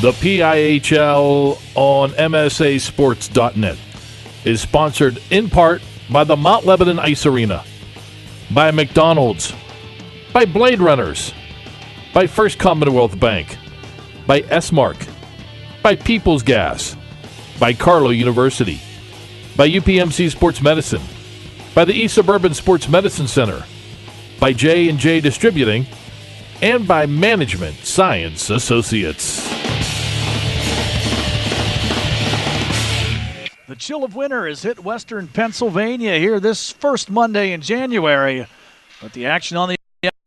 The PIHL on MSAsports.net is sponsored in part by the Mount Lebanon Ice Arena, by McDonald's, by Bladerunners, by First Commonwealth Bank, by S-Mark, by People's Gas, by Carlow University, by UPMC Sports Medicine, by the East Suburban Sports Medicine Center, by J&J Distributing, and by Management Science Associates. The chill of winter has hit western Pennsylvania here this first Monday in January, but the action on the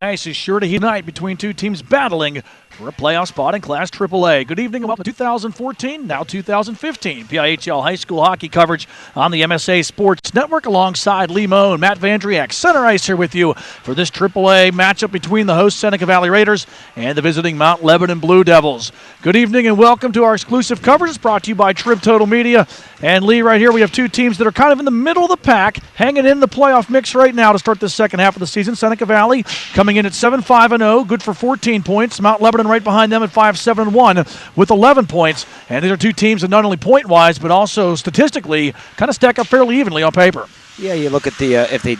ice is sure to heat tonight between two teams battling for a playoff spot in Class AAA. Good evening and welcome to 2014, now 2015 PIHL High School hockey coverage on the MSA Sports Network alongside Lee Mohn, Matt Vandriak, center ice here with you for this AAA matchup between the host Seneca Valley Raiders and the visiting Mount Lebanon Blue Devils. Good evening and welcome to our exclusive coverage. It's brought to you by Trib Total Media. And Lee, right here we have two teams that are kind of in the middle of the pack, hanging in the playoff mix right now to start the second half of the season. Seneca Valley coming in at 7-5-0, good for 14 points. Mount Lebanon right behind them at 5-7-1 with 11 points. And these are two teams that not only point-wise but also statistically kind of stack up fairly evenly on paper. Yeah, you look at the if they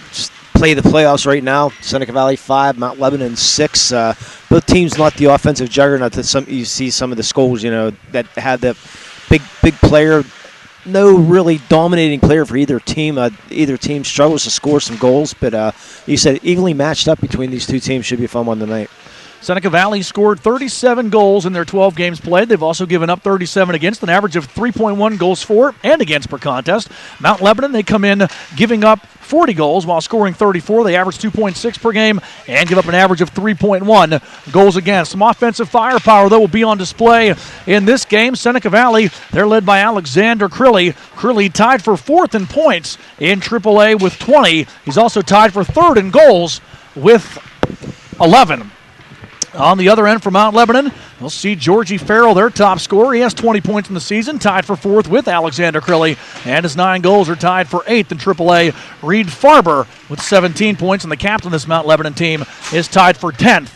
play the playoffs right now, Seneca Valley 5, Mount Lebanon 6. Both teams not the offensive juggernaut that you see some of the schools, that have the big player. No really dominating player for either team. Either team struggles to score some goals, but you said evenly matched up between these two teams. Should be a fun one tonight. Seneca Valley scored 37 goals in their 12 games played. They've also given up 37 against, an average of 3.1 goals for and against per contest. Mount Lebanon, they come in giving up 40 goals while scoring 34. They average 2.6 per game and give up an average of 3.1 goals against. Some offensive firepower, though, will be on display in this game. Seneca Valley, they're led by Alexander Crilly. Crilly tied for fourth in points in AAA with 20. He's also tied for third in goals with 11. On the other end for Mount Lebanon, we'll see Georgie Farrell, their top scorer. He has 20 points in the season, tied for fourth with Alexander Crilly, and his 9 goals are tied for 8th in AAA. Reed Farber with 17 points, and the captain of this Mount Lebanon team is tied for 10th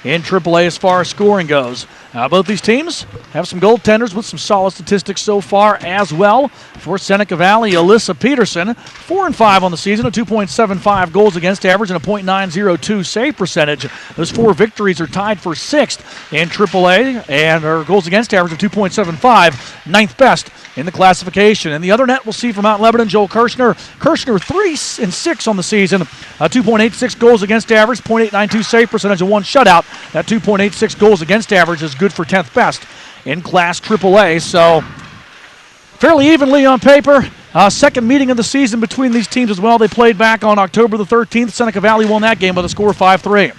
in AAA as far as scoring goes. Both these teams have some goaltenders with some solid statistics so far as well. For Seneca Valley, Alyssa Peterson, 4-5 on the season, a 2.75 goals against average and a .902 save percentage. Those 4 victories are tied for 6th in AAA, and her goals against average of 2.75, ninth best in the classification. And the other net we'll see from Mount Lebanon, Joel Kirshner. Kirshner 3-6 on the season, 2.86 goals against average, .892 save percentage, and 1 shutout. That 2.86 goals against average is good for 10th best in Class AAA. So fairly evenly on paper. Second meeting of the season between these teams as well. They played back on October the 13th. Seneca Valley won that game with a score of 5-3.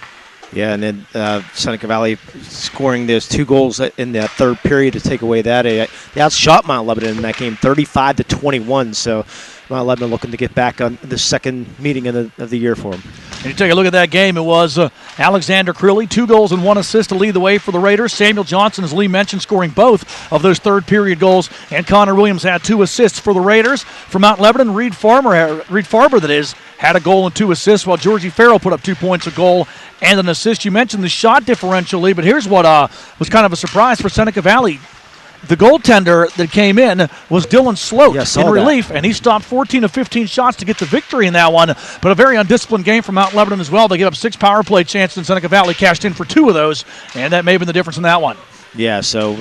Yeah, and then Seneca Valley scoring those 2 goals in that third period to take away that. They outshot Mount Lebanon in that game 35-21. So Mount Lebanon looking to get back on the second meeting of the year for them. And you take a look at that game, it was Alexander Crilly, 2 goals and 1 assist to lead the way for the Raiders. Samuel Johnson, as Lee mentioned, scoring both of those third period goals. And Connor Williams had 2 assists for the Raiders. For Mount Lebanon, Reed Farber, had a goal and 2 assists, while Georgie Farrell put up 2 points, a goal and an assist. You mentioned the shot differential, Lee, but here's what was kind of a surprise for Seneca Valley. The goaltender that came in was Dylan Sloat in relief, and he stopped 14 of 15 shots to get the victory in that one. But a very undisciplined game from Mount Lebanon as well. They gave up 6 power play chances, and Seneca Valley cashed in for 2 of those, and that may have been the difference in that one. Yeah, so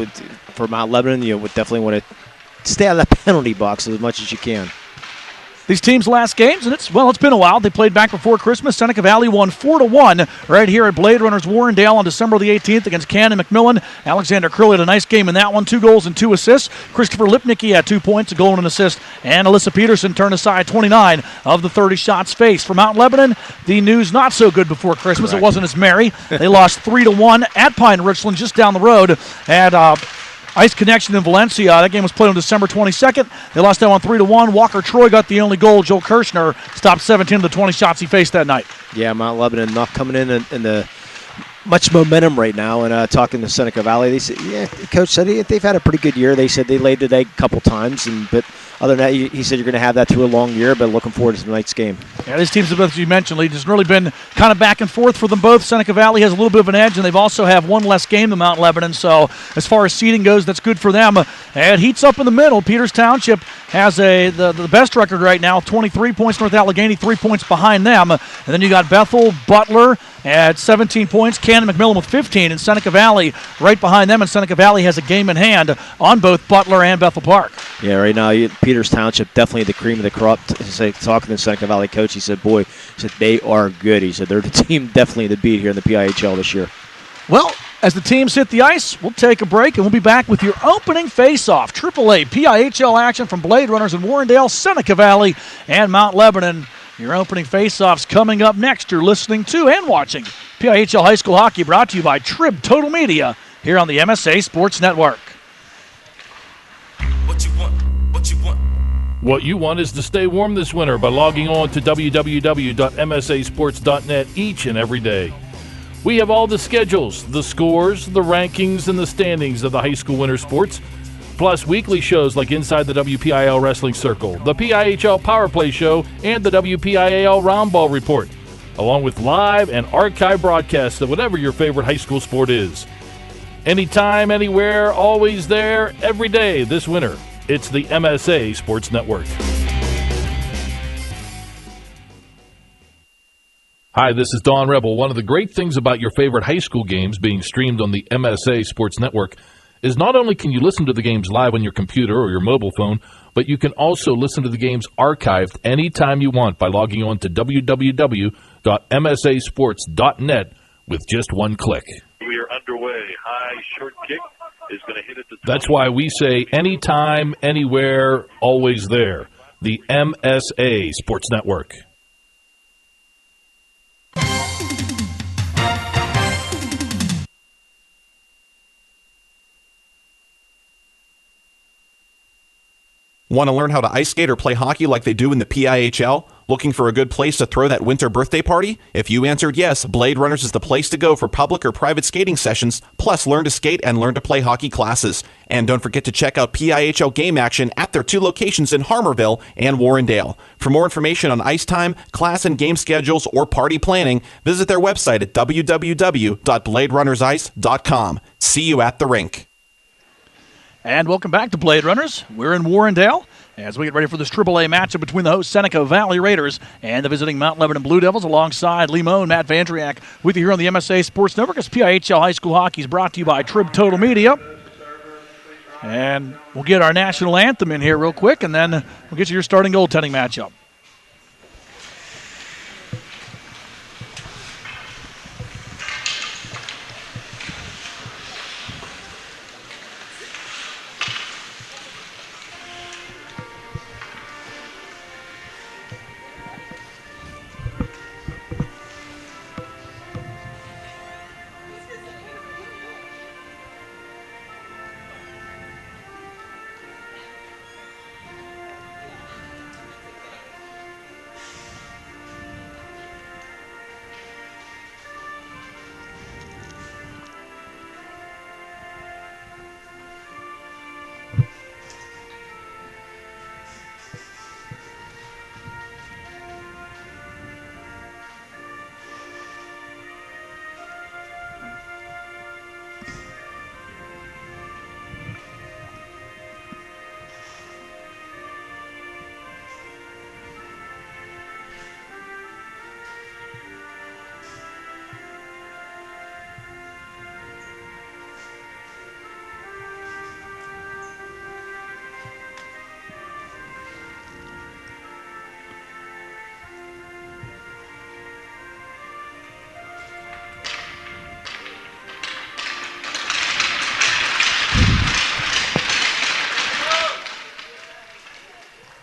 for Mount Lebanon, you would definitely want to stay out of that penalty box as much as you can. These teams' last games, and it's been a while. They played back before Christmas. Seneca Valley won 4-1 right here at Bladerunners Warrendale on December the 18th against Cannon McMillan. Alexander Curley had a nice game in that one, 2 goals and 2 assists. Christopher Lipnicki had 2 points, a goal and an assist. And Alyssa Peterson turned aside 29 of the 30 shots faced. For Mount Lebanon, the news not so good before Christmas. Correct. It wasn't as merry. They lost 3-1 at Pine Richland just down the road at Ice Connection in Valencia. That game was played on December 22nd. They lost that one 3-1. Walker Troy got the only goal. Joel Kirshner stopped 17 of the 20 shots he faced that night. Yeah, Mount Lebanon not coming in the much momentum right now. And talking to Seneca Valley, they said, the coach said they've had a pretty good year. They said they laid the egg a couple times, but other than that, he said you're going to have that through a long year, but looking forward to tonight's game. Yeah, these teams, as you mentioned, Lee, has really been kind of back and forth for them both. Seneca Valley has a little bit of an edge, and they've also have one less game than Mount Lebanon. So as far as seeding goes, that's good for them. And heats up in the middle. Peters Township has the best record right now, 23 points. North Allegheny 3 points behind them. And then you got Bethel, Butler at 17 points, Cannon McMillan with 15, and Seneca Valley right behind them. And Seneca Valley has a game in hand on both Butler and Bethel Park. Yeah, right now, Peters Township, definitely the cream of the crop. Talking to the Seneca Valley coach, he said, they are good. He said, they're the team definitely to beat here in the PIHL this year. Well, as the teams hit the ice, we'll take a break, and we'll be back with your opening face-off. AAA PIHL action from Bladerunners in Warrendale, Seneca Valley, and Mount Lebanon. Your opening face-offs coming up next. You're listening to and watching PIHL High School Hockey, brought to you by Trib Total Media here on the MSA Sports Network. What you want? What you want? What you want is to stay warm this winter by logging on to www.msasports.net each and every day. We have all the schedules, the scores, the rankings, and the standings of the high school winter sports, plus weekly shows like Inside the WPIL Wrestling Circle, the PIHL Power Play Show, and the WPIAL Roundball Report, along with live and archive broadcasts of whatever your favorite high school sport is. Anytime, anywhere, always there, every day this winter. It's the MSA Sports Network. Hi, this is Don Rebel. One of the great things about your favorite high school games being streamed on the MSA Sports Network is not only can you listen to the games live on your computer or your mobile phone, but you can also listen to the games archived anytime you want by logging on to www.msasports.net with just one click. We are underway. High short kick is going to hit it. That's why we say anytime, anywhere, always there. The MSA Sports Network. Want to learn how to ice skate or play hockey like they do in the PIHL? Looking for a good place to throw that winter birthday party? If you answered yes, Bladerunners is the place to go for public or private skating sessions, plus learn to skate and learn to play hockey classes. And don't forget to check out PIHL game action at their 2 locations in Harmarville and Warrendale. For more information on ice time, class and game schedules, or party planning, visit their website at www.bladerunnersice.com. See you at the rink. And welcome back to Bladerunners. We're in Warrendale as we get ready for this AAA matchup between the host Seneca Valley Raiders and the visiting Mount Lebanon Blue Devils, alongside Lee Mohn, Matt Vandriak, with you here on the MSA Sports Network. As PIHL High School Hockey is brought to you by Trib Total Media. And we'll get our national anthem in here real quick, and then we'll get you your starting goaltending matchup.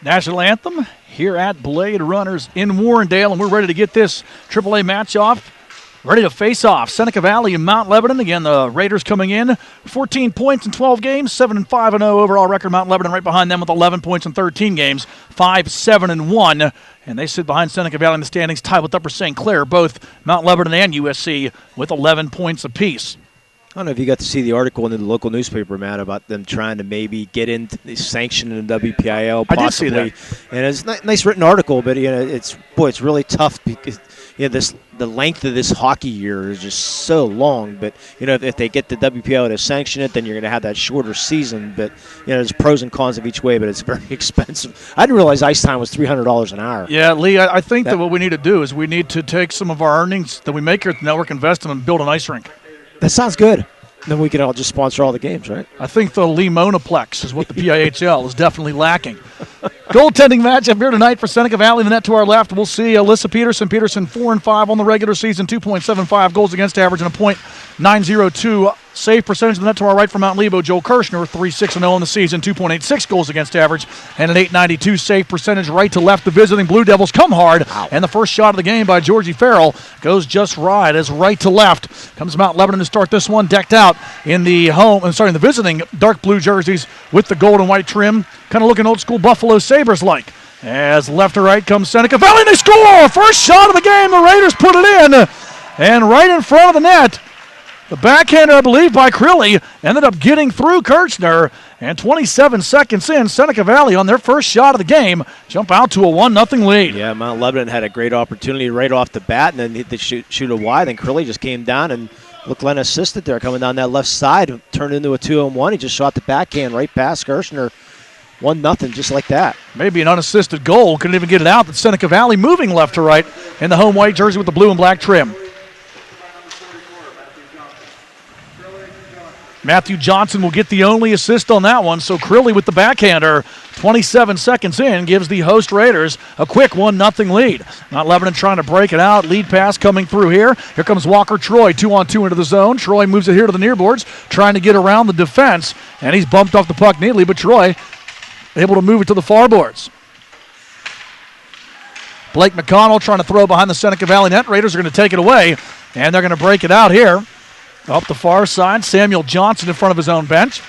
National anthem here at Bladerunners in Warrendale, and we're ready to get this AAA match off. Ready to face off. Seneca Valley and Mount Lebanon. Again, the Raiders coming in 14 points in 12 games, 7-5-0 overall record. Mount Lebanon right behind them with 11 points in 13 games, 5-7-1. And they sit behind Seneca Valley in the standings, tied with Upper St. Clair, both Mount Lebanon and USC with 11 points apiece. I don't know if you got to see the article in the local newspaper, Matt, about them trying to maybe get into the sanction in the WPIL. Possibly. I did see that. And it's a nice written article, but it's really tough because the length of this hockey year is just so long. But if they get the WPIL to sanction it, then you're going to have that shorter season. But there's pros and cons of each way, but it's very expensive. I didn't realize ice time was $300 an hour. Yeah, Lee, I think that what we need to do is we need to take some of our earnings that we make here at the network, invest them, and build an ice rink. That sounds good. Then we can all just sponsor all the games, right? I think the Lee Monoplex is what the PIHL is definitely lacking. Goaltending matchup here tonight for Seneca Valley. The net to our left, we'll see Alyssa Peterson. Peterson 4-5 on the regular season, 2.75 goals against average and a .902 save percentage. The net to our right for Mount Lebo, Joel Kirshner, 3-6-0 in the season, 2.86 goals against average and an .892 save percentage. Right to left, the visiting Blue Devils come hard. Wow. And the first shot of the game by Georgie Farrell goes just right as right to left. Comes Mount Lebanon to start this one, decked out in the the visiting dark blue jerseys with the gold and white trim. Kind of looking old school Buffalo Sabres-like. As left to right comes Seneca Valley, and they score! First shot of the game, the Raiders put it in. And right in front of the net, the backhander, I believe, by Crilly ended up getting through Kirchner. And 27 seconds in, Seneca Valley on their first shot of the game jump out to a 1-0 lead. Yeah, Mount Lebanon had a great opportunity right off the bat, and then hit the shoot a wide. Then Crilly just came down and looked like an assistant there coming down that left side. Turned into a 2-on-1. He just shot the backhand right past Kirchner. 1-0, just like that. Maybe an unassisted goal. Couldn't even get it out. But Seneca Valley moving left to right in the home white jersey with the blue and black trim. Matthew Johnson will get the only assist on that one. So Crilly with the backhander, 27 seconds in, gives the host Raiders a quick 1-0 lead. Mount Lebanon trying to break it out. Lead pass coming through here. Here comes Walker Troy, 2-on-2 into the zone. Troy moves it here to the near boards, trying to get around the defense. And he's bumped off the puck neatly, but Troy able to move it to the far boards. Blake McConnell trying to throw behind the Seneca Valley net. Raiders are going to take it away, and they're going to break it out here. Up the far side, Samuel Johnson in front of his own bench.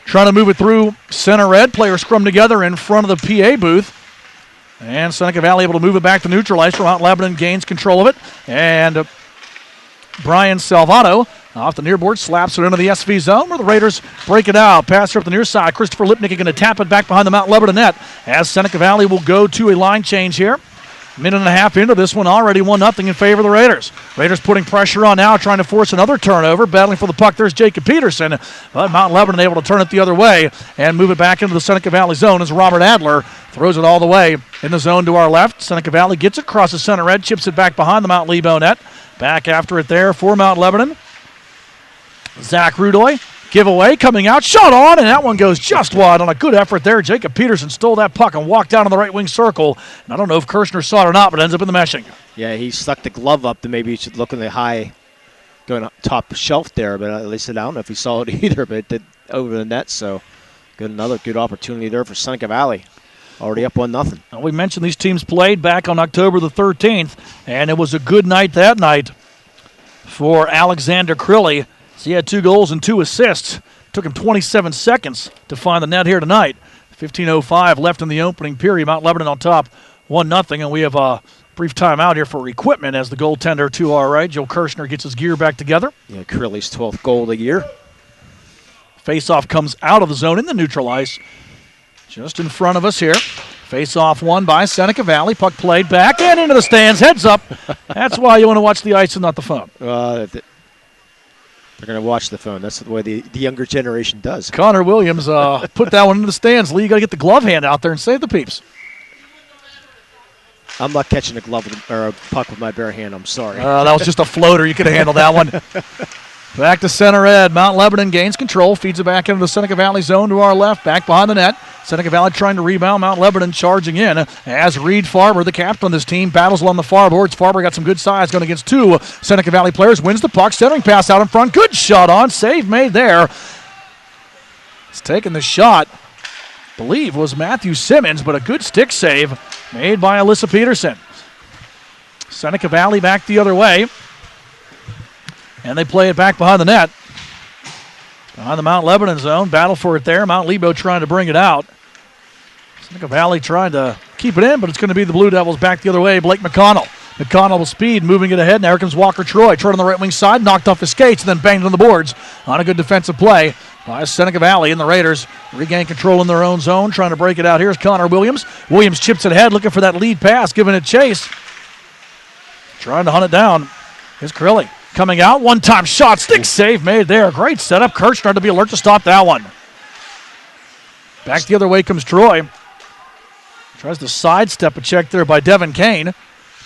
Trying to move it through center red. Players scrum together in front of the PA booth. And Seneca Valley able to move it back to neutral ice. Mount Lebanon gains control of it. And Brian Salvato off the near board slaps it into the SV zone where the Raiders break it out. Pass here up the near side. Christopher Lipnick going to tap it back behind the Mount Lebanon net as Seneca Valley will go to a line change here. Minute and a half into this one, already 1-0 in favor of the Raiders. Raiders putting pressure on now, trying to force another turnover. Battling for the puck, there's Jacob Peterson. But Mount Lebanon able to turn it the other way and move it back into the Seneca Valley zone as Robert Adler throws it all the way in the zone to our left. Seneca Valley gets it across the center red, chips it back behind the Mount Lebo net. Back after it there for Mount Lebanon. Zach Rudoy. Giveaway coming out, shot on, and that one goes just wide on a good effort there. Jacob Peterson stole that puck and walked down in the right wing circle. And I don't know if Kirshner saw it or not, but it ends up in the meshing. Yeah, he stuck the glove up. Then maybe he should look in the high, going up top shelf there. But at least I don't know if he saw it either, but it did over the net. So another good opportunity there for Seneca Valley. Already up 1-0. Well, we mentioned these teams played back on October the 13th, and it was a good night that night for Alexander Crilly. So he had 2 goals and 2 assists. Took him 27 seconds to find the net here tonight. 15:05 left in the opening period. Mount Lebanon on top, 1-0, and we have a brief timeout here for equipment as the goaltender to our right, Joe Kirshner, gets his gear back together. Yeah, Crilly's 12th goal of the year. Face-off comes out of the zone in the neutral ice. Just in front of us here. Face-off won by Seneca Valley. Puck played back and into the stands. Heads up. That's why you want to watch the ice and not the phone. They're going to watch the phone. That's the way the younger generation does. Connor Williams put that one into the stands. Lee, you got to get the glove hand out there and save the peeps. I'm not catching a glove or a puck with my bare hand. I'm sorry. That was just a floater. You could have handled that one. Back to center ed. Mount Lebanon gains control. Feeds it back into the Seneca Valley zone to our left. Back behind the net. Seneca Valley trying to rebound. Mount Lebanon charging in as Reed Farber, the captain of this team, battles along the far boards. Farber got some good size going against 2 Seneca Valley players. Wins the puck. Centering pass out in front. Good shot on. Save made there. He's taking the shot. Believe was Matthew Simmons, but a good stick save made by Alyssa Peterson. Seneca Valley back the other way. And they play it back behind the net. Behind the Mount Lebanon zone. Battle for it there. Mount Lebo trying to bring it out. Seneca Valley trying to keep it in, but it's going to be the Blue Devils back the other way. Blake McConnell McConnell with speed, moving it ahead. Now here comes Walker Troy. Troy on the right wing side, knocked off his skates, and then banged on the boards on a good defensive play by Seneca Valley. And the Raiders regain control in their own zone, trying to break it out. Here's Connor Williams. Williams chips it ahead, looking for that lead pass, giving it chase. Trying to hunt it down. Here's Crilly coming out. One-time shot, stick save made there. Great setup. Kirchner to be alert to stop that one. Back the other way comes Troy. Tries to sidestep a check there by Devin Kane.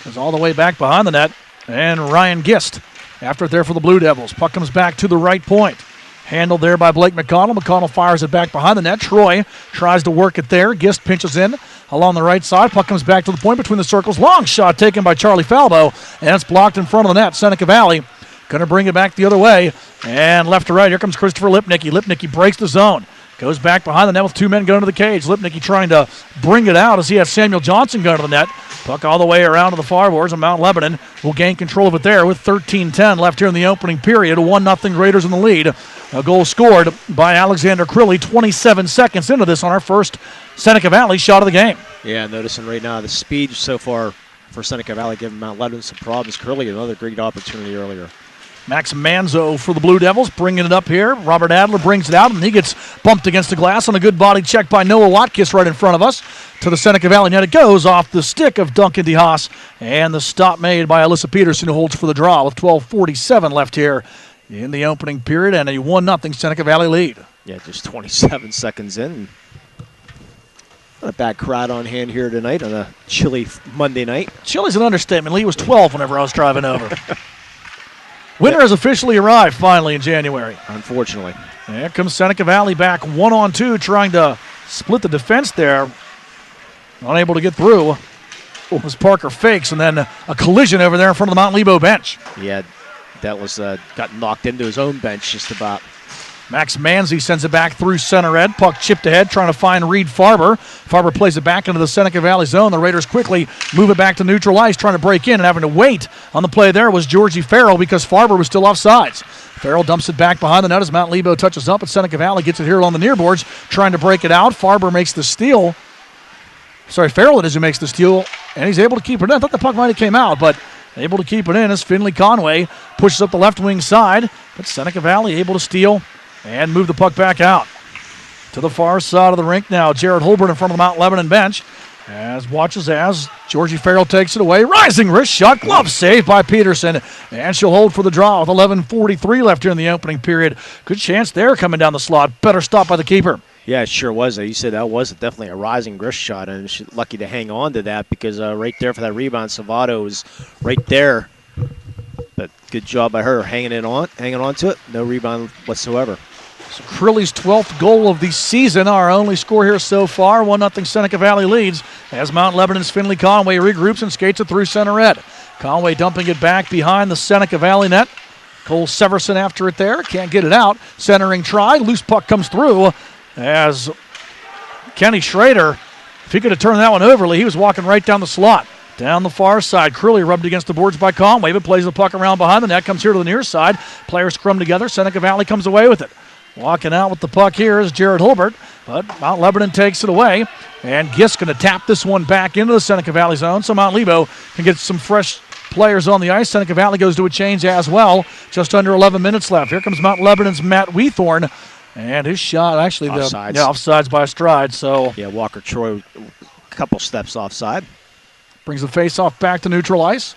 Goes all the way back behind the net. And Ryan Gist after it there for the Blue Devils. Puck comes back to the right point. Handled there by Blake McConnell. McConnell fires it back behind the net. Troy tries to work it there. Gist pinches in along the right side. Puck comes back to the point between the circles. Long shot taken by Charlie Falbo. And it's blocked in front of the net. Seneca Valley going to bring it back the other way. And left to right, here comes Christopher Lipnicki. Lipnicki breaks the zone. Goes back behind the net with two men going to the cage. Lipnicki trying to bring it out as he has Samuel Johnson going to the net. Puck all the way around to the far boards, and Mount Lebanon will gain control of it there with 13:10 left here in the opening period. 1-0 Raiders in the lead. A goal scored by Alexander Crilly 27 seconds into this on our first Seneca Valley shot of the game. Yeah, noticing right now the speed so far for Seneca Valley giving Mount Lebanon some problems. Crilly, another great opportunity earlier. Max Manzo for the Blue Devils, bringing it up here. Robert Adler brings it out, and he gets bumped against the glass on a good body check by Noah Watkiss right in front of us. To the Seneca Valley net it goes off the stick of Duncan DeHaas, and the stop made by Alyssa Peterson, who holds for the draw with 12:47 left here in the opening period, and a 1-0 Seneca Valley lead. Yeah, just 27 seconds in. Not a bad crowd on hand here tonight on a chilly Monday night. Chilly's an understatement. Lee was 12 whenever I was driving over. Winter has officially arrived finally in January. Unfortunately. There comes Seneca Valley back 1-on-2, trying to split the defense there. Unable to get through. As Parker fakes, and then a collision over there in front of the Mount Lebo bench. Yeah, that was got knocked into his own bench just about. Max Manzi sends it back through center ed. Puck chipped ahead, trying to find Reed Farber. Farber plays it back into the Seneca Valley zone. The Raiders quickly move it back to neutral ice, trying to break in, and having to wait on the play there was Georgie Farrell because Farber was still offsides. Farrell dumps it back behind the net as Mount Lebo touches up, and Seneca Valley gets it here along the near boards, trying to break it out. Farber makes the steal. Farrell it is who makes the steal, and he's able to keep it in. I thought the puck might have came out, but able to keep it in as Finley Conway pushes up the left wing side, but Seneca Valley able to steal and move the puck back out. To the far side of the rink now, Jared Holbert in front of the Mount Lebanon bench. Watches as Georgie Farrell takes it away. Rising wrist shot, glove save by Peterson. And she'll hold for the draw with 11:43 left here in the opening period. Good chance there coming down the slot. Better stop by the keeper. Yeah, it sure was. You said that was definitely a rising wrist shot, and she's lucky to hang on to that because right there for that rebound, Savato was right there. But good job by her hanging on to it. No rebound whatsoever. So Crilly's 12th goal of the season, our only score here so far. 1-0 Seneca Valley leads as Mount Lebanon's Finley Conway regroups and skates it through center red. Conway dumping it back behind the Seneca Valley net. Cole Severson after it there. Can't get it out. Centering try. Loose puck comes through as Kenny Schrader, if he could have turned that one over, he was walking right down the slot. Down the far side, Crilly rubbed against the boards by Conway, but plays the puck around behind the net, comes here to the near side. Players scrum together. Seneca Valley comes away with it. Walking out with the puck here is Jared Holbert, but Mount Lebanon takes it away. And Gist going to tap this one back into the Seneca Valley zone, so Mount Lebo can get some fresh players on the ice. Seneca Valley goes to a change as well. Just under 11 minutes left. Here comes Mount Lebanon's Matt Weethorn. And his shot, actually, offsides by a stride. So yeah, Walker Troy, a couple steps offside. Brings the face-off back to neutral ice.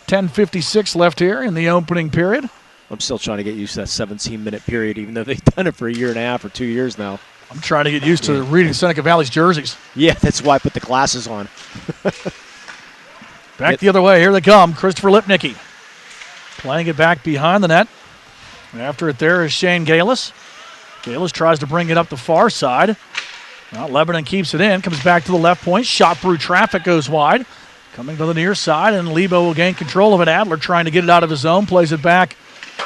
10:56 left here in the opening period. I'm still trying to get used to that 17-minute period, even though they've done it for a year and a half or 2 years now. I'm trying to get used to reading Seneca Valley's jerseys. Yeah, that's why I put the glasses on. Back the other way. Here they come. Christopher Lipnicki playing it back behind the net. After it there is Shane Galis. Galis tries to bring it up the far side. Well, Lebanon keeps it in. Comes back to the left point. Shot through traffic, goes wide. Coming to the near side, and Lebo will gain control of it. Adler trying to get it out of his zone. Plays it back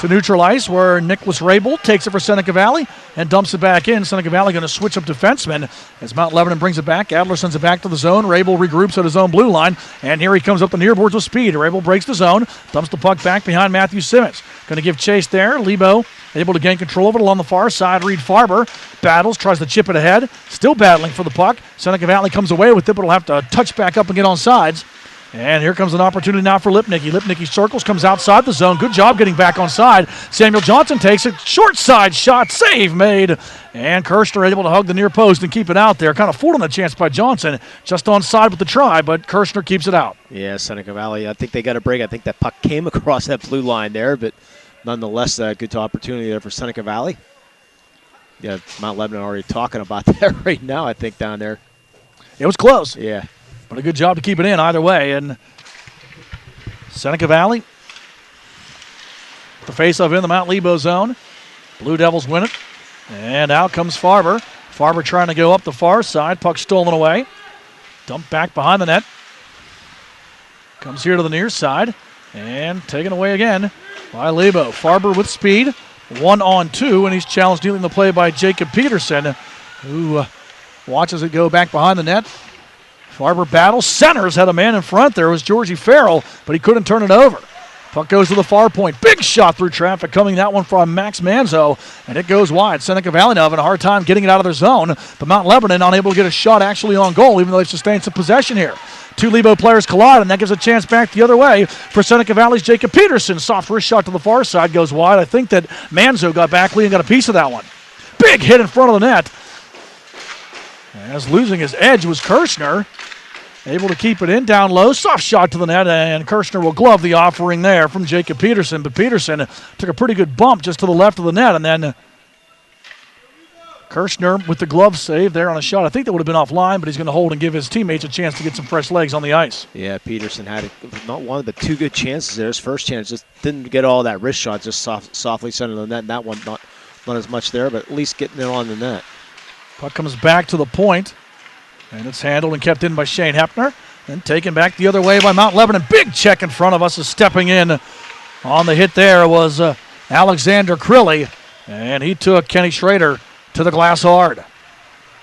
to neutral ice where Nicholas Rabel takes it for Seneca Valley and dumps it back in. Seneca Valley going to switch up defensemen as Mount Lebanon brings it back. Adler sends it back to the zone. Rabel regroups at his own blue line, and here he comes up the near boards with speed. Rabel breaks the zone, dumps the puck back behind Matthew Simmons. Going to give chase there. Lebo able to gain control of it along the far side. Reed Farber battles, tries to chip it ahead. Still battling for the puck. Seneca Valley comes away with it, but will have to touch back up and get on sides. And here comes an opportunity now for Lipnicki. Lipnicki circles, comes outside the zone. Good job getting back on side. Samuel Johnson takes it. Short side shot. Save made. And Kirshner able to hug the near post and keep it out there. Kind of fooled on the chance by Johnson. Just on side with the try, but Kirshner keeps it out. Yeah, Seneca Valley, I think they got a break. I think that puck came across that blue line there, but nonetheless, a good opportunity there for Seneca Valley. Yeah, Mount Lebanon already talking about that right now, I think, down there. It was close. Yeah. But a good job to keep it in either way. And Seneca Valley, the face-off in the Mount Lebo zone. Blue Devils win it. And out comes Farber. Farber trying to go up the far side. Puck stolen away. Dumped back behind the net. Comes here to the near side. And taken away again by Lebo. Farber with speed. 1-on-2. And he's challenged dealing the play by Jacob Peterson, who watches it go back behind the net. Farber battles, centers, had a man in front there. It was Georgie Farrell, but he couldn't turn it over. Puck goes to the far point. Big shot through traffic coming that one from Max Manzo, and it goes wide. Seneca Valley now having a hard time getting it out of their zone, but Mount Lebanon unable to get a shot actually on goal, even though they've sustained some possession here. Two Lebo players collide, and that gives a chance back the other way for Seneca Valley's Jacob Peterson. Soft wrist shot to the far side, goes wide. I think that Manzo got back, Lee, and got a piece of that one. Big hit in front of the net. As losing his edge was Kirshner. Able to keep it in down low. Soft shot to the net, and Kirshner will glove the offering there from Jacob Peterson. But Peterson took a pretty good bump just to the left of the net, and then Kirshner with the glove save there on a shot. I think that would have been offline, but he's going to hold and give his teammates a chance to get some fresh legs on the ice. Yeah, Peterson had not one of the two good chances there. His first chance just didn't get all that wrist shot, just softly centered the net. And that one not as much there, but at least getting it on the net. Puck comes back to the point. And it's handled and kept in by Shane Hepner. Then taken back the other way by Mount Lebanon. Big check in front of us is stepping in. On the hit there was Alexander Crilly. And he took Kenny Schrader to the glass hard.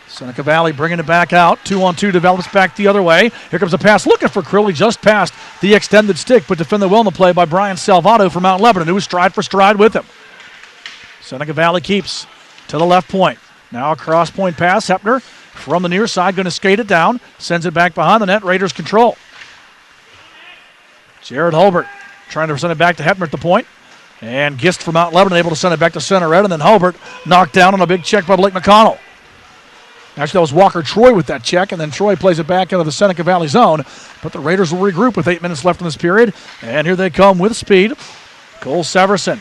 Seneca Valley bringing it back out. 2-on-2 develops back the other way. Here comes a pass looking for Crilly just past the extended stick, but defended well in the play by Brian Salvato for Mount Lebanon, who was stride for stride with him. Seneca Valley keeps to the left point. Now a cross point pass. Hepner from the near side, going to skate it down. Sends it back behind the net. Raiders control. Jared Hulbert trying to send it back to Hepner at the point. And Gist from Mount Lebanon able to send it back to center red. And then Hulbert knocked down on a big check by Blake McConnell. Actually, that was Walker Troy with that check. And then Troy plays it back out of the Seneca Valley zone. But the Raiders will regroup with 8 minutes left in this period. And here they come with speed. Cole Severson.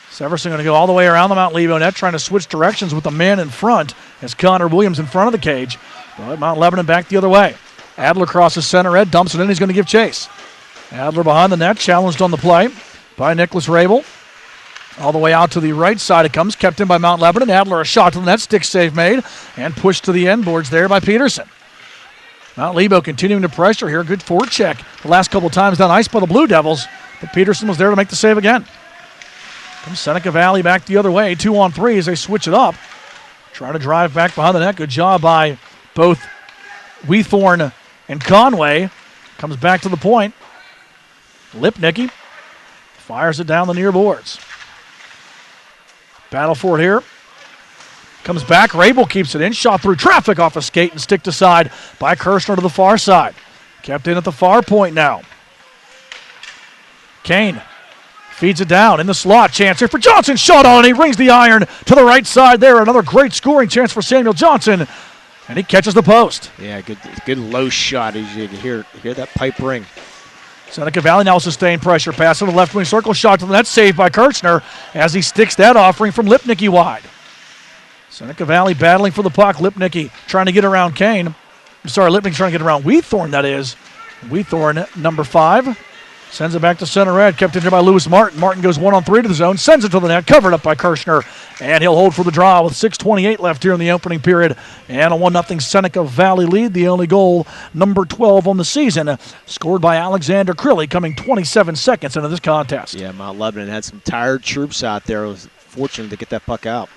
Severson going to go all the way around the Mount Lebo net, trying to switch directions with the man in front as Connor Williams in front of the cage. But Mount Lebanon back the other way. Adler crosses center red, dumps it in. He's going to give chase. Adler behind the net, challenged on the play by Nicholas Rabel. All the way out to the right side it comes, kept in by Mount Lebanon. Adler a shot to the net, stick save made, and pushed to the end boards there by Peterson. Mount Lebo continuing to pressure here. Good forecheck the last couple times down ice by the Blue Devils. But Peterson was there to make the save again. Comes Seneca Valley back the other way. 2-on-3 as they switch it up. Trying to drive back behind the net. Good job by both Weethorn and Conway. Comes back to the point. Lipnicki fires it down the near boards. Battle for it here. Comes back. Rabel keeps it in. Shot through traffic off a skate and sticked aside by Kirshner to the far side. Kept in at the far point now. Kane feeds it down in the slot. Chance here for Johnson. Shot on. He rings the iron to the right side there. Another great scoring chance for Samuel Johnson. And he catches the post. Yeah, good low shot. You hear that pipe ring. Seneca Valley now sustained pressure. Pass to the left wing circle. Shot to the net. Saved by Kirchner as he sticks that offering from Lipnicki wide. Seneca Valley battling for the puck. Lipnicki trying to get around Kane. Lipnicki trying to get around Weethorn, that is. Weethorn, number 5. Sends it back to center red. Kept in here by Lewis Martin. Martin goes 1-on-3 to the zone. Sends it to the net. Covered up by Kirshner. And he'll hold for the draw with 6:28 left here in the opening period. And a 1-0 Seneca Valley lead. The only goal, number 12 on the season, scored by Alexander Crilly, coming 27 seconds into this contest. Yeah, Mount Lebanon had some tired troops out there. It was fortunate to get that puck out.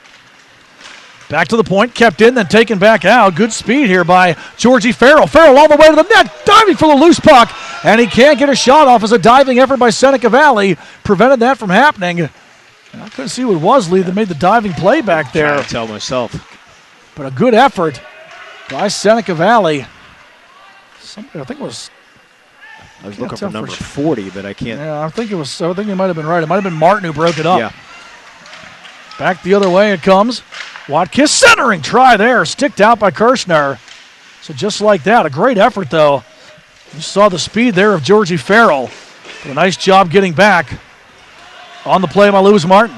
Back to the point, kept in, then taken back out. Good speed here by Georgie Farrell. Farrell all the way to the net, diving for the loose puck, and he can't get a shot off as a diving effort by Seneca Valley prevented that from happening. I couldn't see what it was, Lee, that made the diving play back there. I can't tell myself. But a good effort by Seneca Valley. Somebody, I think it was I was looking for number 40, but I can't. Yeah, I think you might have been right. It might have been Martin who broke it up. Yeah. Back the other way it comes. Watkins centering try there. Sticked out by Kirshner. So just like that, a great effort, though. You saw the speed there of Georgie Farrell. But a nice job getting back on the play by Lewis Martin.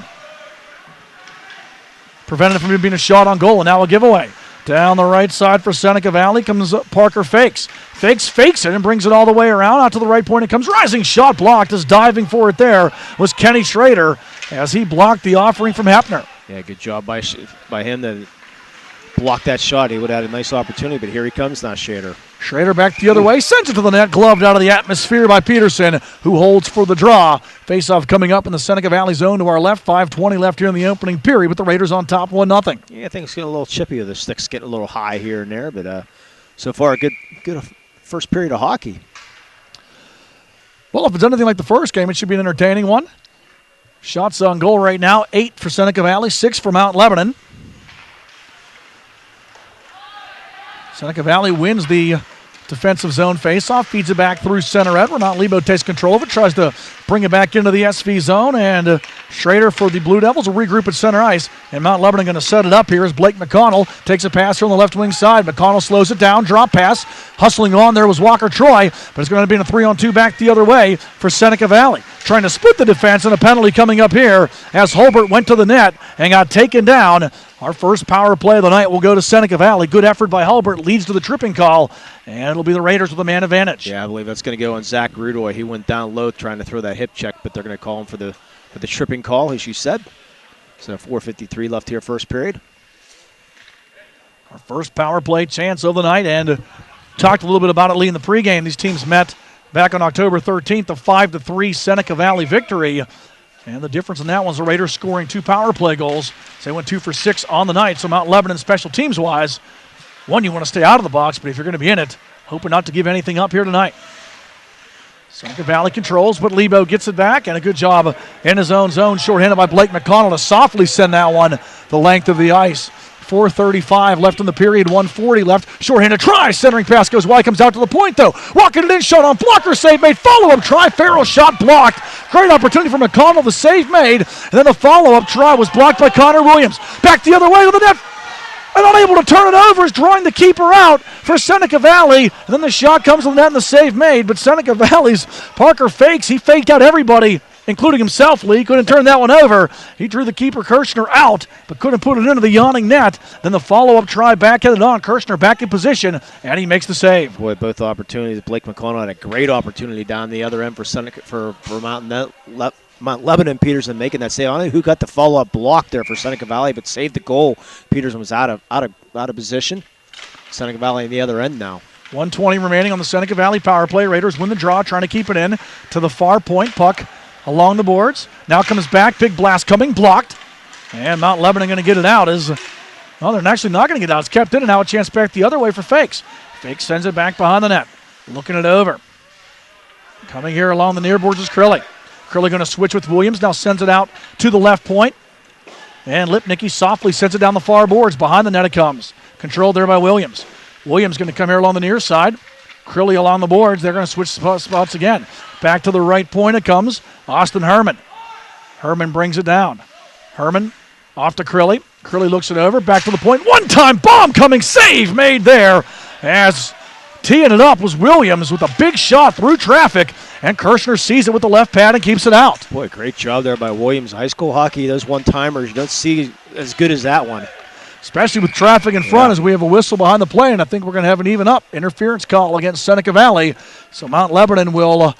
Prevented it from being a shot on goal, and now a giveaway. Down the right side for Seneca Valley comes Parker Fakes. Fakes it and brings it all the way around. Out to the right point it comes. Rising shot blocked. As diving for it there was Kenny Schrader as he blocked the offering from Hepner. Yeah, good job by him to block that shot. He would have had a nice opportunity, but here he comes now, Schrader. Schrader back the other way, sends it to the net, gloved out of the atmosphere by Peterson, who holds for the draw. Face-off coming up in the Seneca Valley zone to our left. 5:20 left here in the opening period with the Raiders on top 1-0. Yeah, I think it's getting a little chippy with the sticks getting a little high here and there, but so far a good first period of hockey. Well, if it's anything like the first game, it should be an entertaining one. Shots on goal right now, 8 for Seneca Valley, 6 for Mount Lebanon. Seneca Valley wins the defensive zone faceoff, feeds it back through center end, where Mount Lebo takes control of it, tries to bring it back into the SV zone, and Schrader for the Blue Devils will regroup at center ice, and Mount Lebanon going to set it up here as Blake McConnell takes a pass from the left wing side. McConnell slows it down, drop pass, hustling on there was Walker Troy, but it's going to be in a 3-on-2 back the other way for Seneca Valley. Trying to split the defense, and a penalty coming up here as Holbert went to the net and got taken down. Our first power play of the night will go to Seneca Valley. Good effort by Holbert, leads to the tripping call, and it'll be the Raiders with a man advantage. Yeah, I believe that's going to go on Zach Rudoy. He went down low trying to throw that hip check, but they're going to call him for the tripping call, as you said. So 4:53 left here, first period. Our first power play chance of the night, and talked a little bit about it, Lee, in the pregame. These teams met back on October 13th, a 5-3 Seneca Valley victory. And the difference in that was the Raiders scoring 2 power play goals. So they went 2 for 6 on the night. So Mount Lebanon special teams-wise, one, you want to stay out of the box, but if you're going to be in it, hoping not to give anything up here tonight. Seneca Valley controls, but Lebo gets it back, and a good job in his own zone, shorthanded by Blake McConnell to softly send that one the length of the ice. 4:35 left in the period, 1:40 left. Shorthanded try, centering pass goes wide, comes out to the point though. Walking it in, shot on blocker, save made, follow-up try, Farrell shot blocked. Great opportunity for McConnell, the save made, and then the follow-up try was blocked by Connor Williams. Back the other way to the net, and unable to turn it over is drawing the keeper out for Seneca Valley. And then the shot comes to the net and the save made, but Seneca Valley's Parker Fakes, he faked out everybody, including himself, Lee. Couldn't turn that one over. He drew the keeper, Kirshner, out, but couldn't put it into the yawning net. Then the follow-up try backhanded on. Kirshner back in position, and he makes the save. Boy, both opportunities. Blake McConnell had a great opportunity down the other end for Seneca, for Mount Lebanon. Peterson making that save. I don't know who got the follow-up block there for Seneca Valley, but saved the goal. Peterson was out of position. Seneca Valley on the other end now. 1:20 remaining on the Seneca Valley power play. Raiders win the draw, trying to keep it in to the far point. Puck along the boards. Now comes back. Big blast coming. Blocked. And Mount Lebanon going to get it out. Well, they're actually not going to get it out. It's kept in, and now a chance back the other way for Fakes. Fakes sends it back behind the net. Looking it over. Coming here along the near boards is Crilly. Crilly going to switch with Williams. Now sends it out to the left point. And Lipnicki softly sends it down the far boards. Behind the net it comes. Controlled there by Williams. Williams going to come here along the near side. Crilly along the boards. They're going to switch spots again. Back to the right point it comes. Austin Herman. Herman brings it down. Herman off to Crilly. Crilly looks it over. Back to the point. One-time bomb coming. Save made there. As teeing it up was Williams with a big shot through traffic. And Kirshner sees it with the left pad and keeps it out. Boy, great job there by Williams. High school hockey, those one-timers, you don't see as good as that one. Especially with traffic in front, as we have a whistle behind the play, and I think we're going to have an even-up interference call against Seneca Valley. So Mount Lebanon will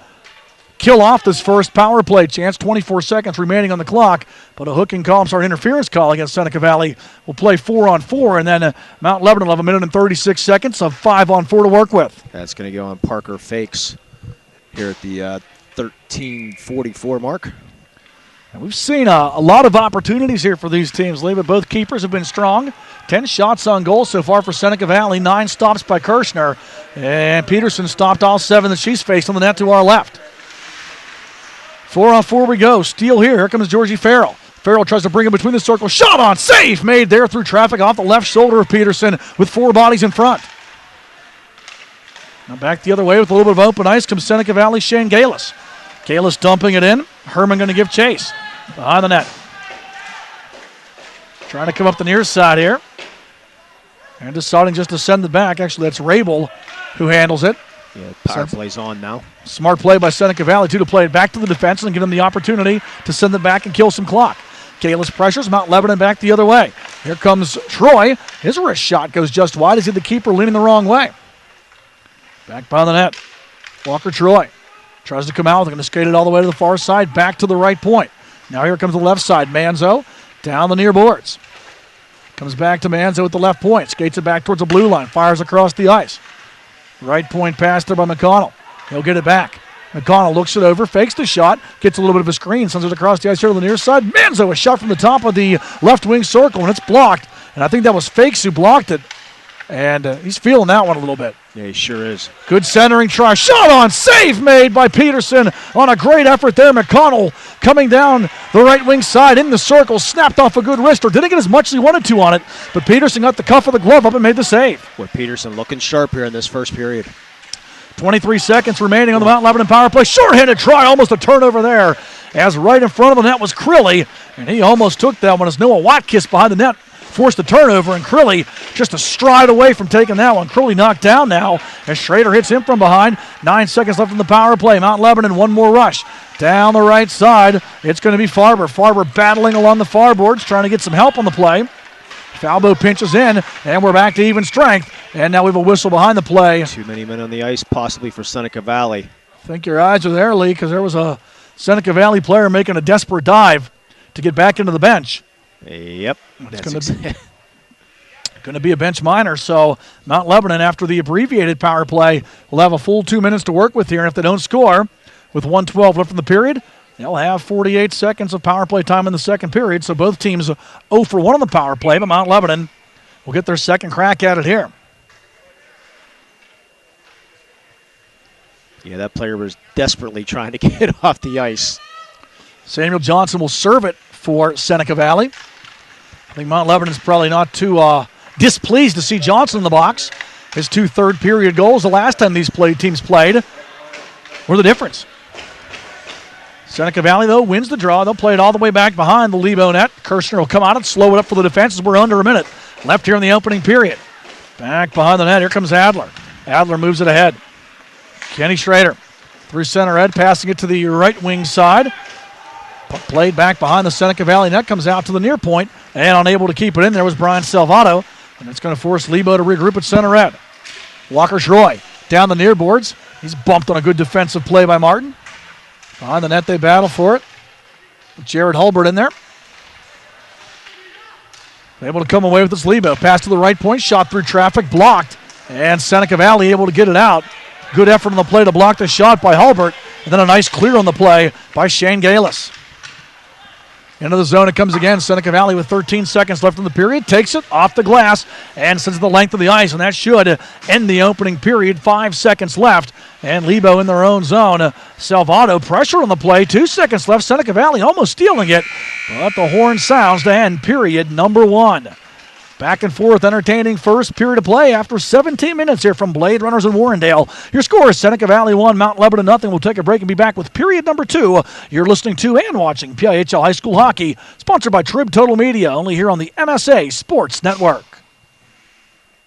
kill off this first power play chance. 24 seconds remaining on the clock, but a hooking call, interference call against Seneca Valley. We'll play 4-on-4, and then Mount Lebanon will have 1 minute and 36 seconds of 5-on-4 to work with. That's going to go on Parker Fakes here at the 13:44 mark. And we've seen a lot of opportunities here for these teams, Lee, but both keepers have been strong. 10 shots on goal so far for Seneca Valley, 9 stops by Kirshner, and Peterson stopped all 7 that she's faced on the net to our left. 4-on-4 we go. Steal here. Here comes Georgie Farrell. Farrell tries to bring him between the circles. Shot on. Save made there through traffic off the left shoulder of Peterson with 4 bodies in front. Now back the other way with a little bit of open ice comes Seneca Valley Shane Galis. Galis dumping it in. Herman going to give chase. Behind the net. Trying to come up the near side here. And deciding just to send it back. Actually, that's Rabel who handles it. Yeah, power play's on now. Smart play by Seneca Valley, too, to play it back to the defense and give them the opportunity to send it back and kill some clock. Galis pressures, Mount Lebanon back the other way. Here comes Troy. His wrist shot goes just wide. Is he the keeper leaning the wrong way? Back by the net. Walker Troy tries to come out. They're going to skate it all the way to the far side, back to the right point. Now here comes the left side. Manzo down the near boards. Comes back to Manzo at the left point. Skates it back towards the blue line. Fires across the ice. Right point pass there by McConnell. He'll get it back. McConnell looks it over, fakes the shot, gets a little bit of a screen, sends it across the ice here to the near side. Manzo, a shot from the top of the left wing circle, and it's blocked. And I think that was Fakes who blocked it. And he's feeling that one a little bit. Yeah, he sure is. Good centering try. Shot on, save made by Peterson on a great effort there. McConnell coming down the right wing side in the circle, snapped off a good wrister. Didn't get as much as he wanted to on it, but Peterson got the cuff of the glove up and made the save. Boy, Peterson looking sharp here in this first period. 23 seconds remaining on the Mount Lebanon power play. Short-handed try, almost a turnover there, as right in front of the net was Crilly, and he almost took that one as Noah Watkis behind the net forced the turnover, and Crilly just a stride away from taking that one. Crilly knocked down now as Schrader hits him from behind. 9 seconds left in the power play. Mount Lebanon, one more rush. Down the right side, it's going to be Farber. Farber battling along the far boards, trying to get some help on the play. Falbo pinches in, and we're back to even strength. And now we have a whistle behind the play. Too many men on the ice, possibly for Seneca Valley. I think your eyes are there, Lee, because there was a Seneca Valley player making a desperate dive to get back into the bench. Yep. It's going to be a bench minor, so Mount Lebanon, after the abbreviated power play, will have a full 2 minutes to work with here. And if they don't score, with 1:12 left in the period, they'll have 48 seconds of power play time in the second period. So both teams 0 for 1 on the power play, but Mount Lebanon will get their second crack at it here. Yeah, that player was desperately trying to get off the ice. Samuel Johnson will serve it for Seneca Valley. I think Mount Lebanon's probably not too displeased to see Johnson in the box. His 2 third-period goals the last time these teams played were the difference. Seneca Valley, though, wins the draw. They'll play it all the way back behind the Lebo net. Kirshner will come out and slow it up for the defense as we're under a minute left here in the opening period. Back behind the net, here comes Adler. Adler moves it ahead. Kenny Schrader through center ed, passing it to the right wing side. Played back behind the Seneca Valley net, comes out to the near point, and unable to keep it in there was Brian Salvato, and it's going to force Lebo to regroup at center ed. Walker Troy down the near boards. He's bumped on a good defensive play by Martin. Behind the net, they battle for it. Jared Hulbert in there. Able to come away with this Lebo. Pass to the right point, shot through traffic, blocked, and Seneca Valley able to get it out. Good effort on the play to block the shot by Hulbert, and then a nice clear on the play by Shane Galis. Into the zone it comes again. Seneca Valley with 13 seconds left in the period. Takes it off the glass and sends it the length of the ice, and that should end the opening period. 5 seconds left, and Lebo in their own zone. Salvato pressure on the play. 2 seconds left. Seneca Valley almost stealing it, but the horn sounds to end period number 1. Back and forth, entertaining first period of play after 17 minutes here from Bladerunners and Warrendale. Your score is Seneca Valley 1, Mount Lebanon nothing. We'll take a break and be back with period number 2. You're listening to and watching PIHL High School Hockey, sponsored by Trib Total Media, only here on the MSA Sports Network.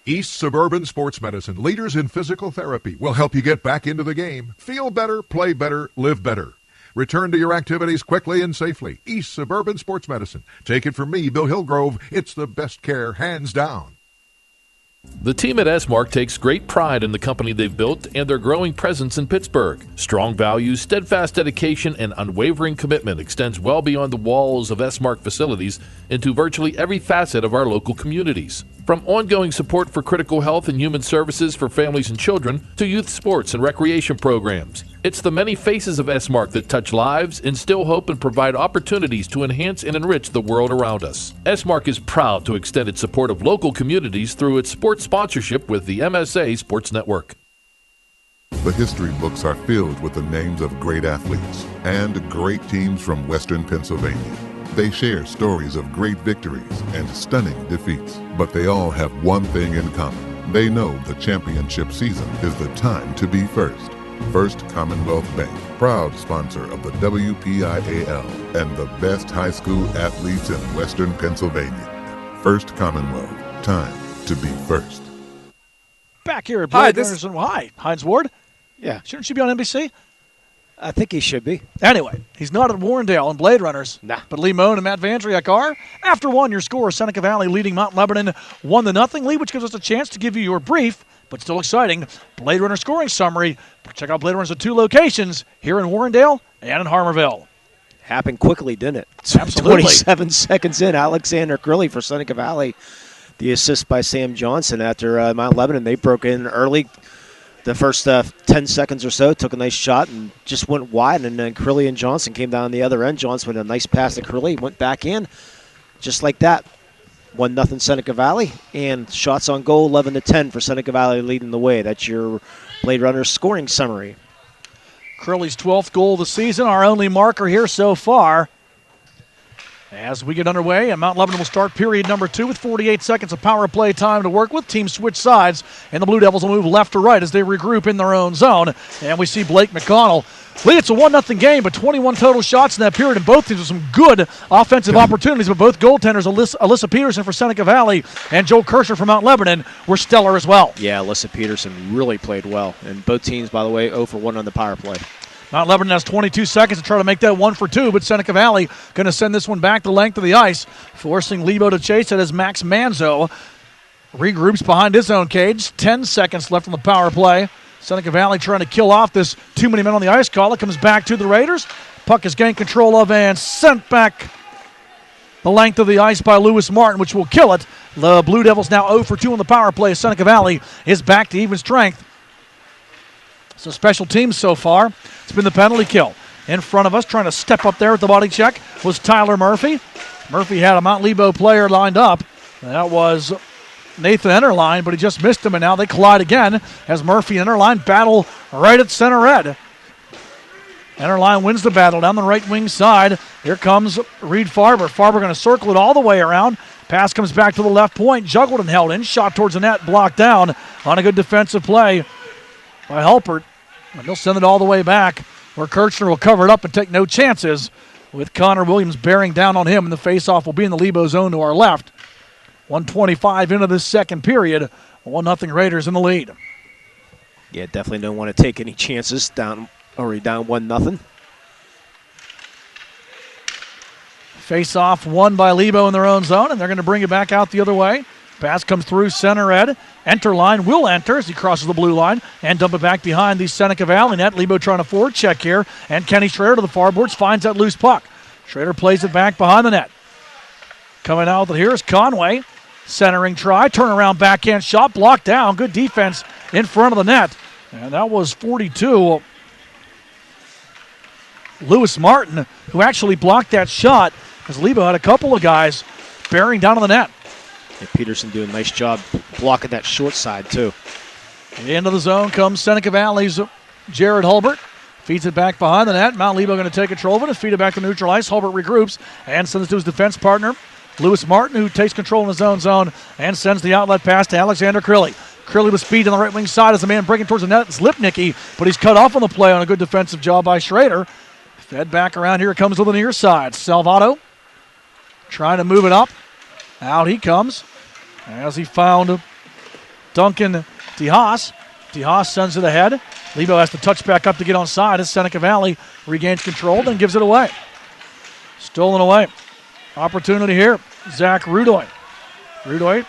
East Suburban Sports Medicine, leaders in physical therapy, will help you get back into the game. Feel better, play better, live better. Return to your activities quickly and safely. East Suburban Sports Medicine. Take it from me, Bill Hillgrove. It's the best care, hands down. The team at S-Mark takes great pride in the company they've built and their growing presence in Pittsburgh. Strong values, steadfast dedication, and unwavering commitment extends well beyond the walls of S-Mark facilities into virtually every facet of our local communities. From ongoing support for critical health and human services for families and children to youth sports and recreation programs. It's the many faces of S-Mark that touch lives, instill hope, and provide opportunities to enhance and enrich the world around us. S-Mark is proud to extend its support of local communities through its sports sponsorship with the MSA Sports Network. The history books are filled with the names of great athletes and great teams from Western Pennsylvania. They share stories of great victories and stunning defeats, but they all have one thing in common. They know the championship season is the time to be first. First Commonwealth Bank, proud sponsor of the WPIAL and the best high school athletes in Western Pennsylvania. First Commonwealth, time to be first. Back here at Bladerunners. Hi, Hines Ward. Yeah. Shouldn't she be on NBC? I think he should be. Anyway, he's not at Warrendale and Bladerunners. Nah. But Lee Mohn and Matt Vandriak are. After one, your score, Seneca Valley leading Mount Lebanon 1-0 lead, which gives us a chance to give you your brief, but still exciting, Blade Runner scoring summary. Check out Blade Runners at 2 locations, here in Warrendale and in Harmarville. Happened quickly, didn't it? Absolutely. 27 seconds in, Alexander Grilly for Seneca Valley. The assist by Sam Johnson after Mount Lebanon. They broke in early. The first 10 seconds or so, took a nice shot and just went wide, and then Crilly and Johnson came down the other end. Johnson with a nice pass to Crilly, went back in, just like that. 1-0 Seneca Valley, and shots on goal 11-10 for Seneca Valley leading the way. That's your Blade Runners scoring summary. Crilly's 12th goal of the season, our only marker here so far. As we get underway, and Mount Lebanon will start period number 2 with 48 seconds of power play time to work with. Teams switch sides, and the Blue Devils will move left to right as they regroup in their own zone. And we see Blake McConnell. Lee, it's a 1-0 game, but 21 total shots in that period, and both teams with some good offensive opportunities. But both goaltenders, Alyssa Peterson for Seneca Valley and Joe Kirscher for Mount Lebanon, were stellar as well. Yeah, Alyssa Peterson really played well. And both teams, by the way, 0 for 1 on the power play. Mount Lebanon has 22 seconds to try to make that 1 for 2, but Seneca Valley going to send this one back the length of the ice, forcing Lebo to chase it as Max Manzo regroups behind his own cage. 10 seconds left on the power play. Seneca Valley trying to kill off this too many men on the ice call. It comes back to the Raiders. Puck is gained control of and sent back the length of the ice by Lewis Martin, which will kill it. The Blue Devils now 0 for 2 on the power play. Seneca Valley is back to even strength. So special teams so far. It's been the penalty kill. In front of us, trying to step up there with the body check, was Tyler Murphy. Murphy had a Mount Lebo player lined up. That was Nathan Enterline, but he just missed him, and now they collide again as Murphy and Enterline battle right at center red. Enterline wins the battle down the right wing side. Here comes Reed Farber. Farber going to circle it all the way around. Pass comes back to the left point, juggled and held in. Shot towards the net, blocked down on a good defensive play by Halpert. And he'll send it all the way back, where Kirchner will cover it up and take no chances, with Connor Williams bearing down on him, and the faceoff will be in the Lebo zone to our left. 1:25 into this second period, 1-0 Raiders in the lead. Yeah, definitely don't want to take any chances. Already down 1-0. Face-off won by Lebo in their own zone, and they're going to bring it back out the other way. Pass comes through center red. Enterline will enter as he crosses the blue line and dump it back behind the Seneca Valley net. Lebo trying to forward check here, and Kenny Schrader to the far boards finds that loose puck. Schrader plays it back behind the net. Coming out with it here is Conway. Centering try, turnaround backhand shot, blocked down. Good defense in front of the net. And that was 42. Lewis Martin, who actually blocked that shot, as Lebo had a couple of guys bearing down on the net. And Peterson doing a nice job blocking that short side, too. Into the zone comes Seneca Valley's Jared Hulbert. Feeds it back behind the net. Mount Lebo going to take control of it and feed it back to neutral ice. Hulbert regroups and sends it to his defense partner, Lewis Martin, who takes control in his own zone and sends the outlet pass to Alexander Crilly. Crilly with speed on the right wing side as a man breaking towards the net. It's Lipnicki, but he's cut off on the play on a good defensive job by Schrader. Fed back around here. It comes to the near side. Salvato trying to move it up. Out he comes as he found Duncan DeHaas. DeHaas sends it ahead. Lebo has to touch back up to get on side as Seneca Valley regains control, then gives it away. Stolen away. Opportunity here. Zach Rudoy. Rudoy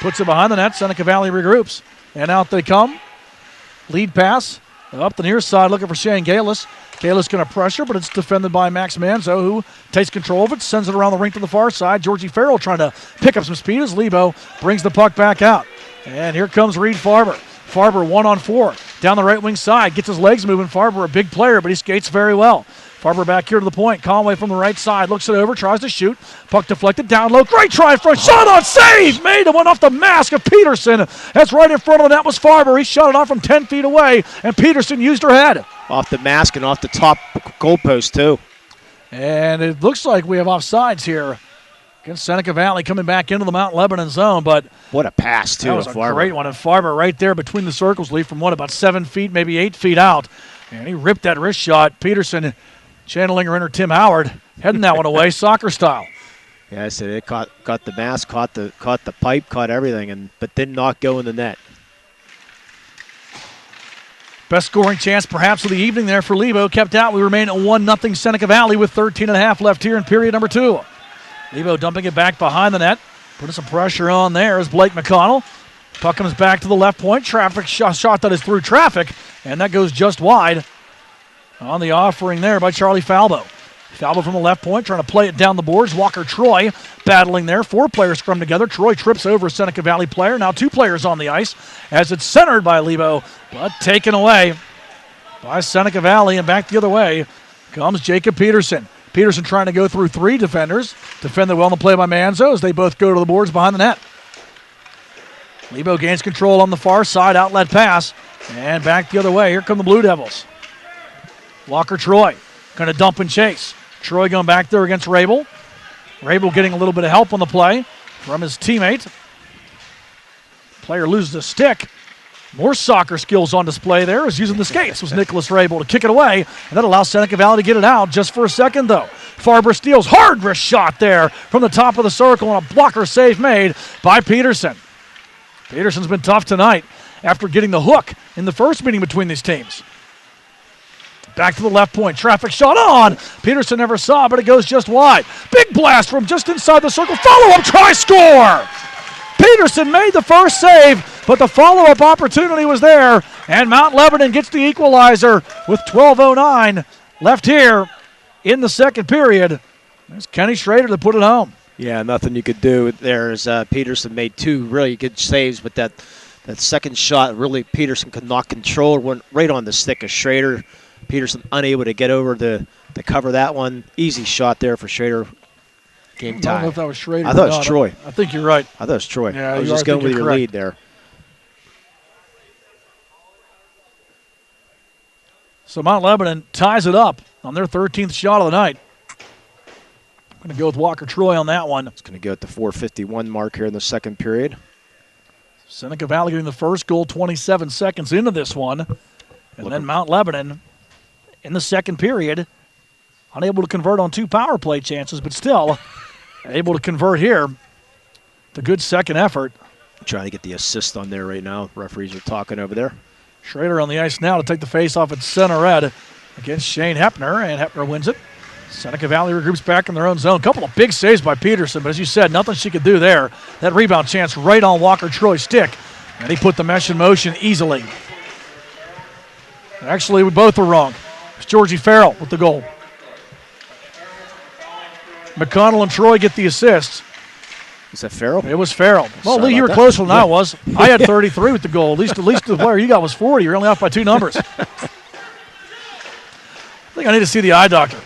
puts it behind the net. Seneca Valley regroups. And out they come. Lead pass. Up the near side looking for Shane Galis. Galis going to pressure, but it's defended by Max Manzo, who takes control of it, sends it around the rink to the far side. Georgie Farrell trying to pick up some speed as Lebo brings the puck back out. And here comes Reed Farber. Farber 1-on-4 down the right wing side. Gets his legs moving. Farber a big player, but he skates very well. Farber back here to the point. Conway from the right side looks it over, tries to shoot. Puck deflected down low. Great try front. Shot on save. Made it. Went off the mask of Peterson. That's right in front of the net was Farber. He shot it off from 10 feet away, and Peterson used her head. Off the mask and off the top goalpost, too. And it looks like we have offsides here against Seneca Valley coming back into the Mount Lebanon zone, but What a pass, too. that was a Farber. great one. And Farber right there between the circles, Lee, from about 7 feet, maybe 8 feet out. And he ripped that wrist shot. Peterson channeling her inner Tim Howard, heading that one away, soccer style. Yeah, I said it caught the mask, caught the pipe, caught everything, but did not go in the net. Best scoring chance perhaps of the evening there for Lebo. Kept out. We remain at 1-0 Seneca Valley with 13.5 left here in period number 2. Lebo dumping it back behind the net. Putting some pressure on there is Blake McConnell. Puck comes back to the left point. Traffic shot that is through traffic, and that goes just wide on the offering there by Charlie Falbo. Falbo from the left point trying to play it down the boards. Walker Troy battling there. 4 players scrum together. Troy trips over a Seneca Valley player. Now 2 players on the ice as it's centered by Lebo, but taken away by Seneca Valley, and back the other way comes Jacob Peterson. Peterson trying to go through 3 defenders. Defended well on the play by Manzo as they both go to the boards behind the net. Lebo gains control on the far side. Outlet pass. And back the other way. Here come the Blue Devils. Walker Troy going to dump and chase. Troy going back there against Rabel. Rabel getting a little bit of help on the play from his teammate. Player loses the stick. More soccer skills on display there as using the skates was Nicholas Rabel to kick it away. And that allows Seneca Valley to get it out just for a second, though. Farber steals. Hard wrist shot there from the top of the circle, and a blocker save made by Peterson. Peterson's been tough tonight after getting the hook in the first meeting between these teams. Back to the left point. Traffic shot on. Peterson never saw, but it goes just wide. Big blast from just inside the circle. Follow-up try, score! Peterson made the first save, but the follow-up opportunity was there, and Mount Lebanon gets the equalizer with 12:09 left here in the second period. There's Kenny Schrader to put it home. Yeah, nothing you could do there as Peterson made 2 really good saves, but that second shot, really Peterson could not control. It went right on the stick of Schrader. Peterson unable to get over to cover that one. Easy shot there for Schrader. Game tie. I don't know if that was Schrader I thought or it was not. Troy. I think you're right. I thought it was Troy. Yeah, I was you just are. I going think with you're your correct. lead there. So Mount Lebanon ties it up on their 13th shot of the night. I'm going to go with Walker Troy on that one. It's going to go at the 4:51 mark here in the second period. Seneca Valley getting the first goal 27 seconds into this one. And then Mount Lebanon in the second period, unable to convert on 2 power play chances, but still able to convert here. The good second effort. Trying to get the assist on there right now. Referees are talking over there. Schrader on the ice now to take the face off at center red against Shane Hepner, and Hepner wins it. Seneca Valley regroups back in their own zone. A couple of big saves by Peterson, but as you said, nothing she could do there. That rebound chance right on Walker Troy's stick, and he put the mesh in motion easily. Actually, we both were wrong. It's Georgie Farrell with the goal. McConnell and Troy get the assists. Is that Farrell? It was Farrell. Well, Sorry Lee, you were about closer than that. I was. I had 33 with the goal. At least the player you got was 40. You're only off by 2 numbers. I think I need to see the eye doctor.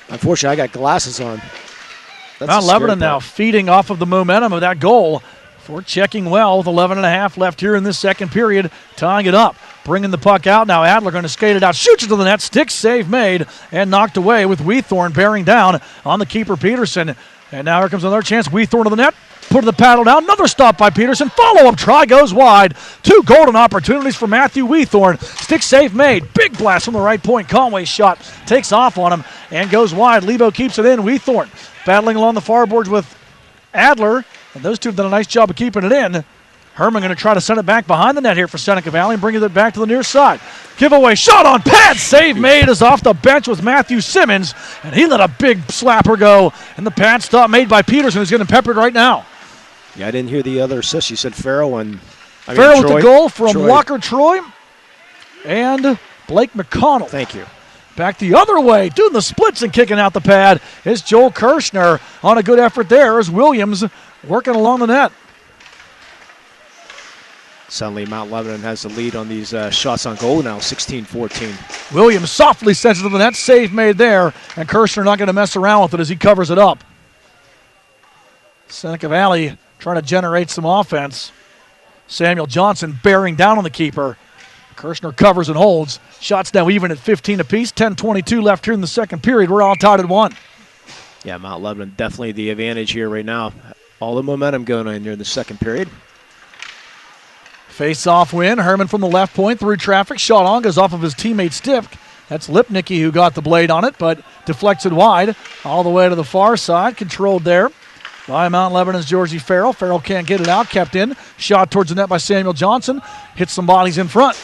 Unfortunately, I got glasses on. That's Mount the scary Lebanon now part. feeding off of the momentum of that goal. For checking well with 11.5 left here in this second period, tying it up. Bringing the puck out. Now Adler going to skate it out. Shoots it to the net. Stick save made and knocked away with Weethorn bearing down on the keeper Peterson. And now here comes another chance. Weethorn to the net. Putting the paddle down. Another stop by Peterson. Follow-up try goes wide. 2 golden opportunities for Matthew Weethorn. Stick save made. Big blast from the right point. Conway's shot takes off on him and goes wide. Lebo keeps it in. Weethorn battling along the far boards with Adler. And those two have done a nice job of keeping it in. Herman going to try to send it back behind the net here for Seneca Valley and bring it back to the near side. Giveaway shot on pad. Save made is off the bench with Matthew Simmons. And he let a big slapper go. And the pad stop made by Peterson, who's getting peppered right now. Yeah, I didn't hear the other assist. You said Farrell and Farrell with Troy. the goal from Troy. Walker Troy and Blake McConnell. Thank you. Back the other way, doing the splits and kicking out the pad is Joel Kirshner on a good effort there as Williams working along the net. Suddenly, Mount Lebanon has the lead on these shots on goal now, 16-14. Williams softly sends it to the net, save made there, and Kirshner not going to mess around with it as he covers it up. Seneca Valley trying to generate some offense. Samuel Johnson bearing down on the keeper. Kirshner covers and holds. Shots now even at 15 apiece. 10:22 left here in the second period. We're all tied at 1. Yeah, Mount Lebanon definitely the advantage here right now. All the momentum going on here in the second period. Face-off win. Herman from the left point through traffic. Shot on, goes off of his teammate stick. That's Lipnicki who got the blade on it, but deflects it wide all the way to the far side. Controlled there by Mount Lebanon's Georgie Farrell. Farrell can't get it out, kept in. Shot towards the net by Samuel Johnson. Hits some bodies in front.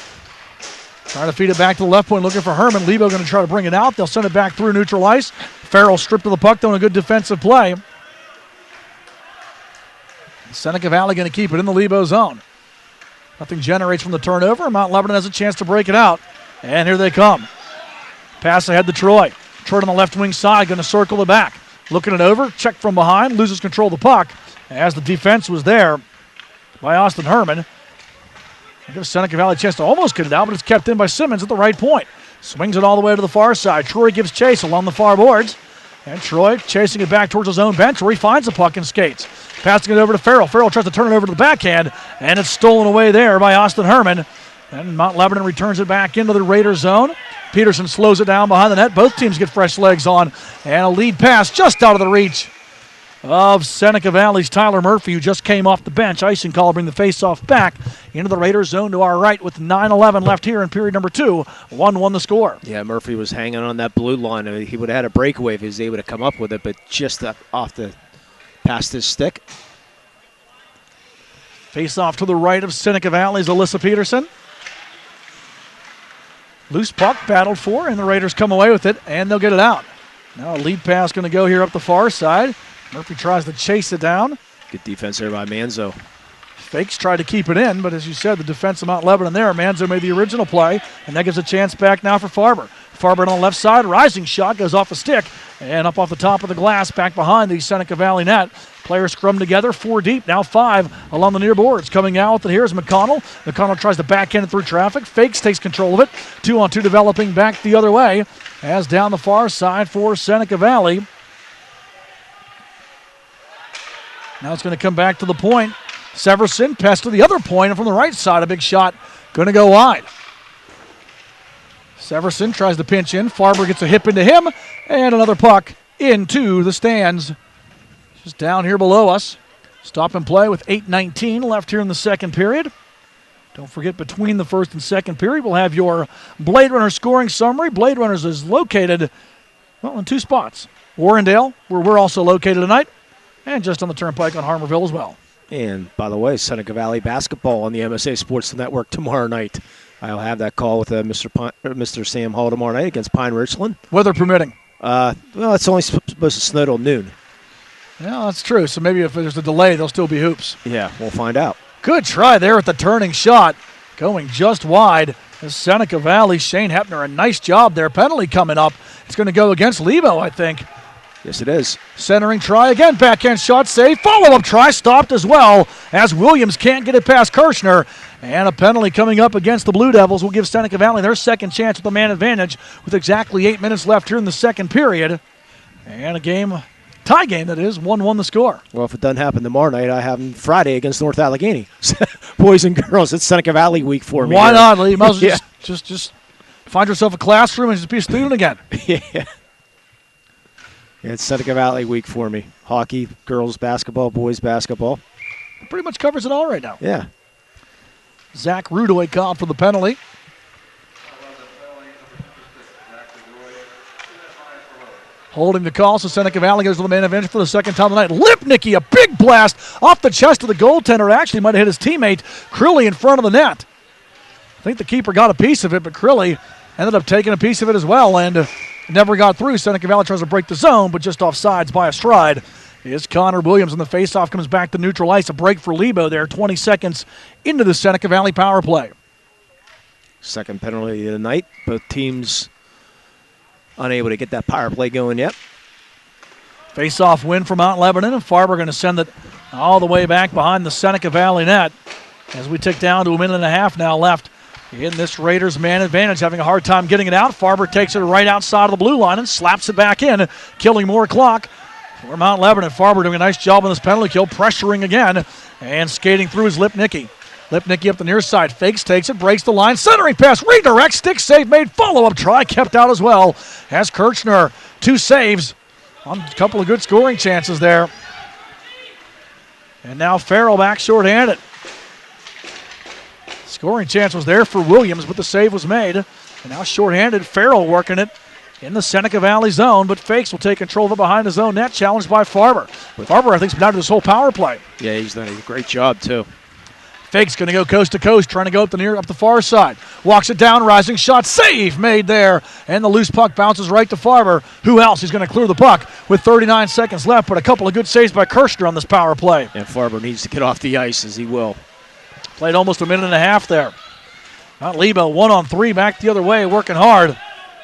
Trying to feed it back to the left point, looking for Herman. Lebo going to try to bring it out. They'll send it back through neutral ice. Farrell stripped of the puck, doing a good defensive play. Seneca Valley going to keep it in the Lebo zone. Nothing generates from the turnover. Mount Lebanon has a chance to break it out. And here they come. Pass ahead to Troy. Troy on the left wing side, going to circle the back. Looking it over, check from behind, loses control of the puck as the defense was there by Austin Herman. Gives Seneca Valley a chance to almost get it out, but it's kept in by Simmons at the right point. Swings it all the way to the far side. Troy gives chase along the far boards. And Troy chasing it back towards his own bench where he finds the puck and skates. Passing it over to Farrell. Farrell tries to turn it over to the backhand, and it's stolen away there by Austin Herman. And Mount Lebanon returns it back into the Raider zone. Peterson slows it down behind the net. Both teams get fresh legs on. And a lead pass just out of the reach of Seneca Valley's Tyler Murphy, who just came off the bench. Icing call, bring the faceoff back into the Raiders zone to our right with 9:11 left here in period number 2. 1-1 the score. Yeah, Murphy was hanging on that blue line. He would have had a breakaway if he was able to come up with it, but just past his stick. Face off to the right of Seneca Valley's Alyssa Peterson. Loose puck battled for, and the Raiders come away with it, and they'll get it out. Now a lead pass going to go here up the far side. Murphy tries to chase it down. Good defense there by Manzo. Fakes tried to keep it in, but as you said, the defense of Mount Lebanon there. Manzo made the original play, and that gives a chance back now for Farber. Farber on the left side, rising shot, goes off a stick, and up off the top of the glass, back behind the Seneca Valley net. Players scrum together, 4 deep, now 5 along the near boards. Coming out with it here is McConnell. McConnell tries to backhand it through traffic. Fakes, takes control of it. 2-on-2 developing back the other way, as down the far side for Seneca Valley. Now it's going to come back to the point. Severson pass to the other point, and from the right side, a big shot going to go wide. Severson tries to pinch in. Farber gets a hip into him, and another puck into the stands. Just down here below us. Stop and play with 8:19 left here in the second period. Don't forget, between the first and second period, we'll have your Blade Runner scoring summary. Blade Runners is located, well, in 2 spots. Warrendale, where we're also located tonight, and just on the turnpike on Harmerville as well. And, by the way, Seneca Valley basketball on the MSA Sports Network tomorrow night. I'll have that call with Mr. Sam Hall tomorrow night against Pine Richland. Weather permitting. Well, it's only supposed to snow till noon. Yeah, that's true. So maybe if there's a delay, there'll still be hoops. Yeah, we'll find out. Good try there with the turning shot. Going just wide. As Seneca Valley, Shane Hepner, a nice job there. Penalty coming up. It's going to go against Lebo, I think. Yes, it is. Centering try again. Backhand shot save. Follow-up try stopped as well, as Williams can't get it past Kirchner. And a penalty coming up against the Blue Devils will give Seneca Valley their second chance with the man advantage with exactly 8 minutes left here in the second period. And a tie game that is, 1-1 the score. Well, if it doesn't happen tomorrow night, I have them Friday against North Allegheny. Boys and girls, it's Seneca Valley week for me. Why not, Lee? You might as well just find yourself a classroom and just be a student again. Yeah. It's Seneca Valley week for me. Hockey, girls basketball, boys basketball. Pretty much covers it all right now. Yeah. Zach Rudoy called for the penalty. Holding the call, so Seneca Valley goes to the main advantage for the second time tonight. Lipnicki, a big blast off the chest of the goaltender. Actually might have hit his teammate, Crilly, in front of the net. I think the keeper got a piece of it, but Crilly ended up taking a piece of it as well and never got through. Seneca Valley tries to break the zone, but just off sides by a stride is Connor Williams, and the faceoff comes back to neutral ice. A break for Lebo there, 20 seconds into the Seneca Valley power play. Second penalty of the night. Both teams unable to get that power play going yet. Face-off win for Mount Lebanon, and Farber going to send it all the way back behind the Seneca Valley net as we tick down to a minute and a half now left in this Raiders man advantage, having a hard time getting it out. Farber takes it right outside of the blue line and slaps it back in, killing more clock for Mount Lebanon. Farber doing a nice job on this penalty kill, pressuring again, and skating through his Lipnicki. Lipnicki up the near side, fakes, takes it, breaks the line, centering pass, redirect, stick save made, follow-up try kept out as well as Kirchner. 2 saves on a couple of good scoring chances there. And now Farrell back shorthanded. Scoring chance was there for Williams, but the save was made. And now shorthanded, Farrell working it in the Seneca Valley zone, but Fakes will take control of it behind his own net, challenged by Farber. Farber, I think, has been out of this whole power play. Yeah, he's done a great job, too. Fakes going to go coast to coast, trying to go up the far side. Walks it down, rising shot, save made there. And the loose puck bounces right to Farber. Who else? He's going to clear the puck with 39 seconds left, but a couple of good saves by Kirshner on this power play. And Farber needs to get off the ice, as he will. Played almost a minute and a half there. Not Lebo, 1-on-3, back the other way, working hard.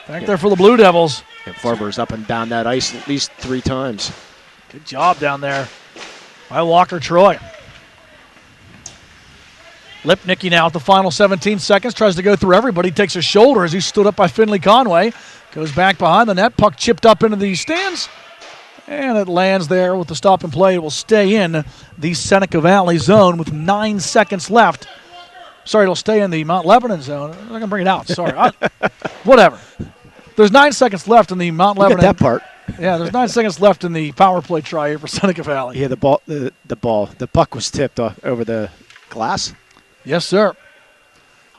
Back there for the Blue Devils. And Farber's up and down that ice at least 3 times. Good job down there by Walker Troy. Lipnicki now at the final 17 seconds. Tries to go through everybody. Takes a shoulder as he stood up by Finley Conway. Goes back behind the net. Puck chipped up into the stands. And it lands there with the stop and play. It will stay in the Seneca Valley zone with 9 seconds left. Sorry, it'll stay in the Mount Lebanon zone. I'm not going to bring it out. Sorry. Whatever. There's 9 seconds left in the Mount Lebanon. That part. Yeah, there's 9 seconds left in the power play try here for Seneca Valley. Yeah, the puck was tipped over the glass. Yes, sir.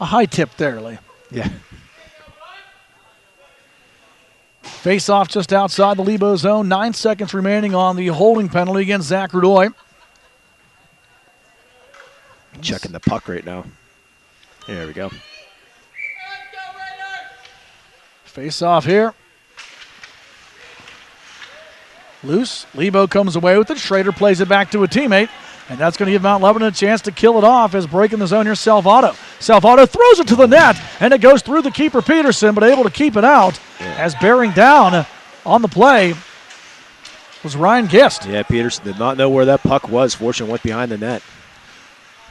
A high tip there, Lee. Yeah. Face off just outside the Lebo zone. 9 seconds remaining on the holding penalty against Zach Rudoy. Checking the puck right now. There we go. Face off here. Loose. Lebo comes away with it. Schrader plays it back to a teammate. And that's going to give Mount Lebanon a chance to kill it off as breaking the zone here, Salvato. Salvato throws it to the net, and it goes through the keeper, Peterson, but able to keep it out as bearing down on the play was Ryan Gist. Yeah, Peterson did not know where that puck was. Fortune went behind the net.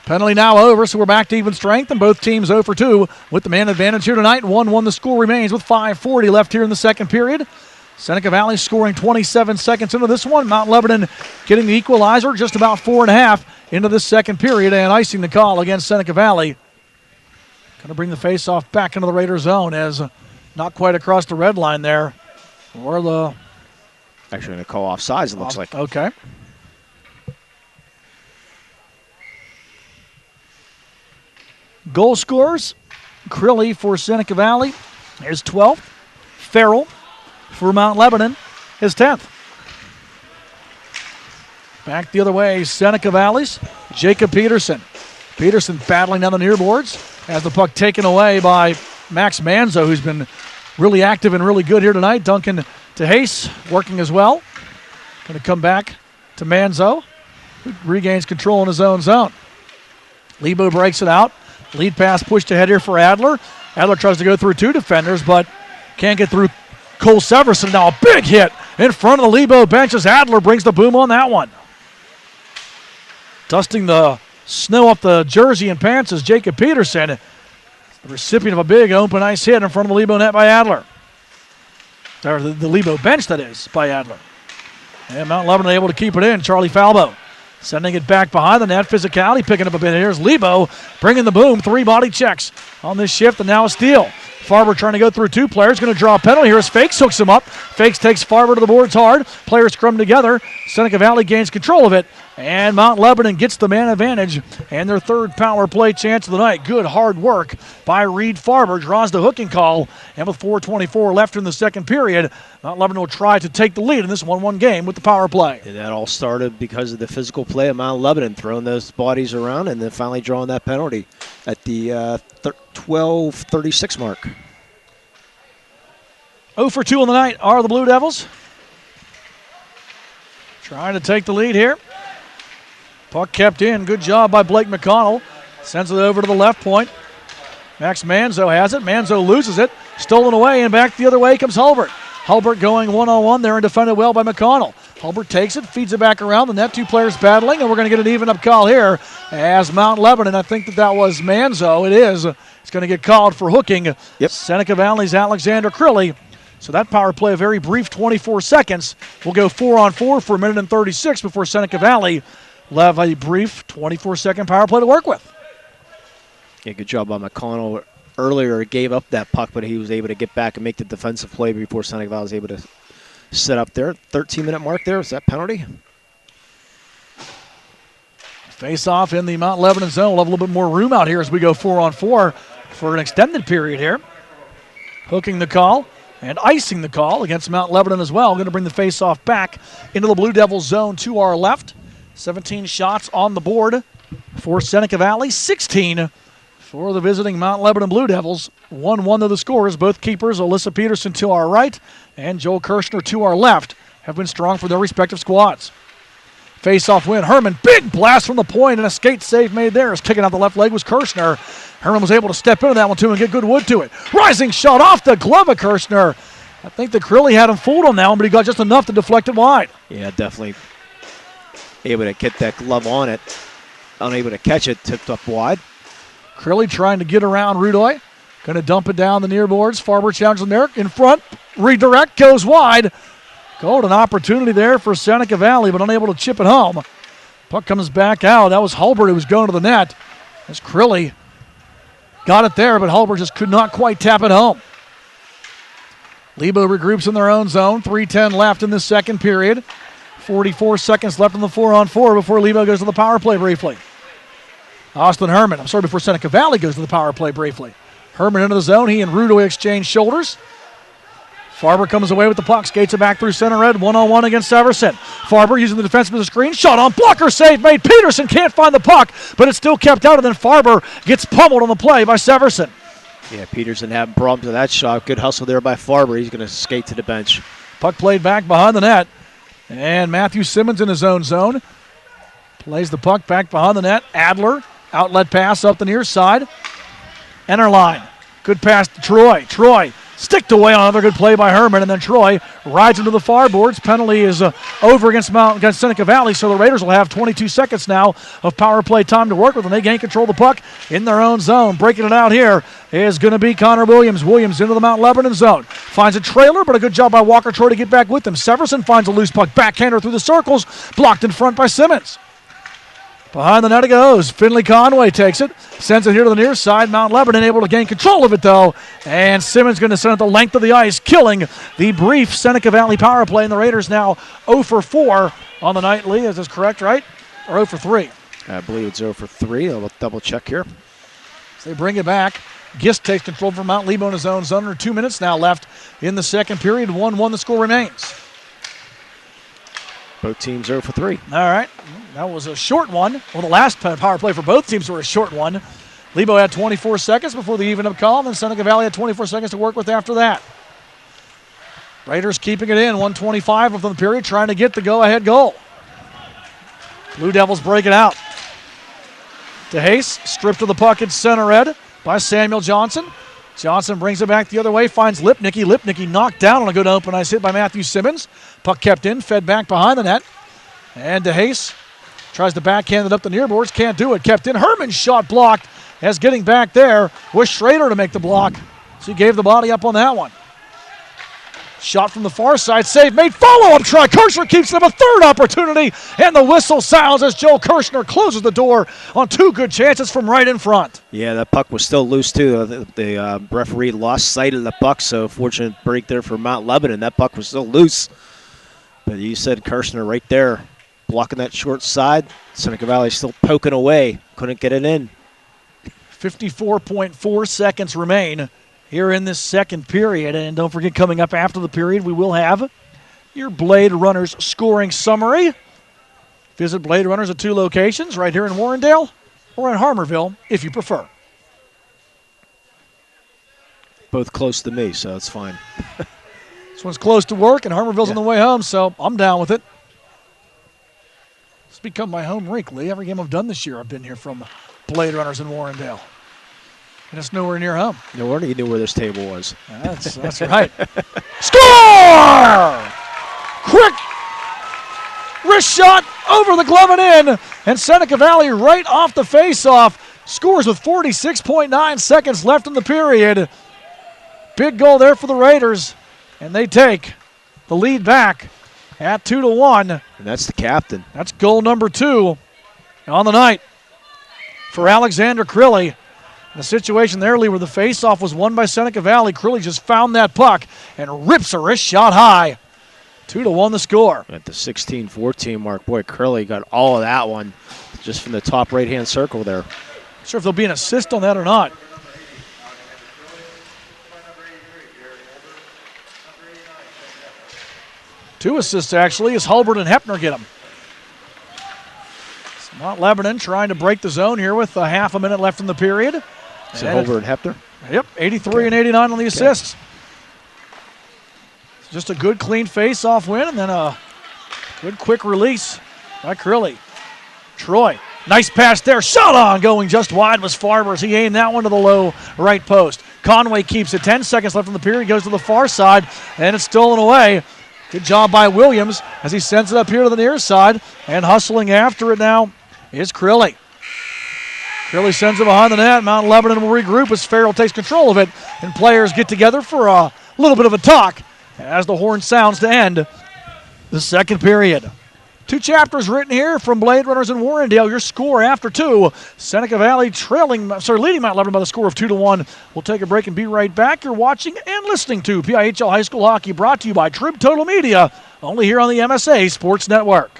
Penalty now over, so we're back to even strength, and both teams 0 for 2 with the man advantage here tonight. 1-1 the score remains with 5:40 left here in the second period. Seneca Valley scoring 27 seconds into this one. Mount Lebanon getting the equalizer just about 4.5 into this second period and icing the call against Seneca Valley. Going to bring the face-off back into the Raider zone as not quite across the red line there. Or the... Actually going to call offsides, it looks like. Okay. Goal scorers. Crilly for Seneca Valley is 12th. Farrell for Mount Lebanon is 10th. Back the other way, Seneca Valley's Jacob Peterson. Peterson battling down the near boards. Has the puck taken away by Max Manzo, who's been really active and really good here tonight. Duncan to Hayes, working as well. Going to come back to Manzo, who regains control in his own zone. Lebo breaks it out. Lead pass pushed ahead here for Adler. Adler tries to go through 2 defenders, but can't get through Cole Severson. Now a big hit in front of the Lebo bench as Adler brings the boom on that one. Dusting the snow off the jersey and pants is Jacob Peterson, the recipient of a big open ice hit in front of the Lebo net by Adler. Or the Lebo bench, that is, by Adler. And Mount Lebanon able to keep it in. Charlie Falbo sending it back behind the net. Physicality picking up a bit. Here's Lebo bringing the boom. 3 body checks on this shift, and now a steal. Farber trying to go through 2 players. Going to draw a penalty. Here's Fakes, hooks him up. Fakes takes Farber to the boards hard. Players scrum together. Seneca Valley gains control of it. And Mount Lebanon gets the man advantage and their third power play chance of the night. Good hard work by Reed Farber. Draws the hooking call. And with 4:24 left in the second period, Mount Lebanon will try to take the lead in this 1-1 game with the power play. And that all started because of the physical play of Mount Lebanon, throwing those bodies around and then finally drawing that penalty at the 12:36 mark. 0 for 2 on the night are the Blue Devils. Trying to take the lead here. Puck kept in. Good job by Blake McConnell. Sends it over to the left point. Max Manzo has it. Manzo loses it. Stolen away, and back the other way comes Hulbert. Hulbert going one-on-one there and defended well by McConnell. Hulbert takes it, feeds it back around the net. 2 players battling, and we're going to get an even-up call here as Mount Lebanon. I think that was Manzo. It is. It's going to get called for hooking. Yep. Seneca Valley's Alexander Crilly. So that power play, a very brief 24 seconds. We'll go 4-on-4 for a minute and 36 before Seneca Valley will have a brief 24-second power play to work with. Yeah, good job by McConnell. Earlier gave up that puck, but he was able to get back and make the defensive play before Seneca Valley was able to set up there. 13-minute mark there. Is that penalty? Face off in the Mount Lebanon zone. We'll have a little bit more room out here as we go 4-on-4 for an extended period here. Hooking the call and icing the call against Mount Lebanon as well. Going to bring the face-off back into the Blue Devils zone to our left. 17 shots on the board for Seneca Valley. 16 for the visiting Mount Lebanon Blue Devils. 1-1 to the scores. Both keepers, Alyssa Peterson to our right and Joel Kirshner to our left, have been strong for their respective squads. Face-off win. Herman, big blast from the point and a skate save made there. As kicking out the left leg was Kirshner. Herman was able to step into that one too and get good wood to it. Rising shot off the glove of Kirshner. I think that Crilly had him fooled on that one, but he got just enough to deflect it wide. Yeah, definitely able to get that glove on it. Unable to catch it, tipped up wide. Crilly trying to get around Rudoy. Going to dump it down the near boards. Farber challenges there in front. Redirect goes wide. Golden opportunity there for Seneca Valley, but unable to chip it home. Puck comes back out. That was Hulbert who was going to the net. As Crilly got it there, but Hulbert just could not quite tap it home. Lebo regroups in their own zone. 3:10 left in the second period. 44 seconds left in the 4-on-4 before Lebo goes to the power play briefly. Austin Herman, before Seneca Valley goes to the power play briefly. Herman into the zone. He and Rudoy exchange shoulders. Farber comes away with the puck, skates it back through center red, 1-on-1 against Severson. Farber using the defenseman as a screen, shot on blocker save made. Peterson can't find the puck, but it's still kept out, and then Farber gets pummeled on the play by Severson. Yeah, Peterson having problems with that shot. Good hustle there by Farber. He's going to skate to the bench. Puck played back behind the net, and Matthew Simmons in his own zone. Plays the puck back behind the net. Adler, outlet pass up the near side. Enter line. Good pass to Troy. Troy sticked away on another good play by Herman, and then Troy rides into the far boards. Penalty is over against Seneca Valley, so the Raiders will have 22 seconds now of power play time to work with, and they gain control of the puck in their own zone. Breaking it out here is going to be Connor Williams. Williams into the Mount Lebanon zone. Finds a trailer, but a good job by Walker Troy to get back with him. Severson finds a loose puck, backhander through the circles, blocked in front by Simmons. Behind the net it goes. Finley Conway takes it, sends it here to the near side. Mount Lebanon able to gain control of it, though. And Simmons going to send it the length of the ice, killing the brief Seneca Valley power play. And the Raiders now 0 for 4 on the night. Lee, is this correct, right? Or 0 for 3? I believe it's 0 for 3. I'll double check here. So they bring it back. Gist takes control from Mount Lebo in his own zone. Under 2 minutes now left in the second period. 1-1 the score remains. Both teams 0 for 3. All right. That was a short one. Well, the last power play for both teams were a short one. Lebo had 24 seconds before the even-up call, and then Seneca Valley had 24 seconds to work with after that. Raiders keeping it in, 1:25 of the period, trying to get the go-ahead goal. Blue Devils break it out. DeHace stripped of the puck in center red by Samuel Johnson. Johnson brings it back the other way, finds Lipnicki. Lipnicki knocked down on a good open ice hit by Matthew Simmons. Puck kept in, fed back behind the net. And DeHace tries to backhand it up the near boards, can't do it. Kept in. Herman's shot blocked as getting back there was Schrader to make the block. So he gave the body up on that one. Shot from the far side, save made, follow-up try. Kirshner keeps them a third opportunity, and the whistle sounds as Joel Kirshner closes the door on two good chances from right in front. Yeah, that puck was still loose, too. The referee lost sight of the puck, so fortunate break there for Mount Lebanon. That puck was still loose. But you said Kirshner right there, blocking that short side. Seneca Valley still poking away, couldn't get it in. 54.4 seconds remain here in this second period. And don't forget, coming up after the period, we will have your Bladerunners scoring summary. Visit Bladerunners at 2 locations, right here in Warrendale or in Harmerville, if you prefer. Both close to me, so it's fine. This one's close to work, and Harmerville's on the way home, so I'm down with it. It's become my home rink, Lee. Every game I've done this year, I've been here from Bladerunners in Warrendale. And it's nowhere near home. No wonder you knew where this table was. That's right. Score! Quick wrist shot over the glove and in. And Seneca Valley right off the face-off scores with 46.9 seconds left in the period. Big goal there for the Raiders. And they take the lead back at 2-1. And that's the captain. That's goal number 2 on the night for Alexander Crilly. The situation there, Lee, where the face-off was won by Seneca Valley. Crilly just found that puck and rips a wrist shot high 2-1 the score. At the 16-14 mark, boy, Curley got all of that one just from the top right-hand circle there. Not sure if there'll be an assist on that or not. Two assists, actually, as Hulbert and Hepner get them. Mount Lebanon trying to break the zone here with a half a minute left in the period. Is it Hulbert and Hepner? Yep, 83 and 89 on the assists. Just a good, clean face-off win, and then a good, quick release by Curley. Troy, nice pass there. Shot on, going just wide was Farber as he aimed that one to the low right post. Conway keeps it. 10 seconds left in the period. Goes to the far side, and it's stolen away. Good job by Williams as he sends it up here to the near side, and hustling after it now is Curley. Curley sends it behind the net. Mount Lebanon will regroup as Farrell takes control of it, and players get together for a little bit of a talk as the horn sounds to end the second period. Two chapters written here from Bladerunners and Warrendale. Your score after two. Seneca Valley leading Mount Lebanon by the score of 2-1. We'll take a break and be right back. You're watching and listening to PIHL High School Hockey, brought to you by Trib Total Media, only here on the MSA Sports Network.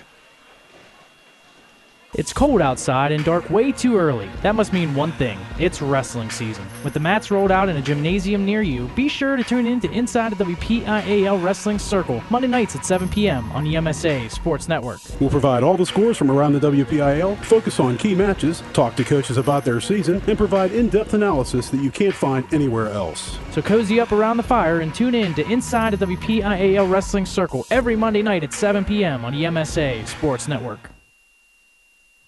It's cold outside and dark way too early. That must mean one thing. It's wrestling season. With the mats rolled out in a gymnasium near you, be sure to tune in to Inside the WPIAL Wrestling Circle, Monday nights at 7 p.m. on the MSA Sports Network. We'll provide all the scores from around the WPIAL, focus on key matches, talk to coaches about their season, and provide in-depth analysis that you can't find anywhere else. So cozy up around the fire and tune in to Inside the WPIAL Wrestling Circle every Monday night at 7 p.m. on the MSA Sports Network.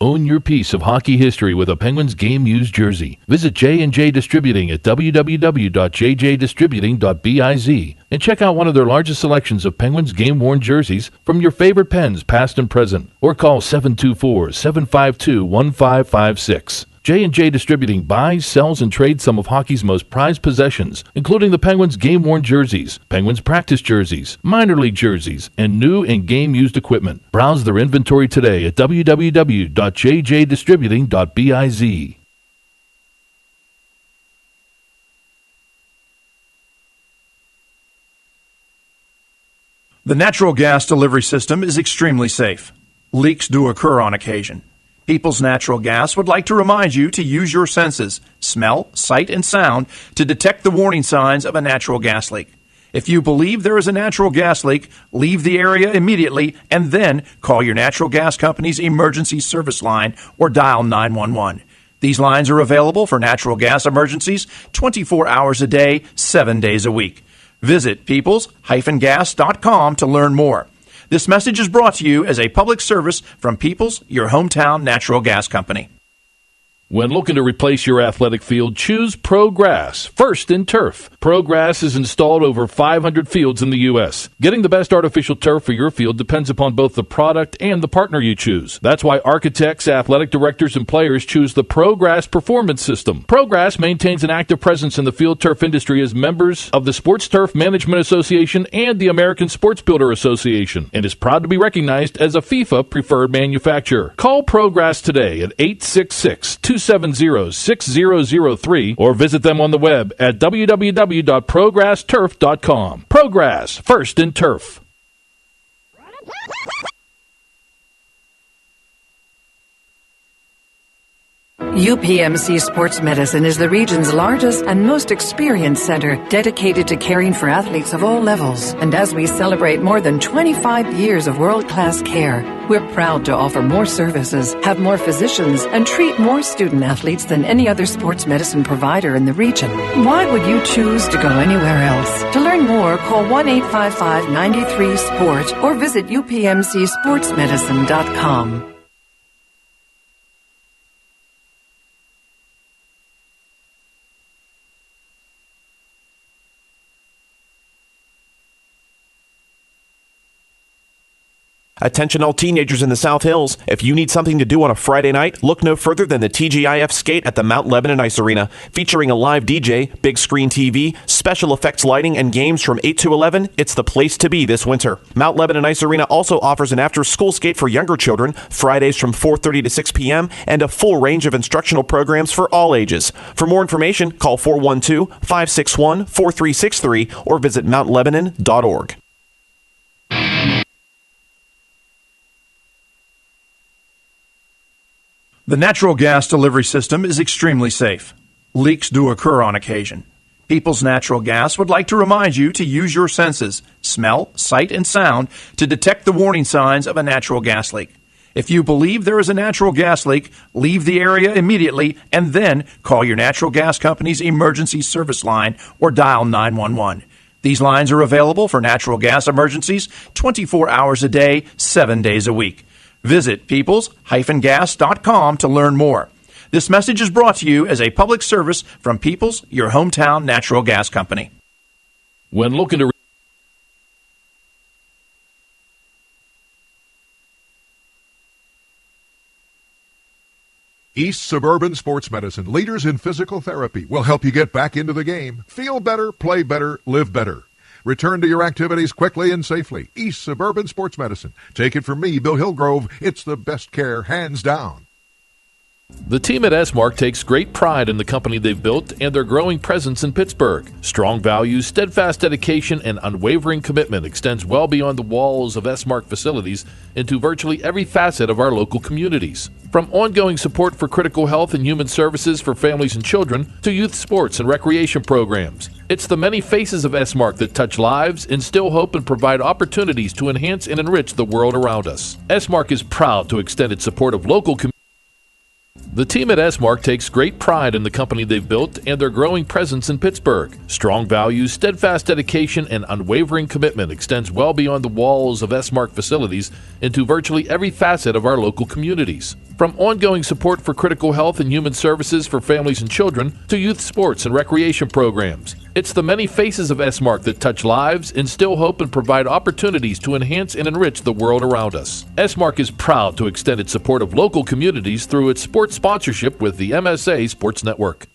Own your piece of hockey history with a Penguins game used jersey. Visit J&J Distributing at www.jjdistributing.biz and check out one of their largest selections of Penguins game-worn jerseys from your favorite Pens, past and present, or call 724-752-1556. J&J Distributing buys, sells, and trades some of hockey's most prized possessions, including the Penguins game-worn jerseys, Penguins practice jerseys, minor league jerseys, and new and game-used equipment. Browse their inventory today at www.jjdistributing.biz. The natural gas delivery system is extremely safe. Leaks do occur on occasion. People's Natural Gas would like to remind you to use your senses, smell, sight, and sound to detect the warning signs of a natural gas leak. If you believe there is a natural gas leak, leave the area immediately and then call your natural gas company's emergency service line or dial 911. These lines are available for natural gas emergencies 24 hours a day, 7 days a week. Visit peoples-gas.com to learn more. This message is brought to you as a public service from Peoples, your hometown natural gas company. When looking to replace your athletic field, choose ProGrass, first in turf. ProGrass has installed over 500 fields in the U.S. Getting the best artificial turf for your field depends upon both the product and the partner you choose. That's why architects, athletic directors, and players choose the ProGrass Performance System. ProGrass maintains an active presence in the field turf industry as members of the Sports Turf Management Association and the American Sports Builder Association, and is proud to be recognized as a FIFA preferred manufacturer. Call ProGrass today at 866-270-6003 or visit them on the web at www.progressturf.com. ProGrass, first in turf. UPMC Sports Medicine is the region's largest and most experienced center dedicated to caring for athletes of all levels. And as we celebrate more than 25 years of world-class care, we're proud to offer more services, have more physicians, and treat more student athletes than any other sports medicine provider in the region. Why would you choose to go anywhere else? To learn more, call 1-855-93-SPORT or visit upmcsportsmedicine.com. Attention all teenagers in the South Hills. If you need something to do on a Friday night, look no further than the TGIF Skate at the Mount Lebanon Ice Arena. Featuring a live DJ, big screen TV, special effects lighting, and games from 8 to 11, it's the place to be this winter. Mount Lebanon Ice Arena also offers an after-school skate for younger children, Fridays from 4:30 to 6 p.m., and a full range of instructional programs for all ages. For more information, call 412-561-4363 or visit mountlebanon.org. The natural gas delivery system is extremely safe. Leaks do occur on occasion. People's Natural Gas would like to remind you to use your senses, smell, sight, and sound to detect the warning signs of a natural gas leak. If you believe there is a natural gas leak, leave the area immediately and then call your natural gas company's emergency service line or dial 911. These lines are available for natural gas emergencies 24 hours a day, 7 days a week. Visit peoples-gas.com to learn more. This message is brought to you as a public service from Peoples, your hometown natural gas company. When looking to East Suburban Sports Medicine, leaders in physical therapy, will help you get back into the game. Feel better, play better, live better. Return to your activities quickly and safely. East Suburban Sports Medicine. Take it from me, Bill Hillgrove. It's the best care, hands down. The team at S-Mark takes great pride in the company they've built and their growing presence in Pittsburgh. Strong values, steadfast dedication, and unwavering commitment extends well beyond the walls of S-Mark facilities into virtually every facet of our local communities. From ongoing support for critical health and human services for families and children to youth sports and recreation programs. It's the many faces of S-Mark that touch lives, instill hope, and provide opportunities to enhance and enrich the world around us. S-Mark is proud to extend its support of local communities. The team at S-Mark takes great pride in the company they've built and their growing presence in Pittsburgh. Strong values, steadfast dedication, and unwavering commitment extends well beyond the walls of S-Mark facilities into virtually every facet of our local communities. From ongoing support for critical health and human services for families and children to youth sports and recreation programs. It's the many faces of S-Mark that touch lives, instill hope, and provide opportunities to enhance and enrich the world around us. S-Mark is proud to extend its support of local communities through its sports sponsorship with the MSA Sports Network.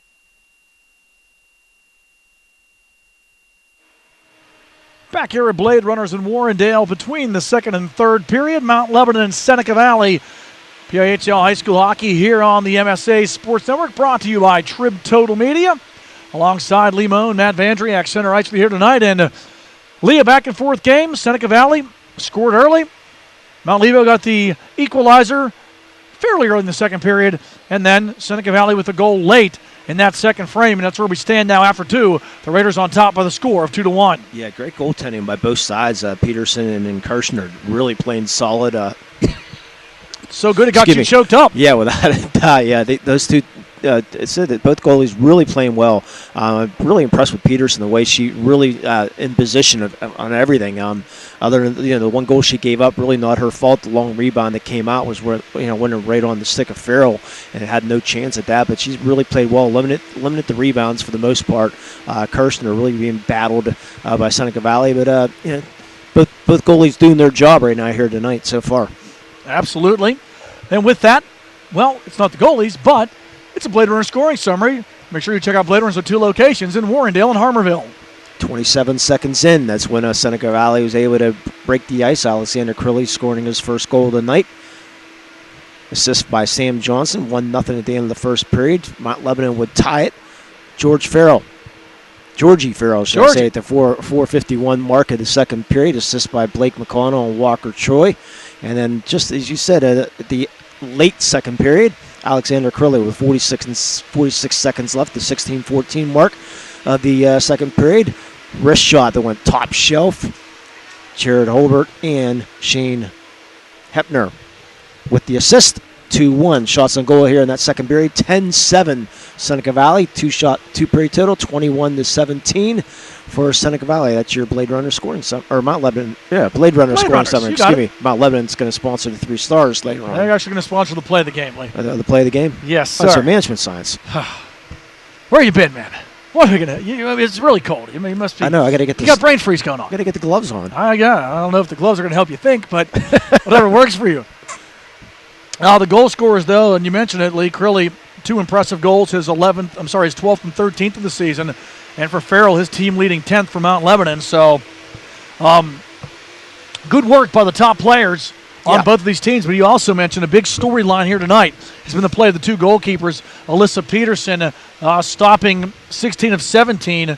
Back here at Bladerunners in Warrendale between the second and third period, Mount Lebanon and Seneca Valley. PIHL High School Hockey here on the MSA Sports Network, brought to you by Trib Total Media. Alongside Lee Mohn, Matt Vandriak, center ice for here tonight. And Lee, a back and forth game. Seneca Valley scored early. Mount Levo got the equalizer fairly early in the second period. And then Seneca Valley with a goal late in that second frame. And that's where we stand now after two. The Raiders on top by the score of 2-1. Yeah, great goaltending by both sides. Peterson and Kirshner really playing solid. So good it got you choked up. Yeah, without a doubt. Yeah, those two. It said that both goalies really playing well. I'm really impressed with Peterson, the way she really in position on everything. Other than the one goal she gave up, really not her fault. The long rebound that came out was where went right on the stick of Farrell and had no chance at that. But she's really played well, limited the rebounds for the most part. Kirshner really being battled by Seneca Valley, but both goalies doing their job right now here tonight so far. Absolutely. And with that, well, it's not the goalies, but it's a Blade Runner scoring summary. Make sure you check out Blade Runners at two locations in Warrendale and Harmarville. 27 seconds in, that's when Seneca Valley was able to break the ice. Alexander Crilly scoring his first goal of the night. Assist by Sam Johnson, 1-0 at the end of the first period. Mount Lebanon would tie it. Georgie Farrell, should I say, at the 4:51 mark of the second period. Assist by Blake McConnell and Walker Troy. And then, just as you said, at the late second period, Alexander Crilly with 46 seconds left, the 16-14 mark of the second period. Wrist shot that went top shelf. Jared Holbert and Shane Hepner with the assist. 2-1 shots on goal here in that second period. 10-7 Seneca Valley. Two period total. 21-17 for Seneca Valley. That's your Blade Runner scoring or Mount Lebanon. Yeah, Blade Runner scoring summary. Excuse me. Mount Lebanon's going to sponsor the 3 stars later on. They're actually going to sponsor the play of the game, Lee. The play of the game? Yes, sir. That's our management science. Where you been, man? What are we gonna? It's really cold. I mean, you must be. I know. I got to get. You got brain freeze going on. Got to get the gloves on. I don't know if the gloves are going to help you think, but whatever works for you. The goal scorers, though, and you mentioned it, Lee Crilly, 2 impressive goals, his 12th and 13th of the season, and for Farrell, his team leading 10th for Mount Lebanon. So, good work by the top players on both of these teams. But you also mentioned a big storyline here tonight has been the play of the 2 goalkeepers. Alyssa Peterson stopping 16 of 17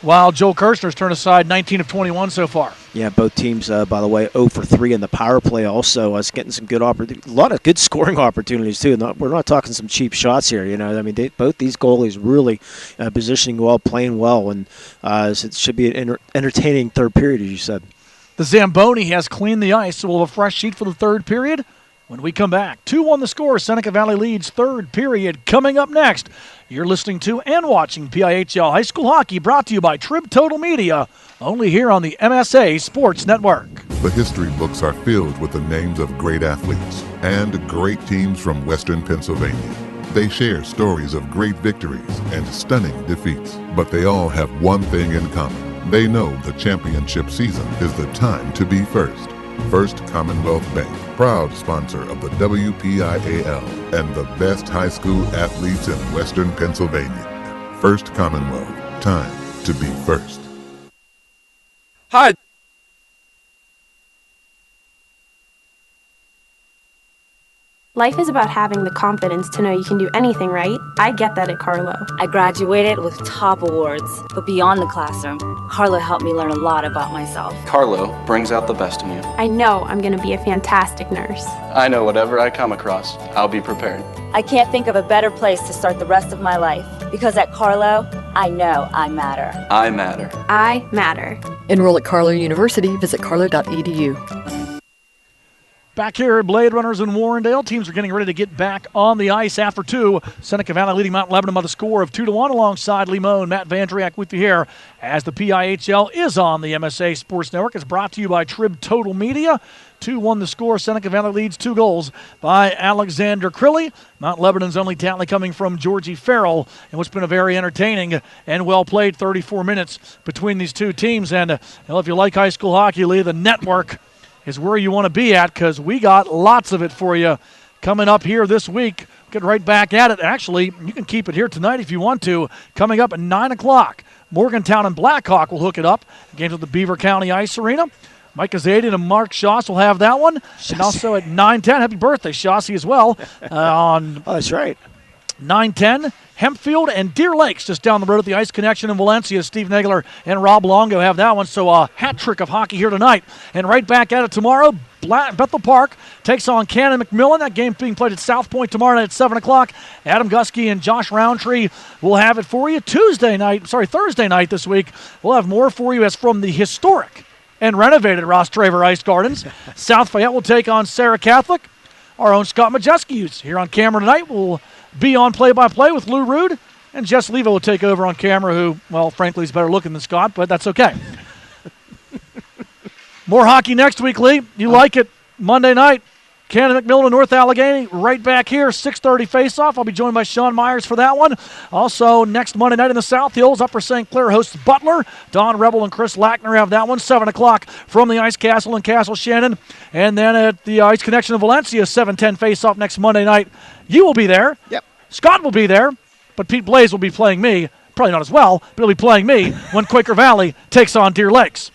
While Joel Kirshner's turned aside 19 of 21 so far. Yeah, both teams, by the way, 0 for 3 in the power play also. I was getting some good a lot of good scoring opportunities, too. We're not talking some cheap shots here, I mean, both these goalies really positioning well, playing well, and so it should be an entertaining third period, as you said. The Zamboni has cleaned the ice, so we'll have a fresh sheet for the third period when we come back. 2-1 the score. Seneca Valley leads third period. Coming up next, you're listening to and watching PIHL High School Hockey, brought to you by Trib Total Media, only here on the MSA Sports Network. The history books are filled with the names of great athletes and great teams from Western Pennsylvania. They share stories of great victories and stunning defeats, but they all have one thing in common. They know the championship season is the time to be first. First Commonwealth Bank, proud sponsor of the WPIAL and the best high school athletes in Western Pennsylvania. First Commonwealth, time to be first. Hi. Life is about having the confidence to know you can do anything, right? I get that at Carlo. I graduated with top awards, but beyond the classroom, Carlo helped me learn a lot about myself. Carlo brings out the best in you. I know I'm going to be a fantastic nurse. I know whatever I come across, I'll be prepared. I can't think of a better place to start the rest of my life, because at Carlo, I know I matter. I matter. I matter. Enroll at Carlo University. Visit carlo.edu. Back here at Bladerunners in Warrendale, teams are getting ready to get back on the ice after 2. Seneca Valley leading Mount Lebanon by the score of 2-1 alongside Mohn. Matt Vandriak with you here as the PIHL is on the MSA Sports Network. It's brought to you by Trib Total Media. 2-1 the score. Seneca Valley leads 2 goals by Alexander Crilly. Mount Lebanon's only talent coming from Georgie Farrell, and what's been a very entertaining and well-played 34 minutes between these two teams. And if you like high school hockey, Lee, the network is where you want to be at, because we got lots of it for you coming up here this week. Get right back at it. Actually, you can keep it here tonight if you want to. Coming up at 9 o'clock, Morgantown and Blackhawk will hook it up. Games at the Beaver County Ice Arena. Mike Azadian and Mark Schoss will have that one. And also at 9:10, happy birthday, Schossy, as well. That's right. 9:10, Hempfield and Deer Lakes just down the road at the Ice Connection in Valencia. Steve Nagler and Rob Longo have that one. So a hat trick of hockey here tonight. And right back at it tomorrow, Bethel Park takes on Cannon McMillan. That game being played at South Point tomorrow night at 7 o'clock. Adam Gusky and Josh Roundtree will have it for you. Thursday night this week, we'll have more for you as from the historic and renovated Ross Traver Ice Gardens. South Fayette will take on Sarah Catholic. Our own Scott Majewski, who's here on camera tonight, will be on play-by-play with Lou Rude, and Jess Levo will take over on camera, who, well, frankly, is better looking than Scott, but that's okay. More hockey next week, Lee. You like it. Monday night, Cannon McMillan and North Allegheny right back here, 6:30 face-off. I'll be joined by Sean Myers for that one. Also, next Monday night in the South Hills, Upper St. Clair hosts Butler. Don Rebel and Chris Lackner have that one, 7 o'clock from the Ice Castle in Castle Shannon. And then at the Ice Connection in Valencia, 7:10 face-off next Monday night. You will be there. Yep. Scott will be there, but Pete Blaze will be playing me. Probably not as well, but he'll be playing me when Quaker Valley takes on Deer Lakes.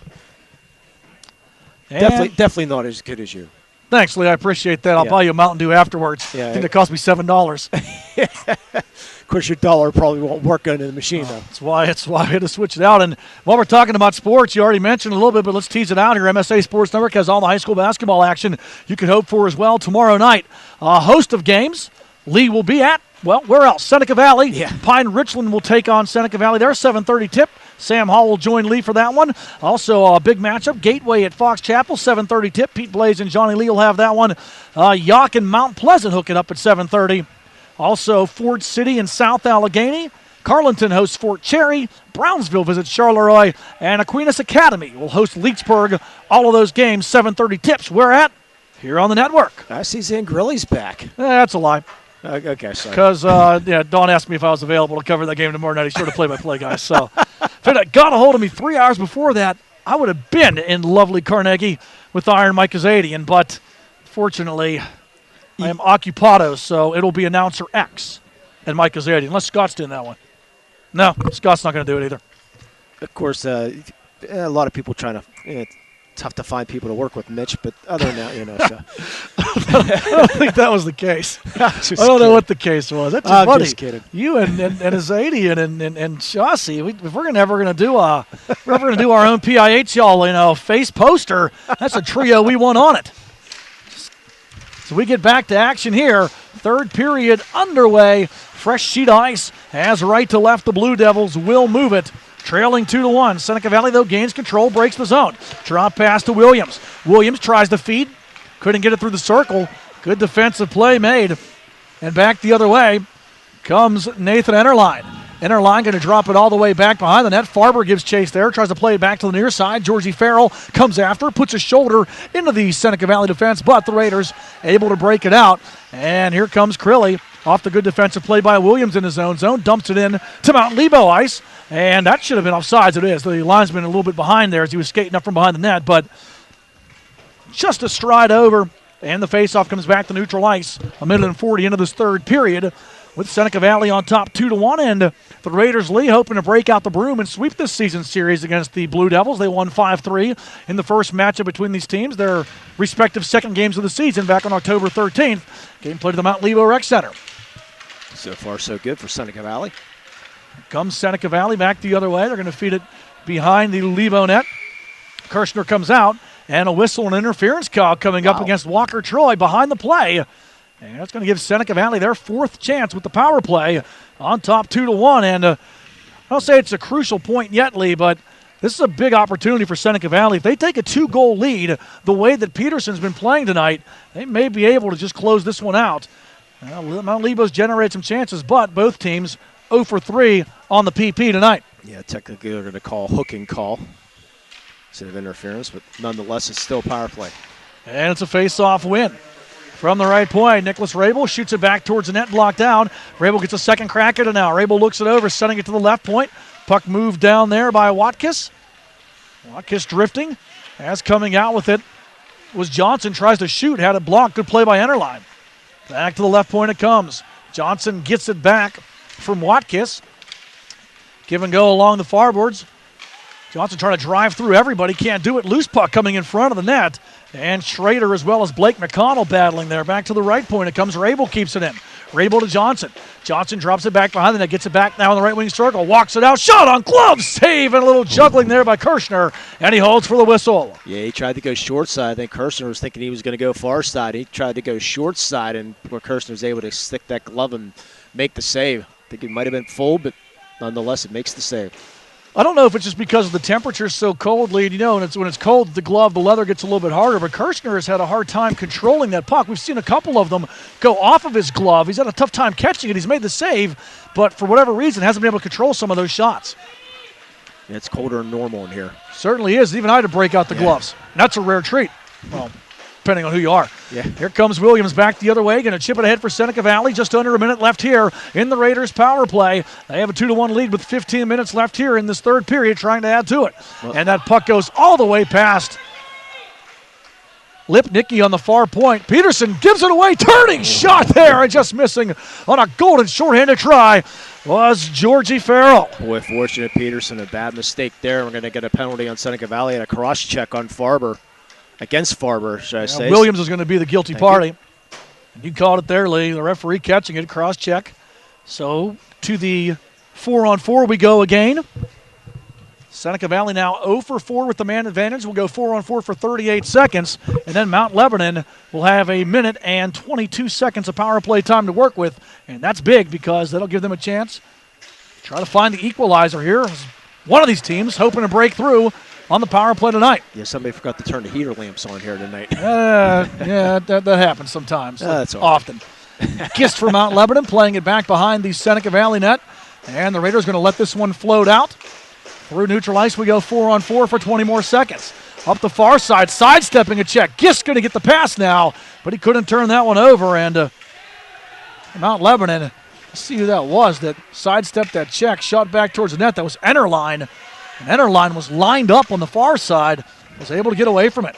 Definitely not as good as you. Thanks, Lee. I appreciate that. I'll buy you a Mountain Dew afterwards. Yeah, I think it cost me $7. Of course, your dollar probably won't work under the machine, though. That's why I had to switch it out. And while we're talking about sports, you already mentioned a little bit, but let's tease it out here. MSA Sports Network has all the high school basketball action you can hope for as well tomorrow night. A host of games Lee will be at. Well, where else? Seneca Valley. Yeah. Pine Richland will take on Seneca Valley. Their 7:30 tip. Sam Hall will join Lee for that one. Also, a big matchup. Gateway at Fox Chapel, 7:30 tip. Pete Blaze and Johnny Lee will have that one. Yock and Mount Pleasant hooking up at 7:30. Also, Ford City and South Allegheny. Carlinton hosts Fort Cherry. Brownsville visits Charleroi. And Aquinas Academy will host Leechburg. All of those games, 7:30 tips. Where at? Here on the network. I see Zangrilli's back. That's a lie. Okay, sorry. Because, Don asked me if I was available to cover that game tomorrow night. He's sort of play-by-play guy. So if it had got a hold of me 3 hours before that, I would have been in lovely Carnegie with Iron Mike Azadian. But fortunately, I am occupado, so it'll be announcer X and Mike Azadian, unless Scott's doing that one. No, Scott's not going to do it either. Of course, a lot of people trying to tough to find people to work with, Mitch. But other than that, so. I don't think that was the case. I don't know what the case was. That's I'm funny. just kidding. You and Azadian and Chauncey, if we're ever going to do our own PIHL, face poster, that's a trio we want on it. So we get back to action here. Third period underway. Fresh sheet of ice has right to left. The Blue Devils will move it. Trailing 2-1. Seneca Valley, though, gains control, breaks the zone. Drop pass to Williams. Williams tries to feed. Couldn't get it through the circle. Good defensive play made. And back the other way comes Nathan Enterline. Enterline going to drop it all the way back behind the net. Farber gives chase there, tries to play it back to the near side. Georgie Farrell comes after, puts his shoulder into the Seneca Valley defense, but the Raiders able to break it out. And here comes Crilly off the good defensive play by Williams in his own zone, dumps it in to Mount Lebo ice, and that should have been offsides. It is. The linesman a little bit behind there as he was skating up from behind the net, but just a stride over, and the faceoff comes back to neutral ice. 1:40 into this third period, with Seneca Valley on top 2-1, and the Raiders Lee hoping to break out the broom and sweep this season series against the Blue Devils. They won 5-3 in the first matchup between these teams, their respective second games of the season back on October 13th. Game played at the Mount Lebo Rec Center. So far, so good for Seneca Valley. Comes Seneca Valley back the other way. They're going to feed it behind the Lebo net. Kirshner comes out, and a whistle and interference call coming up against Walker Troy behind the play. And that's going to give Seneca Valley their fourth chance with the power play on top 2-1. And I don't say it's a crucial point yet, Lee, but this is a big opportunity for Seneca Valley. If they take a 2-goal lead the way that Peterson's been playing tonight, they may be able to just close this one out. Mount Lebo's generated some chances, but both teams 0 for 3 on the PP tonight. Yeah, technically they're going to call hooking call instead of interference, but nonetheless it's still power play. And it's a face-off win. From the right point, Nicholas Rabel shoots it back towards the net, blocked down. Rabel gets a second crack at it now. Rabel looks it over, sending it to the left point. Puck moved down there by Watkis. Watkis drifting. As coming out with it was Johnson, tries to shoot, had it blocked. Good play by Enterline. Back to the left point it comes. Johnson gets it back from Watkis. Give and go along the farboards. Johnson trying to drive through everybody. Can't do it. Loose puck coming in front of the net. And Schrader as well as Blake McConnell battling there. Back to the right point it comes. Rabel keeps it in. Rabel to Johnson. Johnson drops it back behind the net. Gets it back now in the right wing circle. Walks it out. Shot on glove. Save and a little juggling there by Kirshner. And he holds for the whistle. Yeah, he tried to go short side. I think Kirshner was thinking he was going to go far side. He tried to go short side, and where Kirshner was able to stick that glove and make the save. I think it might have been full, but nonetheless, it makes the save. I don't know if it's just because the temperature's so cold, Lee, and when it's cold, the glove, the leather gets a little bit harder, but Kirshner has had a hard time controlling that puck. We've seen a couple of them go off of his glove. He's had a tough time catching it. He's made the save, but for whatever reason, hasn't been able to control some of those shots. Yeah, it's colder than normal in here. Certainly is. Even I had to break out the gloves. And that's a rare treat. Well, depending on who you are. Yeah. Here comes Williams back the other way. Going to chip it ahead for Seneca Valley. Just under a minute left here in the Raiders' power play. They have a 2-1 lead with 15 minutes left here in this third period, trying to add to it. And that puck goes all the way past Lipnicki on the far point. Peterson gives it away. Turning shot there, and just missing on a golden shorthanded try was Georgie Farrell. Boy, fortunate Peterson. A bad mistake there. We're going to get a penalty on Seneca Valley and a cross check on Farber. Against Farber, should I say. Williams is going to be the guilty party. You called it there, Lee. The referee catching it, cross-check. So to the 4-on-4 we go again. Seneca Valley now 0 for 4 with the man advantage. We'll go 4-on-4 for 38 seconds. And then Mount Lebanon will have a minute and 22 seconds of power play time to work with. And that's big because that'll give them a chance to try to find the equalizer here. One of these teams hoping to break through on the power play tonight. Yeah, somebody forgot to turn the heater lamps on here tonight. Yeah, that happens sometimes. That's often. Kissed for Mount Lebanon, playing it back behind the Seneca Valley net. And the Raiders going to let this one float out. Through neutral ice, we go 4-on-4 for 20 more seconds. Up the far side, sidestepping a check. Gist going to get the pass now, but he couldn't turn that one over. And Mount Lebanon, let's see who that was that sidestepped that check, shot back towards the net. That was Enterline. And Enterline was lined up on the far side, was able to get away from it.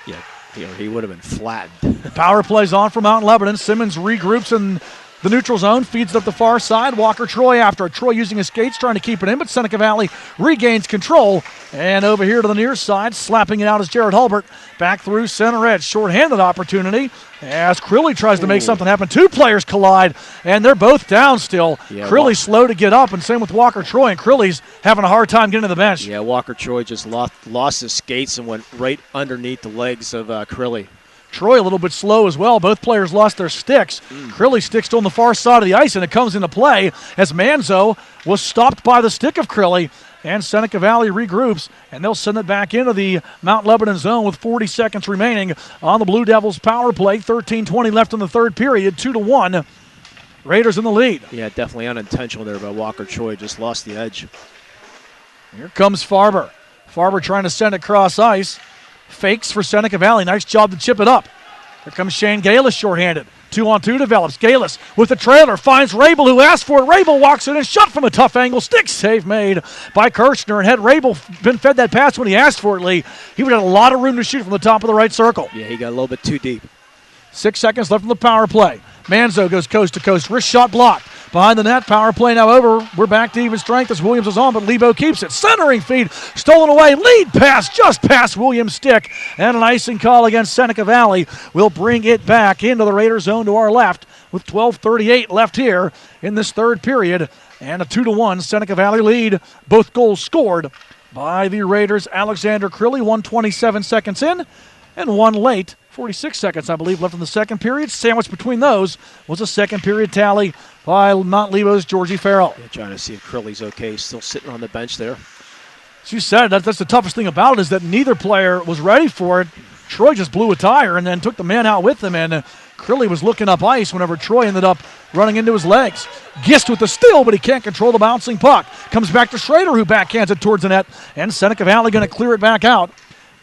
Yeah, he would have been flattened. The power plays on for Mount Lebanon. Simmons regroups in the neutral zone, feeds it up the far side. Walker Troy after it. Troy using his skates, trying to keep it in, but Seneca Valley regains control. And over here to the near side, slapping it out is Jared Hulbert. Back through center edge. Short-handed opportunity as Crilly tries to make something happen. Two players collide, and they're both down still. Yeah, Crilly's slow to get up, and same with Walker Troy, and Crilly's having a hard time getting to the bench. Yeah, Walker Troy just lost his skates and went right underneath the legs of Crilly. Troy a little bit slow as well. Both players lost their sticks. Crilly stick still on the far side of the ice, and it comes into play as Manzo was stopped by the stick of Crilly. And Seneca Valley regroups, and they'll send it back into the Mount Lebanon zone with 40 seconds remaining on the Blue Devils power play. 13:20 left in the third period, 2-1. Raiders in the lead. Yeah, definitely unintentional there by Walker Troy. Just lost the edge. Here comes Farber. Farber trying to send it cross ice. Fakes for Seneca Valley. Nice job to chip it up. Here comes Shane Galis shorthanded. 2-on-2 develops. Galis with the trailer finds Rabel, who asked for it. Rabel walks in and shot from a tough angle. Stick save made by Kirshner. And had Rabel been fed that pass when he asked for it, Lee, he would have had a lot of room to shoot from the top of the right circle. Yeah, he got a little bit too deep. 6 seconds left in the power play. Manzo goes coast to coast. Wrist shot blocked. Behind the net, power play now over. We're back to even strength as Williams is on, but Lebo keeps it. Centering feed, stolen away. Lead pass just past Williams' stick. And an icing call against Seneca Valley will bring it back into the Raider zone to our left with 12:38 left here in this third period. And a 2-1 Seneca Valley lead. Both goals scored by the Raiders. Alexander Crilly, 1:27 seconds in and one late. 46 seconds, I believe, left in the second period. Sandwiched between those was a second period tally by Mount Lebo's Georgie Farrell. Yeah, trying to see if Crilly's okay. Still sitting on the bench there. As you said, that's the toughest thing about it is that neither player was ready for it. Troy just blew a tire and then took the man out with him, and Crilly was looking up ice whenever Troy ended up running into his legs. Gist with the steal, but he can't control the bouncing puck. Comes back to Schrader, who backhands it towards the net, and Seneca Valley going to clear it back out.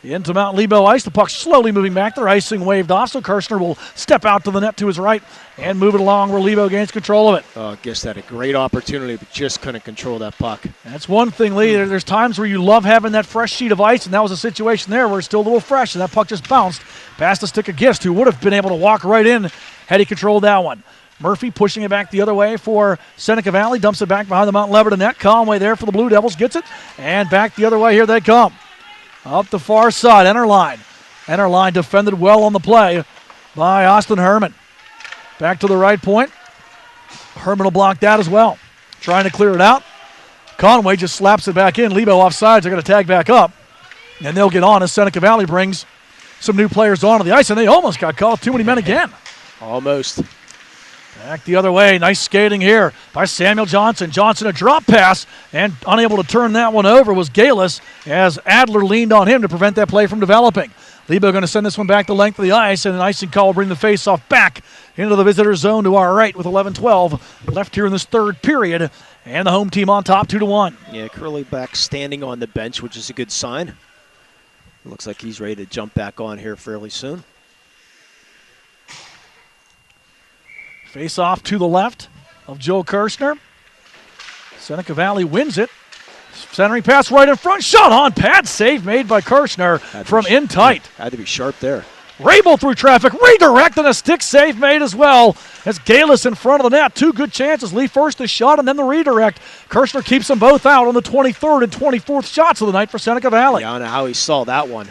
Into Mount Lebo ice. The puck slowly moving back. Their icing waved off, so Kirshner will step out to the net to his right and move it along where Lebo gains control of it. Oh, Gist had a great opportunity, but just couldn't control that puck. That's one thing, Lee. There's times where you love having that fresh sheet of ice, and that was a situation there where it's still a little fresh, and that puck just bounced past the stick of Gist, who would have been able to walk right in had he controlled that one. Murphy pushing it back the other way for Seneca Valley. Dumps it back behind the Mount Lebanon net. Conway there for the Blue Devils. Gets it, and back the other way. Here they come. Up the far side, Enterline. Enterline defended well on the play by Austin Herman. Back to the right point. Herman will block that as well. Trying to clear it out. Conway just slaps it back in. Lebo offsides. They're going to tag back up. And they'll get on as Seneca Valley brings some new players onto the ice. And they almost got called too many men again. Almost. Back the other way. Nice skating here by Samuel Johnson. Johnson a drop pass, and unable to turn that one over was Galis as Adler leaned on him to prevent that play from developing. Lebo going to send this one back the length of the ice, and an icing call will bring the faceoff back into the visitor zone to our right with 11:12 left here in this third period, and the home team on top 2-1. Yeah, Curly back standing on the bench, which is a good sign. Looks like he's ready to jump back on here fairly soon. Face off to the left of Joe Kirshner. Seneca Valley wins it. Centering pass right in front. Shot on pad. Save made by Kirshner from in tight. Had to be sharp there. Rabel through traffic. Redirect and a stick save made as well. As Galis in front of the net. Two good chances. Lee first the shot and then the redirect. Kirshner keeps them both out on the 23rd and 24th shots of the night for Seneca Valley. Yeah, I don't know how he saw that one.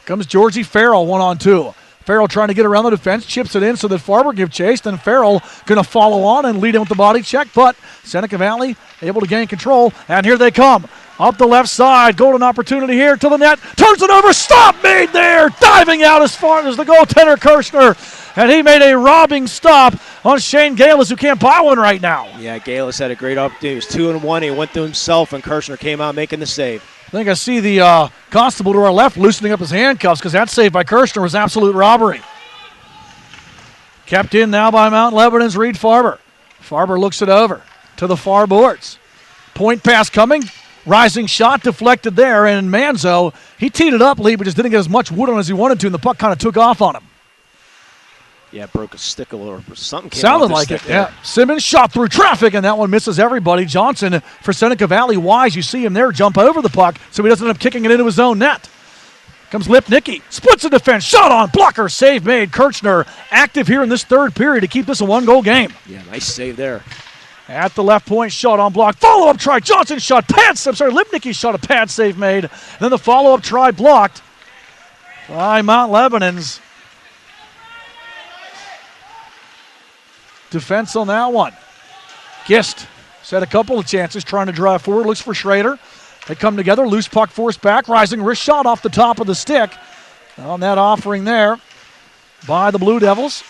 Comes Georgie Farrell 1-on-2. Farrell trying to get around the defense, chips it in so that Farber give chase, then Farrell going to follow on and lead him with the body check, but Seneca Valley able to gain control, and here they come. Up the left side, golden opportunity here to the net, turns it over, stop made there, diving out as far as the goaltender Kirshner, and he made a robbing stop on Shane Galis, who can't buy one right now. Yeah, Galis had a great opportunity. He was 2-1, he went to himself, and Kirshner came out making the save. I think I see the constable to our left loosening up his handcuffs because that save by Kirshner was absolute robbery. Kept in now by Mount Lebanon's Reed Farber. Farber looks it over to the far boards. Point pass coming. Rising shot deflected there, and Manzo, he teed it up, Lee, but just didn't get as much wood on as he wanted to, and the puck kind of took off on him. Yeah, broke a stick a little, or something came Sounded off the like stick it, there. yeah. Simmons shot through traffic, and that one misses everybody. Johnson for Seneca Valley wise. You see him there jump over the puck, so he doesn't end up kicking it into his own net. Comes Lipnicki, splits the defense, shot on, blocker, save made. Kirchner active here in this third period to keep this a one-goal game. Yeah, nice save there. At the left point, shot on block, follow-up try, Johnson shot, Lipnicki shot, a pad save made. Then the follow-up try blocked by Mount Lebanon's defense on that one. Gist had a couple of chances trying to drive forward, looks for Schrader. They come together, loose puck forced back, rising wrist shot off the top of the stick. On that offering there by the Blue Devils.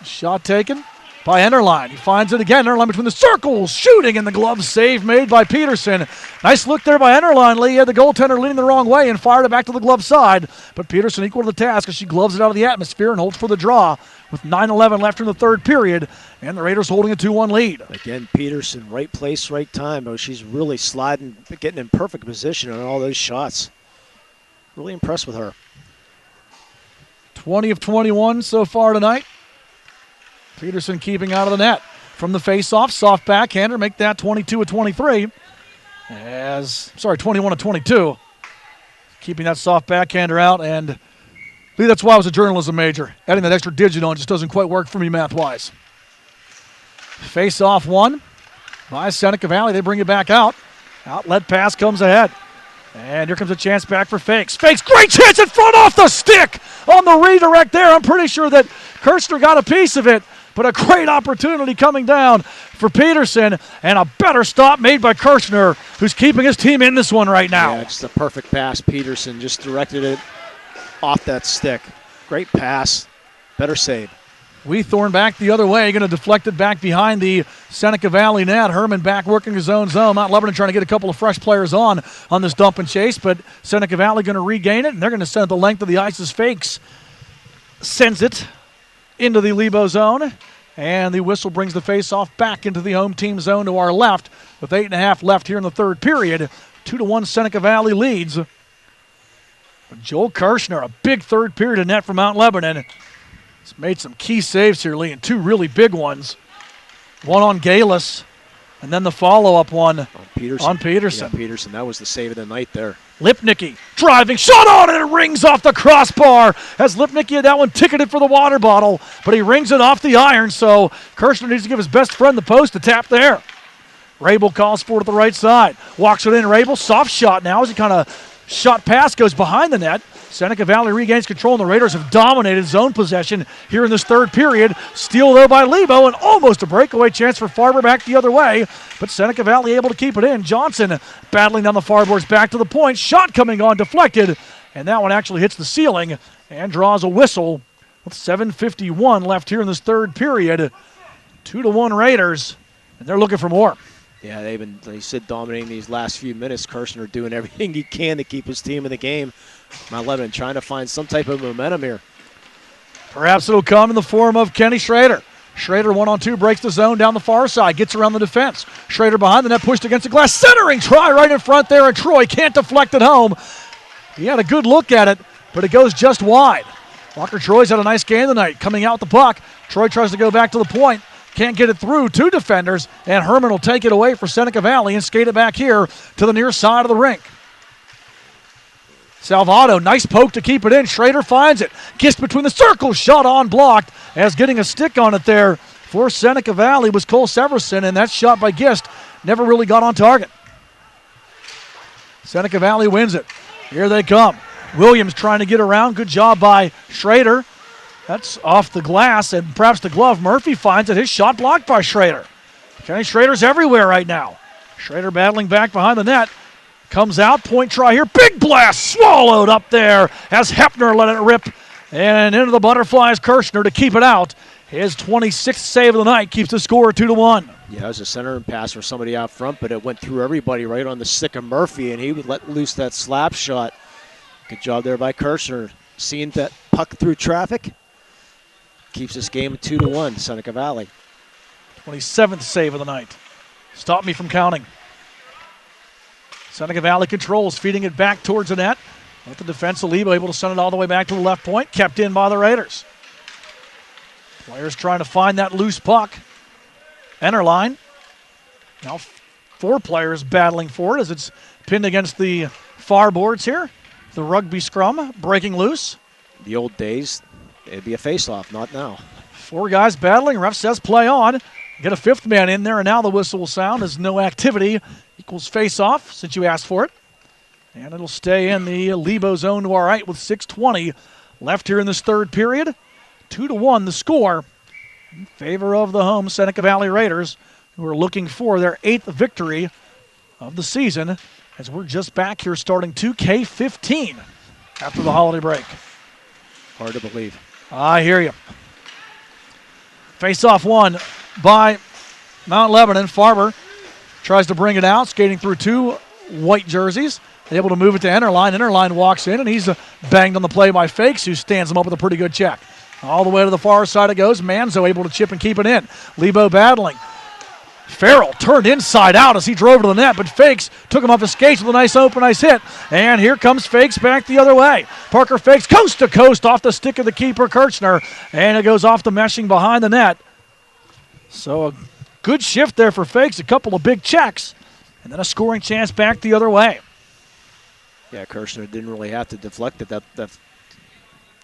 Shot taken by Enderline. He finds it again. Enderline between the circles, shooting, and the glove save made by Peterson. Nice look there by Enderline. Lee had the goaltender leaning the wrong way and fired it back to the glove side. But Peterson equal to the task as she gloves it out of the atmosphere and holds for the draw with 9:11 left in the third period. And the Raiders holding a 2-1 lead. Again, Peterson, right place, right time. Oh, she's really sliding, getting in perfect position on all those shots. Really impressed with her. 20 of 21 so far tonight. Peterson keeping out of the net. From the faceoff, soft backhander, make that 22 of 23. 21 of 22. Keeping that soft backhander out, and Lee, that's why I was a journalism major. Adding that extra digit on just doesn't quite work for me math-wise. Face-off one by Seneca Valley. They bring it back out. Outlet pass comes ahead. And here comes a chance back for Fakes. Fakes, great chance in front off the stick on the redirect there. I'm pretty sure that Kirchner got a piece of it, but a great opportunity coming down for Peterson, and a better stop made by Kirchner, who's keeping his team in this one right now. Yeah, it's the perfect pass. Peterson just directed it off that stick. Great pass. Better save. Weethorn back the other way, going to deflect it back behind the Seneca Valley net. Herman back working his own zone. Mount Lebanon trying to get a couple of fresh players on this dump and chase, but Seneca Valley going to regain it, and they're going to send it the length of the ice as Fakes sends it into the Lebo zone, and the whistle brings the face-off back into the home team zone to our left with 8.5 left here in the third period. 2-1 Seneca Valley leads. But Joel Kirchner, a big third period of net for Mount Lebanon. He's made some key saves here, Lee, and two really big ones. One on Galis, and then the follow-up one on Peterson. Yeah, Peterson, that was the save of the night there. Lipnicki driving, shot on, and it rings off the crossbar as Lipnicki had that one ticketed for the water bottle, but he rings it off the iron, so Kirchner needs to give his best friend the post to tap there. Rabel calls for it at the right side. Walks it in, Rabel, soft shot now as he kind of shot pass goes behind the net. Seneca Valley regains control, and the Raiders have dominated zone possession here in this third period. Steal, though, by Lebo, and almost a breakaway chance for Farber back the other way, but Seneca Valley able to keep it in. Johnson battling down the far boards back to the point. Shot coming on, deflected, and that one actually hits the ceiling and draws a whistle with 7:51 left here in this third period. 2-1 Raiders, and they're looking for more. Yeah, they've been, like you said, dominating these last few minutes. Kirchner doing everything he can to keep his team in the game. Mount Lebanon trying to find some type of momentum here. Perhaps it'll come in the form of Kenny Schrader. Schrader 1-on-2 breaks the zone down the far side, gets around the defense. Schrader behind the net, pushed against the glass, centering try right in front there, and Troy can't deflect it home. He had a good look at it, but it goes just wide. Walker Troy's had a nice game tonight, coming out with the puck. Troy tries to go back to the point. Can't get it through two defenders, and Herman will take it away for Seneca Valley and skate it back here to the near side of the rink. Salvato, nice poke to keep it in. Schrader finds it. Gist between the circles, shot on, blocked, as getting a stick on it there for Seneca Valley was Cole Severson, and that shot by Gist never really got on target. Seneca Valley wins it. Here they come. Williams trying to get around. Good job by Schrader. That's off the glass and perhaps the glove. Murphy finds it. His shot blocked by Schrader. Kenny Schrader's everywhere right now. Schrader battling back behind the net. Comes out, point try here. Big blast swallowed up there as Hepner let it rip. And into the butterflies, Kirchner to keep it out. His 26th save of the night keeps the score 2-1. Yeah, it was a centering pass for somebody out front, but it went through everybody right on the stick of Murphy, and he would let loose that slap shot. Good job there by Kirchner. Seeing that puck through traffic. Keeps this game 2-1, Seneca Valley. 27th save of the night. Stop me from counting. Seneca Valley controls, feeding it back towards the net. With the defense, Lebo able to send it all the way back to the left point. Kept in by the Raiders. Players trying to find that loose puck. Enterline. Now 4 players battling for it as it's pinned against the far boards here. the rugby scrum breaking loose. The old days, it'd be a face-off, not now. 4 guys battling. Ref says play on. Get a 5th man in there, and now the whistle will sound as no activity equals face-off since you asked for it. And it'll stay in the Lebo zone to our right with 6:20 left here in this 3rd period. 2-1 the score in favor of the home Seneca Valley Raiders, who are looking for their 8th victory of the season as we're just back here starting 2K15 after the holiday break. Hard to believe. I hear you. Face-off won by Mount Lebanon. Farber tries to bring it out, skating through 2 white jerseys. Able to move it to Enterline. Enterline walks in, and he's banged on the play by Fakes, who stands him up with a pretty good check. All the way to the far side it goes. Manzo able to chip and keep it in. Lebo battling. Farrell turned inside out as he drove to the net, but Fakes took him off his skates with a nice open ice hit. And here comes Fakes back the other way. Parker Fakes coast to coast off the stick of the keeper, Kirchner, and it goes off the meshing behind the net. So a good shift there for Fakes, a couple of big checks, and then a scoring chance back the other way. Yeah, Kirchner didn't really have to deflect it. That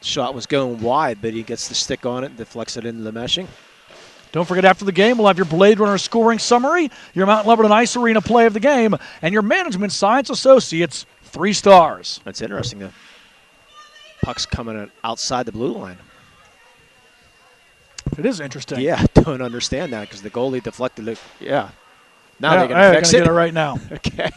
shot was going wide, but he gets the stick on it and deflects it into the meshing. Don't forget, after the game, we'll have your Blade Runner scoring summary, your Mount Lebanon Ice Arena play of the game, and your Management Science Associates 3 stars. That's interesting. The puck's coming outside the blue line. It is interesting. Yeah, I don't understand that because the goalie deflected it. Yeah. Now they're going to fix it. Get it right now. Okay.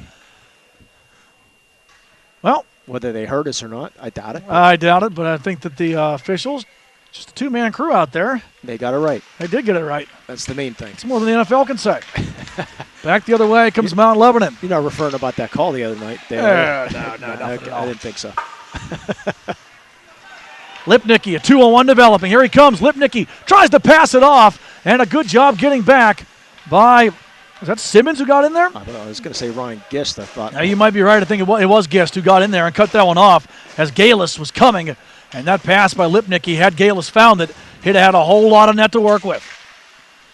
Well, whether they hurt us or not, I doubt it. I doubt it, but I think that the officials, just a 2-man crew out there. They got it right. They did get it right. That's the main thing. It's more than the NFL can say. Back the other way comes Mount Lebanon. You're not referring about that call the other night. No, okay, I didn't think so. Lipnicki, a 2-on-1 developing. Here he comes. Lipnicki tries to pass it off, and a good job getting back by, was that Simmons who got in there? I don't know. I was going to say Ryan Gist, I thought. Now, you might be right. I think it was Gist who got in there and cut that one off as Galis was coming. And that pass by Lipnicki, had Galis found it, he'd have had a whole lot of net to work with.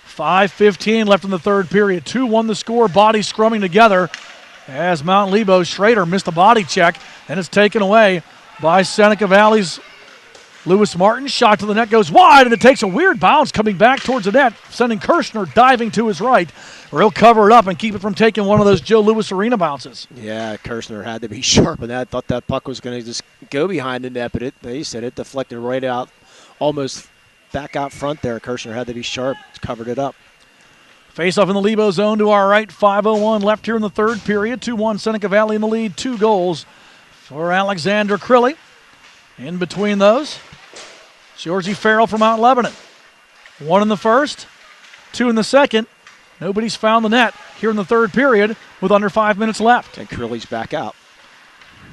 5:15 left in the 3rd period. 2-1 the score. Bodies scrumming together as Mount Lebo Schrader missed a body check, and it's taken away by Seneca Valley's Lewis Martin. Shot to the net goes wide, and it takes a weird bounce coming back towards the net, sending Kirchner diving to his right, where he'll cover it up and keep it from taking one of those Joe Louis Arena bounces. Yeah, Kirchner had to be sharp in that. Thought that puck was going to just go behind the net, but he said it deflected right out, almost back out front there. Kirchner had to be sharp, covered it up. Face off in the Lebo zone to our right. 5:01 left here in the 3rd period. 2-1 Seneca Valley in the lead. 2 goals for Alexander Crilly. In between those, Georgie Farrell from Mount Lebanon. 1 in the 1st, 2 in the 2nd. Nobody's found the net here in the 3rd period with under 5 minutes left. And Crilly's back out.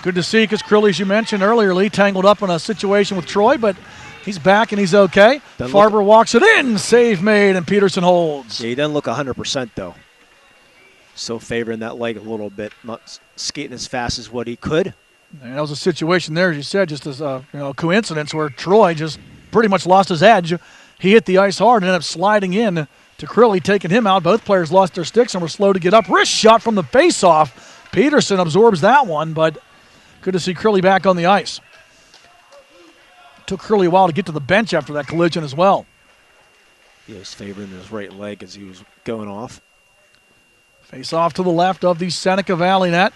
Good to see because Crilly, as you mentioned earlier, Lee tangled up in a situation with Troy, but he's back and he's okay. Farber walks it in. Save made, and Peterson holds. Yeah, he doesn't look 100% though. Still favoring that leg a little bit. Not skating as fast as what he could. And that was a situation there, as you said, just as a coincidence where Troy just pretty much lost his edge. He hit the ice hard and ended up sliding in to Crilly, taking him out. Both players lost their sticks and were slow to get up. Wrist shot from the face-off. Peterson absorbs that one, but good to see Crilly back on the ice. Took Crilly a while to get to the bench after that collision as well. He was favoring his right leg as he was going off. Face off to the left of the Seneca Valley net.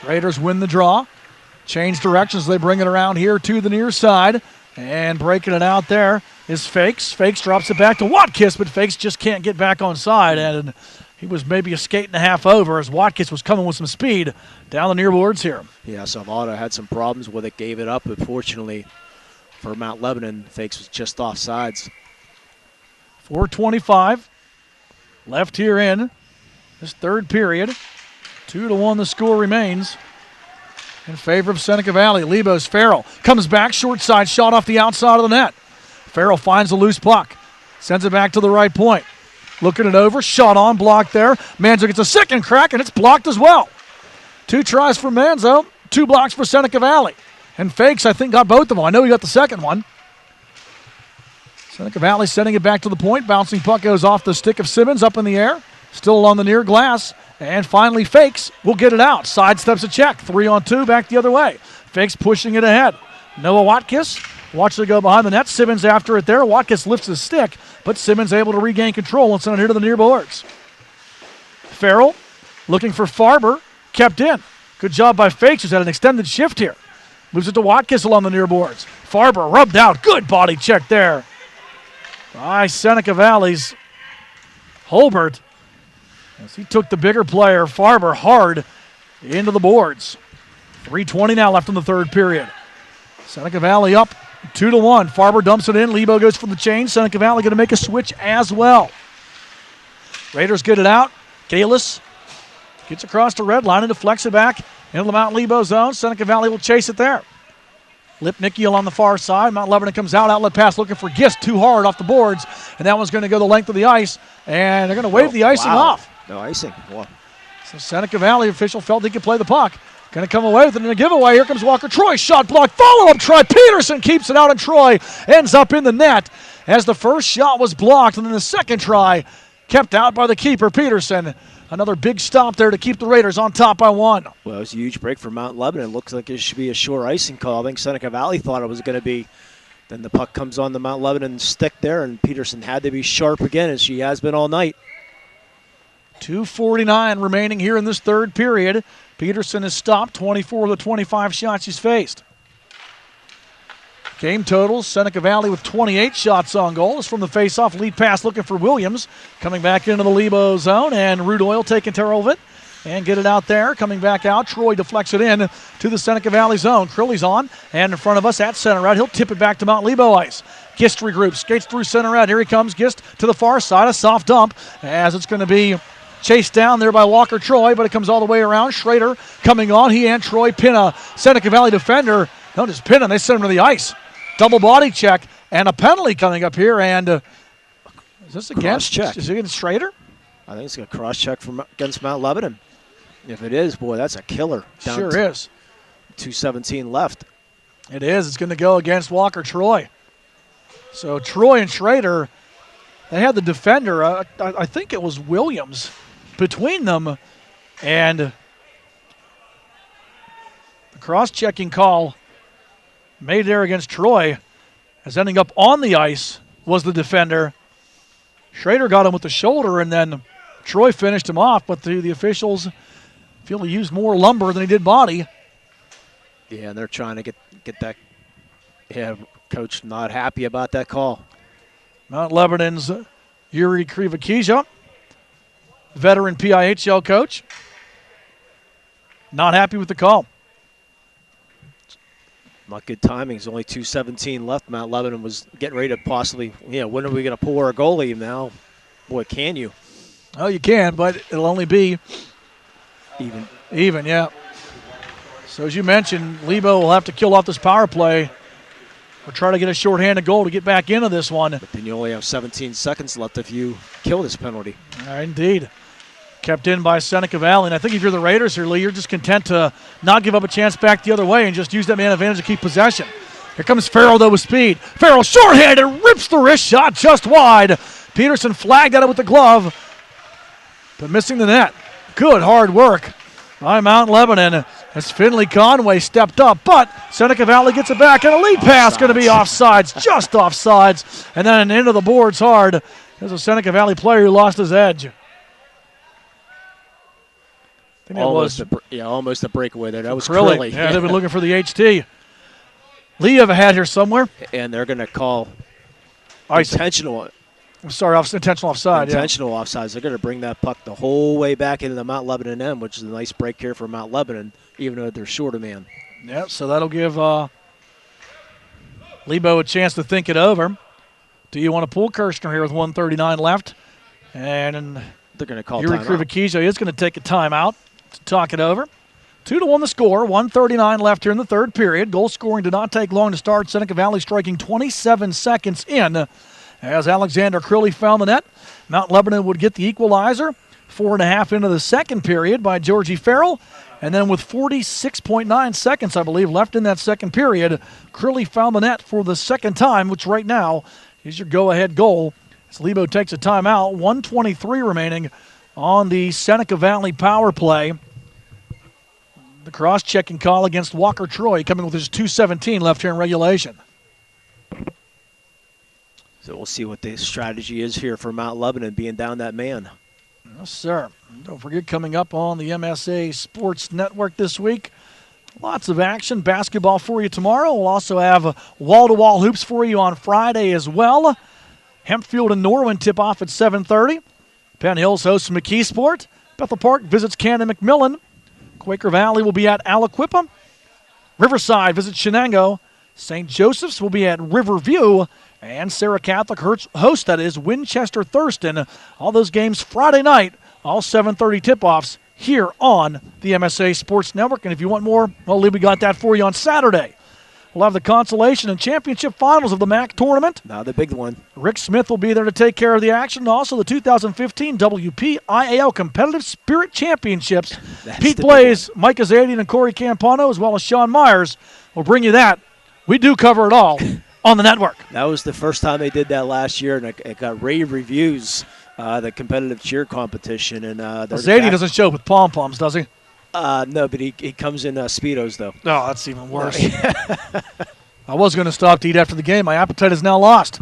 Raiders win the draw. Change directions. They bring it around here to the near side. And breaking it out there is Fakes. Fakes drops it back to Watkis, but Fakes just can't get back on side. And he was maybe a skate and a half over as Watkis was coming with some speed down the near boards here. Yeah, Salvato had some problems with it, gave it up, but fortunately for Mount Lebanon, Fakes was just off sides. 4:25 left here in this 3rd period. 2-1 the score remains in favor of Seneca Valley. Lebo's Farrell comes back, short side shot off the outside of the net. Farrell finds a loose puck, sends it back to the right point. Looking it over, shot on, blocked there. Manzo gets a second crack, and it's blocked as well. 2 tries for Manzo, 2 blocks for Seneca Valley. And Fakes, I think, got both of them. I know he got the second one. Seneca Valley sending it back to the point. Bouncing puck goes off the stick of Simmons up in the air. Still on the near glass. And finally, Fakes will get it out. Sidesteps a check. 3-on-2 back the other way. Fakes pushing it ahead. Noah Watkins watches it go behind the net. Simmons after it there. Watkins lifts his stick, but Simmons able to regain control and send it here to the near boards. Farrell looking for Farber. Kept in. Good job by Fakes, who's had an extended shift here. Moves it to Watkins along the near boards. Farber rubbed out. Good body check there by Seneca Valley's Holbert, as he took the bigger player, Farber, hard into the boards. 3:20 now left in the third period. Seneca Valley up 2-1. Farber dumps it in. Lebo goes for the change. Seneca Valley going to make a switch as well. Raiders get it out. Kalis gets across the red line and deflects it back into the Mount Lebo zone. Seneca Valley will chase it there. Lipnicki on the far side. Mount Lebanon comes out. Outlet pass looking for Gist. Too hard off the boards. And that one's going to go the length of the ice. And they're going to wave the icing off. No icing. Wow. So Seneca Valley official felt he could play the puck. Going to come away with it in a giveaway. Here comes Walker Troy. Shot blocked. Follow-up try. Peterson keeps it out, and Troy ends up in the net as the first shot was blocked. And then the second try kept out by the keeper, Peterson. Another big stop there to keep the Raiders on top by 1. Well, it was a huge break for Mount Lebanon. Looks like it should be a sure icing call. I think Seneca Valley thought it was going to be. Then the puck comes on the Mount Lebanon stick there, and Peterson had to be sharp again, as she has been all night. 2:49 remaining here in this third period. Peterson has stopped 24 of the 25 shots he's faced. Game totals, Seneca Valley with 28 shots on goal. Is from the faceoff. Lead pass looking for Williams. Coming back into the Lebo zone, and Rude Oil taking care of it. And get it out there. Coming back out, Troy deflects it in to the Seneca Valley zone. Crilly's on, and in front of us at center out. He'll tip it back to Mount Lebo ice. Gist regroups, skates through center out. Here he comes, Gist to the far side. A soft dump as it's going to be chased down there by Walker Troy, but it comes all the way around. Schrader coming on. He and Troy pin a Seneca Valley defender. Don't just pin him, they send him to the ice. Double body check and a penalty coming up here. And is this against? Check. Is it against Schrader? I think it's a cross check against Mount Lebanon. If it is, boy, that's a killer. Sure is. 2:17 left. It is. It's going to go against Walker Troy. So Troy and Schrader, they had the defender. I think it was Williams between them, and the cross-checking call made there against Troy, as ending up on the ice was the defender. Schrader got him with the shoulder, and then Troy finished him off, but the officials feel he used more lumber than he did body. Yeah, and they're trying to get that. Yeah, coach not happy about that call. Mount Lebanon's Yuri Krivakija, veteran PIHL coach, not happy with the call. Not good timing. There's only 2:17 left. Mount Lebanon was getting ready to possibly, when are we going to pull our goalie now? Boy, can you? Oh, you can, but it'll only be even, yeah. So as you mentioned, Lebo will have to kill off this power play or try to get a shorthanded goal to get back into this one. But then you only have 17 seconds left if you kill this penalty. Indeed. Kept in by Seneca Valley. And I think if you're the Raiders here, Lee, you're just content to not give up a chance back the other way and just use that man advantage to keep possession. Here comes Farrell, though, with speed. Farrell shorthanded, rips the wrist shot just wide. Peterson flagged at it with the glove, but missing the net. Good hard work by Mount Lebanon as Finley Conway stepped up, but Seneca Valley gets it back, and a lead pass going to be offsides, just offsides, and then into the boards hard. There's a Seneca Valley player who lost his edge. I think almost a breakaway there. That was Crilly. Crilly. Yeah, they've been looking for the HT. Lee, you have a hat here somewhere? And they're going to call intentional. I'm sorry, intentional offside. Intentional offsides. They're going to bring that puck the whole way back into the Mount Lebanon end, which is a nice break here for Mount Lebanon, even though they're short a man. Yeah, so that'll give Lebo a chance to think it over. Do you want to pull Kirshner here with 1:39 left? And they're going to call Yuri timeout. Krivakija is going to take a timeout to talk it over. 2-1 the score, 1:39 left here in the third period. Goal scoring did not take long to start. Seneca Valley striking 27 seconds in as Alexander Crilly found the net. Mount Lebanon would get the equalizer. 4.5 into the second period by Georgie Farrell. And then with 46.9 seconds, I believe, left in that second period, Crilly found the net for the second time, which right now is your go-ahead goal. As Lebo takes a timeout, 1:23 remaining on the Seneca Valley power play. The cross-checking call against Walker Troy, coming with his 2:17 left here in regulation. So we'll see what the strategy is here for Mount Lebanon being down that man. Yes, sir. Don't forget, coming up on the MSA Sports Network this week, lots of action. Basketball for you tomorrow. We'll also have wall-to-wall hoops for you on Friday as well. Hempfield and Norwin tip off at 7:30. Penn Hills hosts McKeesport. Bethel Park visits Cannon McMillan. Quaker Valley will be at Aliquippa. Riverside visits Shenango. St. Joseph's will be at Riverview. And Sarah Catholic host, that is, Winchester Thurston. All those games Friday night, all 7:30 tip-offs here on the MSA Sports Network. And if you want more, well, Lee, we got that for you on Saturday. We'll have the consolation and championship finals of the MAC tournament. Now the big one. Rick Smith will be there to take care of the action. And also the 2015 WPIAL Competitive Spirit Championships. Pete Blaze, Mike Azadian, and Corey Campano, as well as Sean Myers, will bring you that. We do cover it all on the network. That was the first time they did that last year, and it got rave reviews, the competitive cheer competition. And Azadian doesn't show up with pom-poms, does he? No, but he comes in Speedos, though. Oh, that's even worse. I was going to stop to eat after the game. My appetite is now lost.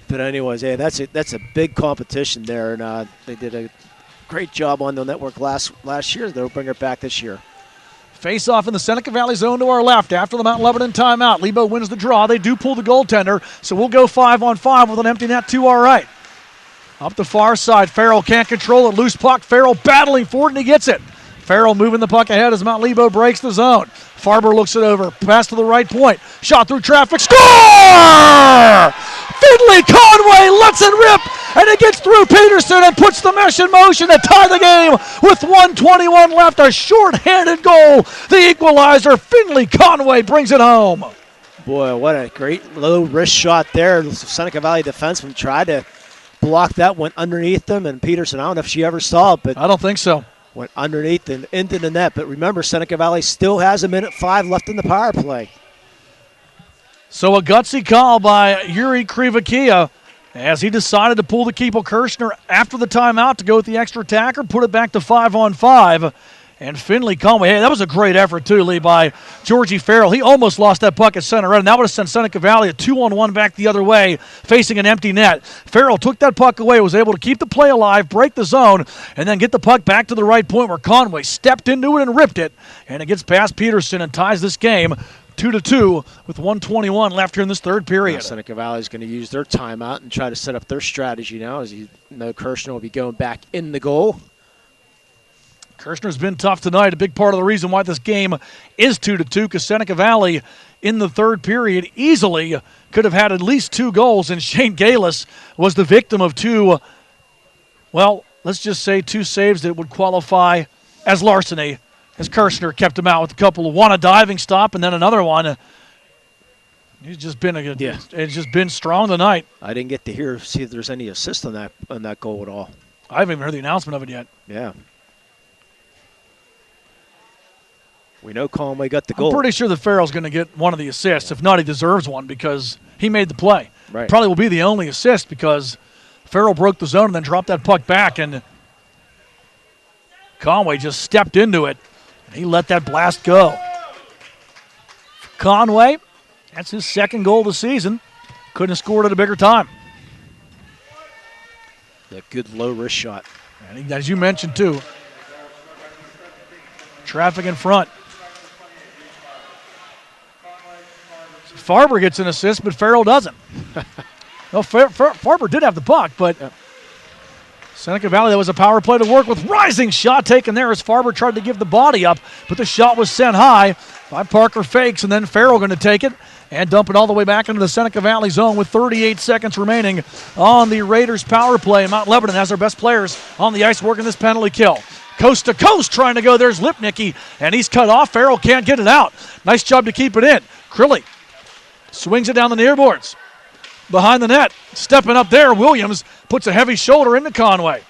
But anyways, yeah, that's a big competition there, and they did a great job on the network last year. They'll bring it back this year. Face off in the Seneca Valley zone to our left after the Mount Lebanon timeout. Lebo wins the draw. They do pull the goaltender, so we'll go 5-on-5 with an empty net to our right. Up the far side, Farrell can't control it. Loose puck, Farrell battling for it, and he gets it. Farrell moving the puck ahead as Mount Lebo breaks the zone. Farber looks it over. Pass to the right point. Shot through traffic. Score! Finley Conway lets it rip, and it gets through Peterson and puts the mesh in motion to tie the game with 1:21 left. A short-handed goal. The equalizer. Finley Conway brings it home. Boy, what a great low wrist shot there. The Seneca Valley defenseman tried to block that, went underneath them, and Peterson, I don't know if she ever saw it, but I don't think so. Went underneath and into the net. But remember, Seneca Valley still has 1:05 left in the power play. So a gutsy call by Yuri Krivakia as he decided to pull the Keeple Kirshner after the timeout to go with the extra attacker, put it back to 5-on-5. And Finley Conway, hey, that was a great effort too, Lee, by Georgie Farrell. He almost lost that puck at center red, and that would have sent Seneca Valley a 2-on-1 back the other way, facing an empty net. Farrell took that puck away, was able to keep the play alive, break the zone, and then get the puck back to the right point where Conway stepped into it and ripped it. And it gets past Peterson and ties this game 2-2 with 1:21 left here in this third period. Now Seneca Valley is going to use their timeout and try to set up their strategy now, as you know Kirshner will be going back in the goal. Kirshner's been tough tonight. A big part of the reason why this game is 2-2, because Seneca Valley in the third period easily could have had at least 2 goals, and Shane Galis was the victim of 2, well, let's just say 2 saves that would qualify as larceny, as Kirshner kept him out with a couple of one a diving stop and then another one. He's just been it's just been strong tonight. I didn't get to see if there's any assist on that goal at all. I haven't even heard the announcement of it yet. Yeah. We know Conway got the goal. I'm pretty sure that Farrell's going to get one of the assists. If not, he deserves one because he made the play. Right. Probably will be the only assist because Farrell broke the zone and then dropped that puck back, and Conway just stepped into it, and he let that blast go. Conway, that's his second goal of the season. Couldn't have scored at a bigger time. A good low wrist shot. And as you mentioned, too, traffic in front. Farber gets an assist, but Farrell doesn't. No, Farber did have the puck, but Seneca Valley, that was a power play to work with. Rising shot taken there as Farber tried to give the body up, but the shot was sent high by Parker Fakes, and then Farrell going to take it and dump it all the way back into the Seneca Valley zone with 38 seconds remaining on the Raiders power play. Mount Lebanon has their best players on the ice working this penalty kill. Coast to coast trying to go. There's Lipnicki, and he's cut off. Farrell can't get it out. Nice job to keep it in. Crilly swings it down the near boards. Behind the net, stepping up there, Williams puts a heavy shoulder into Conway.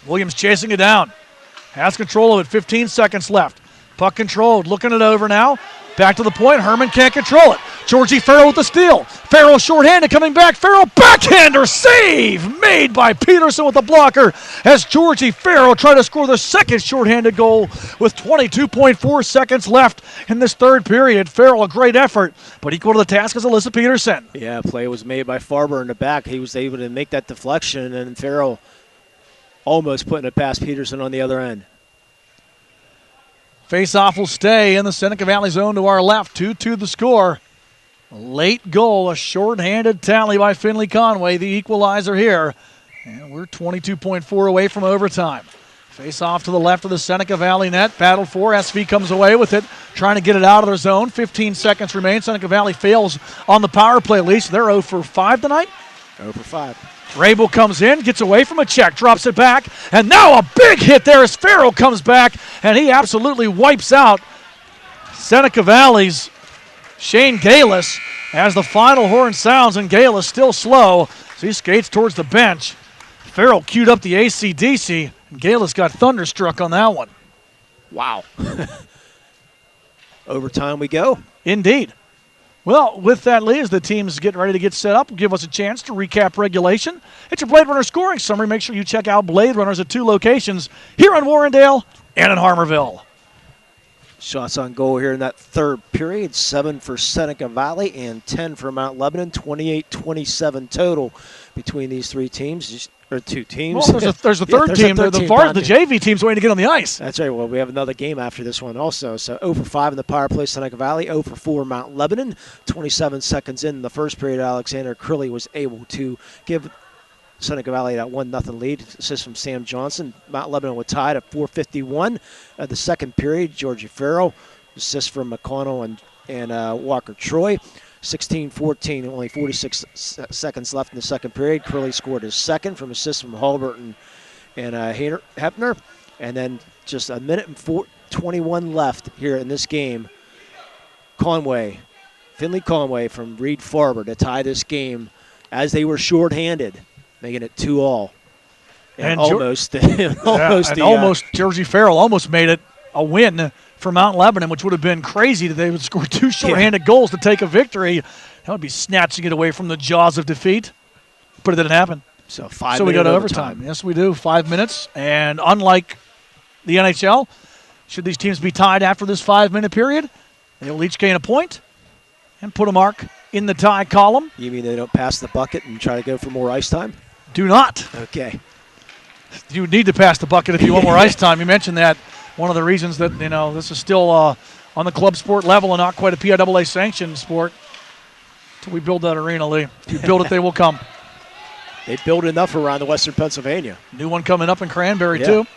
Williams chasing it down. Has control of it, 15 seconds left. Puck controlled, looking it over now. Back to the point, Herman can't control it. Georgie Farrell with the steal. Farrell shorthanded coming back. Farrell backhander save made by Peterson with the blocker as Georgie Farrell tried to score the second shorthanded goal with 22.4 seconds left in this third period. Farrell, a great effort, but equal to the task as Alyssa Peterson. Yeah, play was made by Farber in the back. He was able to make that deflection, and Farrell almost putting it past Peterson on the other end. Face-off will stay in the Seneca Valley zone to our left. 2-2 the score. A late goal, a short-handed tally by Finley Conway, the equalizer here. And we're 22.4 away from overtime. Face-off to the left of the Seneca Valley net. Battle for. SV comes away with it, trying to get it out of their zone. 15 seconds remain. Seneca Valley fails on the power play at least. They're 0 for 5 tonight. 0 for 5. Rabel comes in, gets away from a check, drops it back, and now a big hit there as Farrell comes back, and he absolutely wipes out Seneca Valley's Shane Galis as the final horn sounds, and Galis still slow, so he skates towards the bench. Farrell queued up the AC/DC, and Galis got thunderstruck on that one. Wow. Overtime we go. Indeed. Well, with that, Lee, as the teams get ready to get set up, will give us a chance to recap regulation. It's your Blade Runner scoring summary. Make sure you check out Blade Runners at 2 locations, here in Warrendale and in Harmarville. Shots on goal here in that third period, 7 for Seneca Valley and 10 for Mount Lebanon, 28-27 total between these three teams. Or two teams. Well, there's a third team. The JV team's waiting to get on the ice. That's right. Well, we have another game after this one also. So 0 for 5 in the power play, Seneca Valley. 0 for 4, Mount Lebanon. 27 seconds in the first period, Alexander Curley was able to give Seneca Valley that 1-0 lead. Assist from Sam Johnson. Mount Lebanon was tied at 4:51. The second period, Georgie Farrell. Assist from McConnell and Walker Troy. 16-14, only 46 seconds left in the second period. Curley scored his second from assist from Halbert and Hepner. And then just a minute and 21 left here in this game. Finley Conway from Reed Farber to tie this game as they were shorthanded, making it 2-2. And almost Georgie Farrell almost made it a win for Mount Lebanon, which would have been crazy that they would score 2 shorthanded goals to take a victory. That would be snatching it away from the jaws of defeat. But it didn't happen. So we go to overtime. Yes, we do. 5 minutes. And unlike the NHL, should these teams be tied after this 5-minute period, they will each gain a point and put a mark in the tie column. You mean they don't pass the bucket and try to go for more ice time? Do not. Okay. You need to pass the bucket if you want more ice time. You mentioned that. One of the reasons that, this is still on the club sport level and not quite a PIHL sanctioned sport. Until we build that arena, Lee. If you build it, they will come. They build enough around the Western Pennsylvania. New one coming up in Cranberry, too.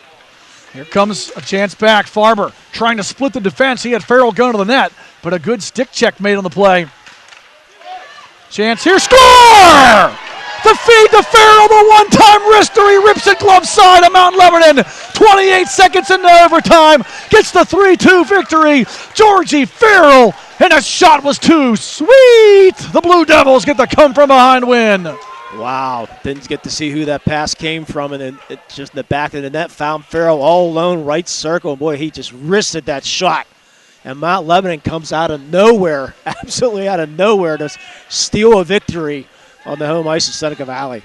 Here comes a chance back. Farber trying to split the defense. He had Farrell going to the net, but a good stick check made on the play. Chance here. Score! The feed to Farrell, the one-time wrister. He rips it glove side of Mount Lebanon. 28 seconds into overtime. Gets the 3-2 victory. Georgie Farrell, and a shot was too sweet. The Blue Devils get the come-from-behind win. Wow. Didn't get to see who that pass came from, and then it just in the back of the net found Farrell all alone, right circle. Boy, he just wristed that shot. And Mount Lebanon comes out of nowhere, absolutely out of nowhere, to steal a victory on the home ice of Seneca Valley.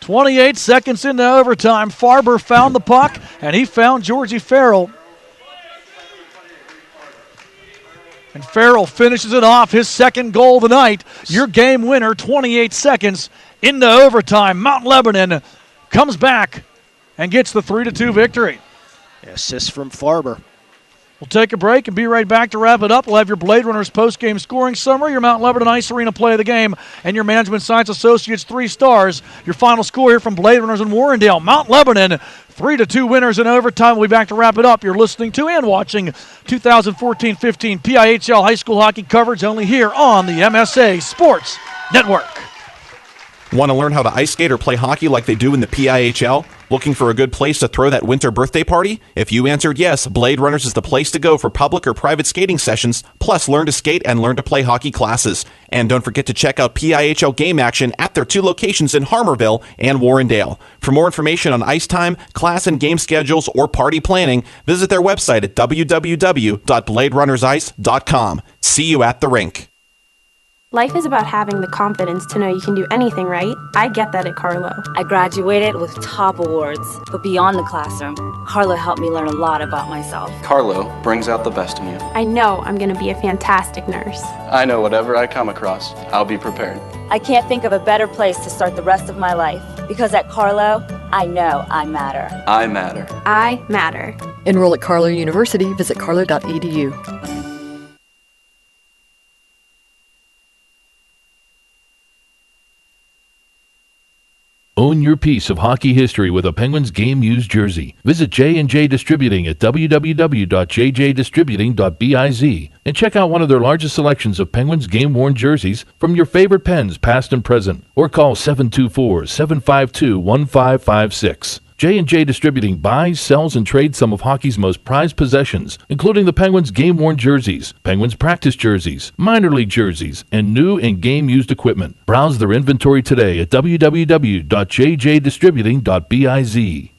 28 seconds into overtime, Farber found the puck, and he found Georgie Farrell. And Farrell finishes it off, his second goal of the night. Your game winner, 28 seconds into overtime. Mount Lebanon comes back and gets the 3-2 victory. Assist from Farber. We'll take a break and be right back to wrap it up. We'll have your Blade Runners post-game scoring summary, your Mount Lebanon Ice Arena play of the game, and your Management Science Associates 3 stars. Your final score here from Blade Runners in Warrendale. Mount Lebanon, 3-2 winners in overtime. We'll be back to wrap it up. You're listening to and watching 2014-15 PIHL High School Hockey coverage only here on the MSA Sports Network. Want to learn how to ice skate or play hockey like they do in the PIHL? Looking for a good place to throw that winter birthday party? If you answered yes, Blade Runners is the place to go for public or private skating sessions, plus learn to skate and learn to play hockey classes. And don't forget to check out PIHL game action at their 2 locations in Harmarville and Warrendale. For more information on ice time, class and game schedules, or party planning, visit their website at www.bladerunnersice.com. See you at the rink. Life is about having the confidence to know you can do anything right. I get that at Carlo. I graduated with top awards, but beyond the classroom, Carlo helped me learn a lot about myself. Carlo brings out the best in you. I know I'm going to be a fantastic nurse. I know whatever I come across, I'll be prepared. I can't think of a better place to start the rest of my life, because at Carlo, I know I matter. I matter. I matter. Enroll at Carlo University. Visit carlo.edu. Own your piece of hockey history with a Penguins game-used jersey. Visit J&J Distributing at www.jjdistributing.biz and check out one of their largest selections of Penguins game-worn jerseys from your favorite Pens, past and present. Or call 724-752-1556. J&J Distributing buys, sells, and trades some of hockey's most prized possessions, including the Penguins game-worn jerseys, Penguins practice jerseys, minor league jerseys, and new and game-used equipment. Browse their inventory today at www.jjdistributing.biz.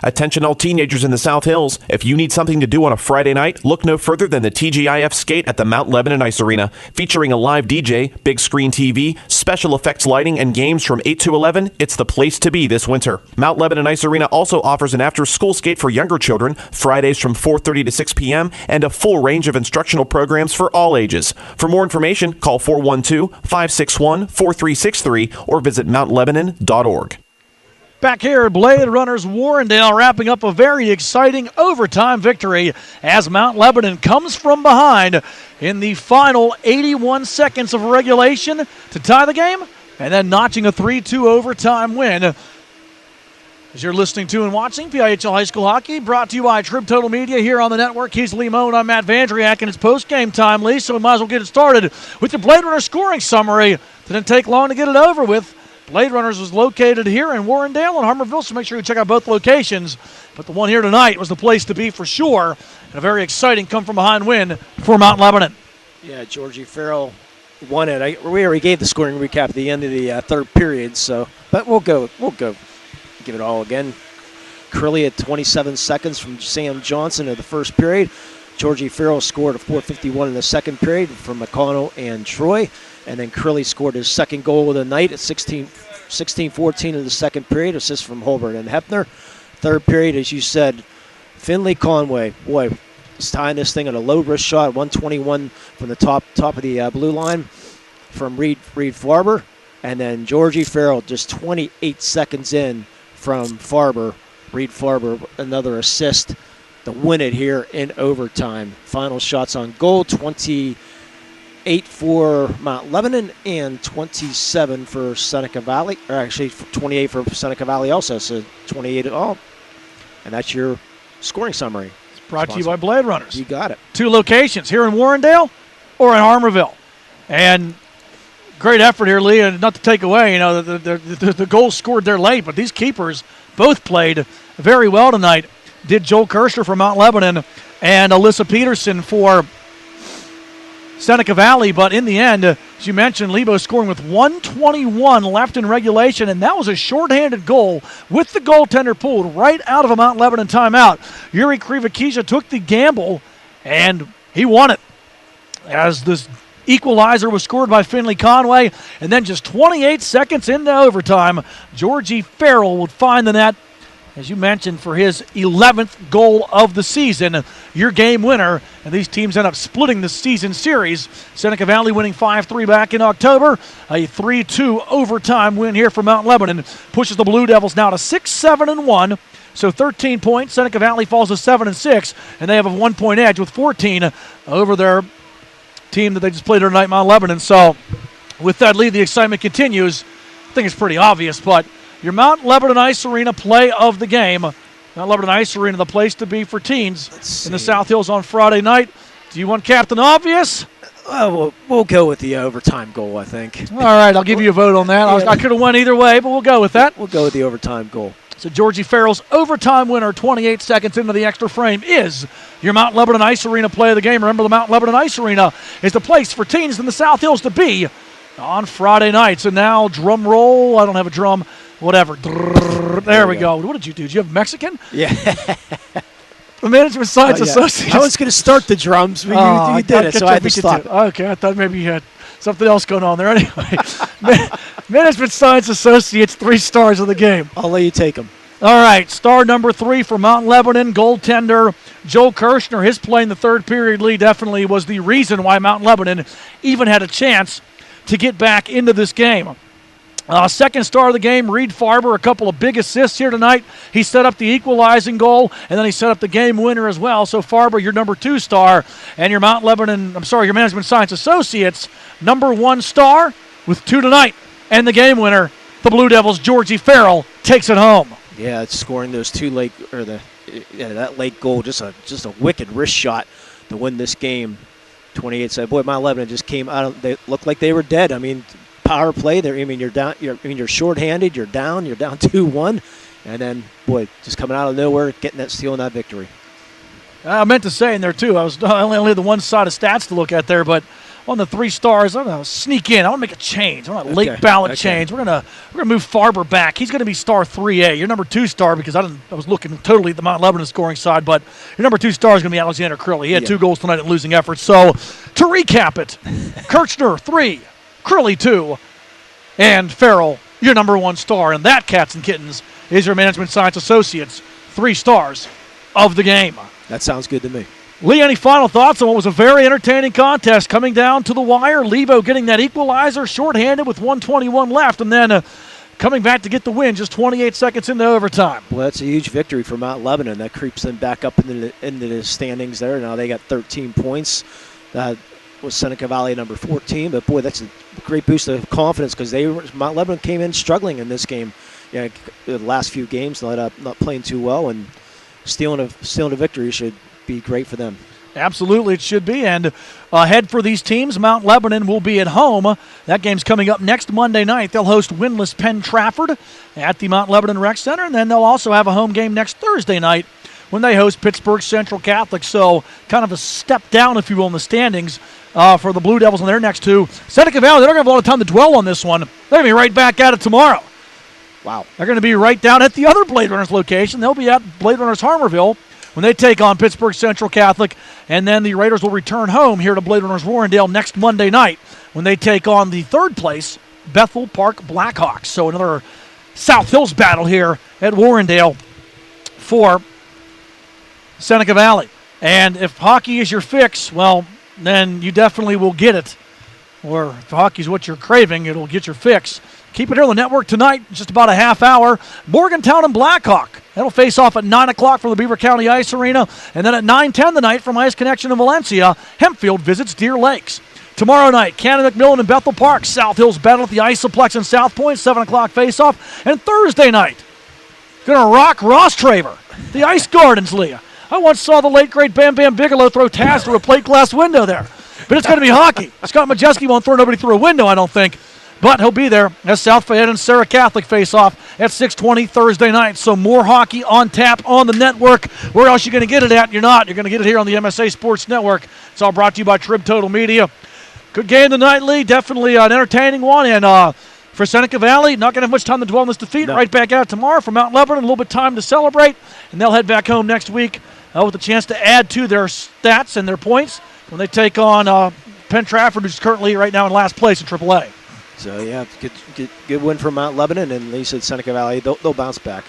Attention all teenagers in the South Hills. If you need something to do on a Friday night, look no further than the TGIF Skate at the Mount Lebanon Ice Arena. Featuring a live DJ, big screen TV, special effects lighting, and games from 8 to 11, it's the place to be this winter. Mount Lebanon Ice Arena also offers an after-school skate for younger children, Fridays from 4:30 to 6 p.m., and a full range of instructional programs for all ages. For more information, call 412-561-4363 or visit mountlebanon.org. Back here at Bladerunners Warrendale, wrapping up a very exciting overtime victory as Mount Lebanon comes from behind in the final 81 seconds of regulation to tie the game and then notching a 3-2 overtime win. As you're listening to and watching PIHL High School Hockey, brought to you by Trib Total Media here on the network. He's Lee Mohn. I'm Matt Vandriak, and it's post-game time, Lee, so we might as well get it started with the Bladerunners scoring summary. Didn't take long to get it over with. Bladerunners was located here in Warrendale and Harmerville, so make sure you check out both locations. But the one here tonight was the place to be for sure, and a very exciting come-from-behind win for Mount Lebanon. Yeah, Georgie Farrell won it. We already gave the scoring recap at the end of the third period, but we'll go give it all again. Curley at 27 seconds from Sam Johnson in the first period. Georgie Farrell scored a .451 in the second period from McConnell and Troy. And then Curley scored his second goal of the night at 16-14 in the second period, assist from Holbert and Hepner. Third period, as you said, Finley Conway, boy, he's tying this thing at a low-risk shot, 121 from the top of the blue line from Reed Farber. And then Georgie Farrell just 28 seconds in from Reed Farber, another assist to win it here in overtime. Final shots on goal, 28 for Mount Lebanon and 27 for Seneca Valley, or actually 28 for Seneca Valley also, so 28 all. And that's your scoring summary. It's brought to you by Bladerunners. You got it. Two locations, here in Warrendale or in Harmerville. And great effort here, Lee, and not to take away, the goals scored there late, but these keepers both played very well tonight. Did Joel Kirschner for Mount Lebanon and Alyssa Peterson for Seneca Valley, but in the end, as you mentioned, Lebo scoring with 1:21 left in regulation, and that was a shorthanded goal with the goaltender pulled right out of a Mount Lebanon timeout. Yuri Krivakisha took the gamble, and he won it as this equalizer was scored by Finley Conway, and then just 28 seconds into overtime, Georgie Farrell would find the net, as you mentioned, for his 11th goal of the season, your game winner. And these teams end up splitting the season series. Seneca Valley winning 5-3 back in October. A 3-2 overtime win here for Mount Lebanon pushes the Blue Devils now to 6-7-1. So 13 points. Seneca Valley falls to 7-6, and they have a 1-point edge with 14 over their team that they just played tonight, Mount Lebanon. So with that lead, the excitement continues. I think it's pretty obvious, but your Mount Lebanon Ice Arena play of the game. Mount Lebanon Ice Arena, the place to be for teens in the South Hills on Friday night. Do you want Captain Obvious? We'll go with the overtime goal, I think. All right, I'll give you a vote on that. Yeah. I could have won either way, but we'll go with that. We'll go with the overtime goal. So Georgie Farrell's overtime winner, 28 seconds into the extra frame, is your Mount Lebanon Ice Arena play of the game. Remember, the Mount Lebanon Ice Arena is the place for teens in the South Hills to be on Friday nights. And now, drum roll. I don't have a drum. Whatever. There we go. What did you do? Did you have Mexican? Yeah. The Management Science Associates. I was going to start the drums, but you did it, so I had to stop. Okay, I thought maybe you had something else going on there. Anyway, Management Science Associates, 3 stars of the game. I'll let you take them. All right, star number 3 for Mount Lebanon, goaltender Joe Kirshner. His play in the third period lead definitely was the reason why Mount Lebanon even had a chance to get back into this game. Second star of the game, Reed Farber, a couple of big assists here tonight. He set up the equalizing goal, and then he set up the game winner as well. So Farber, your number 2 star, and your your Management Science Associates, number 1 star with 2 tonight. And the game winner, the Blue Devils' Georgie Farrell, takes it home. Yeah, it's scoring those 2 late, that late goal, just a wicked wrist shot to win this game. 28-7. Boy, Mount Lebanon just came out. They looked like they were dead. I mean, power play. You're down. You're shorthanded. You're down 2-1, and then boy, just coming out of nowhere, getting that steal and that victory. I meant to say in there too. I only had the one side of stats to look at there, but on the 3 stars, I'm gonna sneak in. I want to make a change. I want a late ballot change. We're gonna move Farber back. He's gonna be star 3A. Your number 2 star, because I was looking totally at the Mount Lebanon scoring side, but your number 2 star is gonna be Alexander Crilly. He had 2 goals tonight in losing efforts. So to recap it, Kirchner 3, Crilly 2, and Farrell, your number 1 star. And that, cats and kittens, is your Management Science Associates 3 stars of the game. That sounds good to me. Lee, any final thoughts on what was a very entertaining contest coming down to the wire? Levo getting that equalizer, shorthanded with 1:21 left, and then coming back to get the win just 28 seconds into overtime. Well, that's a huge victory for Mount Lebanon. That creeps them back up into the standings there. Now they got 13 points. That was Seneca Valley number 14, but boy, that's a great boost of confidence because Mount Lebanon came in struggling in this game. Yeah, the last few games not playing too well, and stealing a victory should be great for them. Absolutely, it should be. And ahead for these teams, Mount Lebanon will be at home. That game's coming up next Monday night. They'll host winless Penn Trafford at the Mount Lebanon Rec Center, and then they'll also have a home game next Thursday night when they host Pittsburgh Central Catholic. So kind of a step down, if you will, in the standings for the Blue Devils in their next 2. Seneca Valley, they're not going to have a lot of time to dwell on this one. They're going to be right back at it tomorrow. Wow. They're going to be right down at the other Blade Runners location. They'll be at Blade Runners Harmerville when they take on Pittsburgh Central Catholic, and then the Raiders will return home here to Blade Runners Warrendale next Monday night when they take on the 3rd place Bethel Park Blackhawks. So another South Hills battle here at Warrendale for Seneca Valley. And if hockey is your fix, well, then you definitely will get it. Or if hockey is what you're craving, it'll get your fix. Keep it here on the network tonight, just about a half hour. Morgantown and Blackhawk. That'll face off at 9 o'clock from the Beaver County Ice Arena. And then at 9:10 tonight from Ice Connection in Valencia, Hempfield visits Deer Lakes. Tomorrow night, Cannon McMillan and Bethel Park. South Hills battle at the Isoplex in South Point, 7 o'clock face-off. And Thursday night, going to rock Ross Traver, the Ice Gardens, Leah. I once saw the late, great Bam Bam Bigelow throw Taz through a plate glass window there. But it's going to be hockey. Scott Majeski won't throw nobody through a window, I don't think. But he'll be there as South Fayette and Sarah Catholic face off at 6:20 Thursday night. So more hockey on tap on the network. Where else are you going to get it at? You're not. You're going to get it here on the MSA Sports Network. It's all brought to you by Trib Total Media. Good game tonight, Lee. Definitely an entertaining one. And for Seneca Valley, not going to have much time to dwell on this defeat. No. Right back out tomorrow for Mount Lebanon. A little bit of time to celebrate. And they'll head back home next week with a chance to add to their stats and their points when they take on Penn Trafford, who's currently right now in last place in AAA. So, yeah, good win for Mount Lebanon, and Lee said Seneca Valley, they'll bounce back.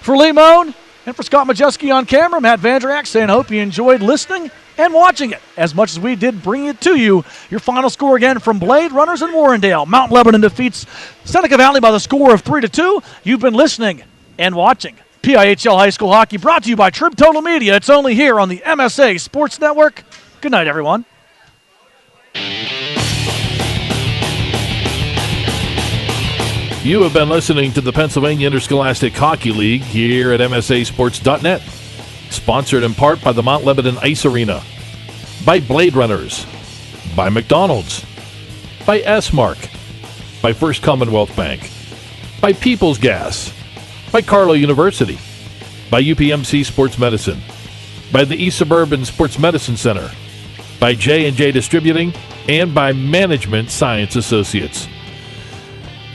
For Lee Mohn and for Scott Majeski on camera, Matt Vandriak saying, I hope you enjoyed listening and watching it as much as we did bringing it to you. Your final score again from Blade Runners in Warrendale. Mount Lebanon defeats Seneca Valley by the score of 3-2. You've been listening and watching PIHL High School Hockey, brought to you by Trib Total Media. It's only here on the MSA Sports Network. Good night, everyone. You have been listening to the Pennsylvania Interscholastic Hockey League here at MSASports.net. Sponsored in part by the Mount Lebanon Ice Arena, by Blade Runners, by McDonald's, by S-Mark, by First Commonwealth Bank, by People's Gas, by Carlow University, by UPMC Sports Medicine, by the East Suburban Sports Medicine Center, by J&J Distributing, and by Management Science Associates.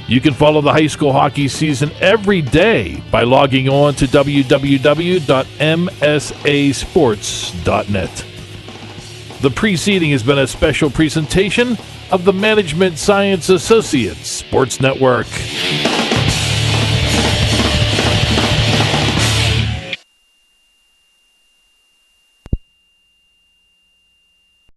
You can follow the high school hockey season every day by logging on to www.msasports.net. The preceding has been a special presentation of the Management Science Associates Sports Network.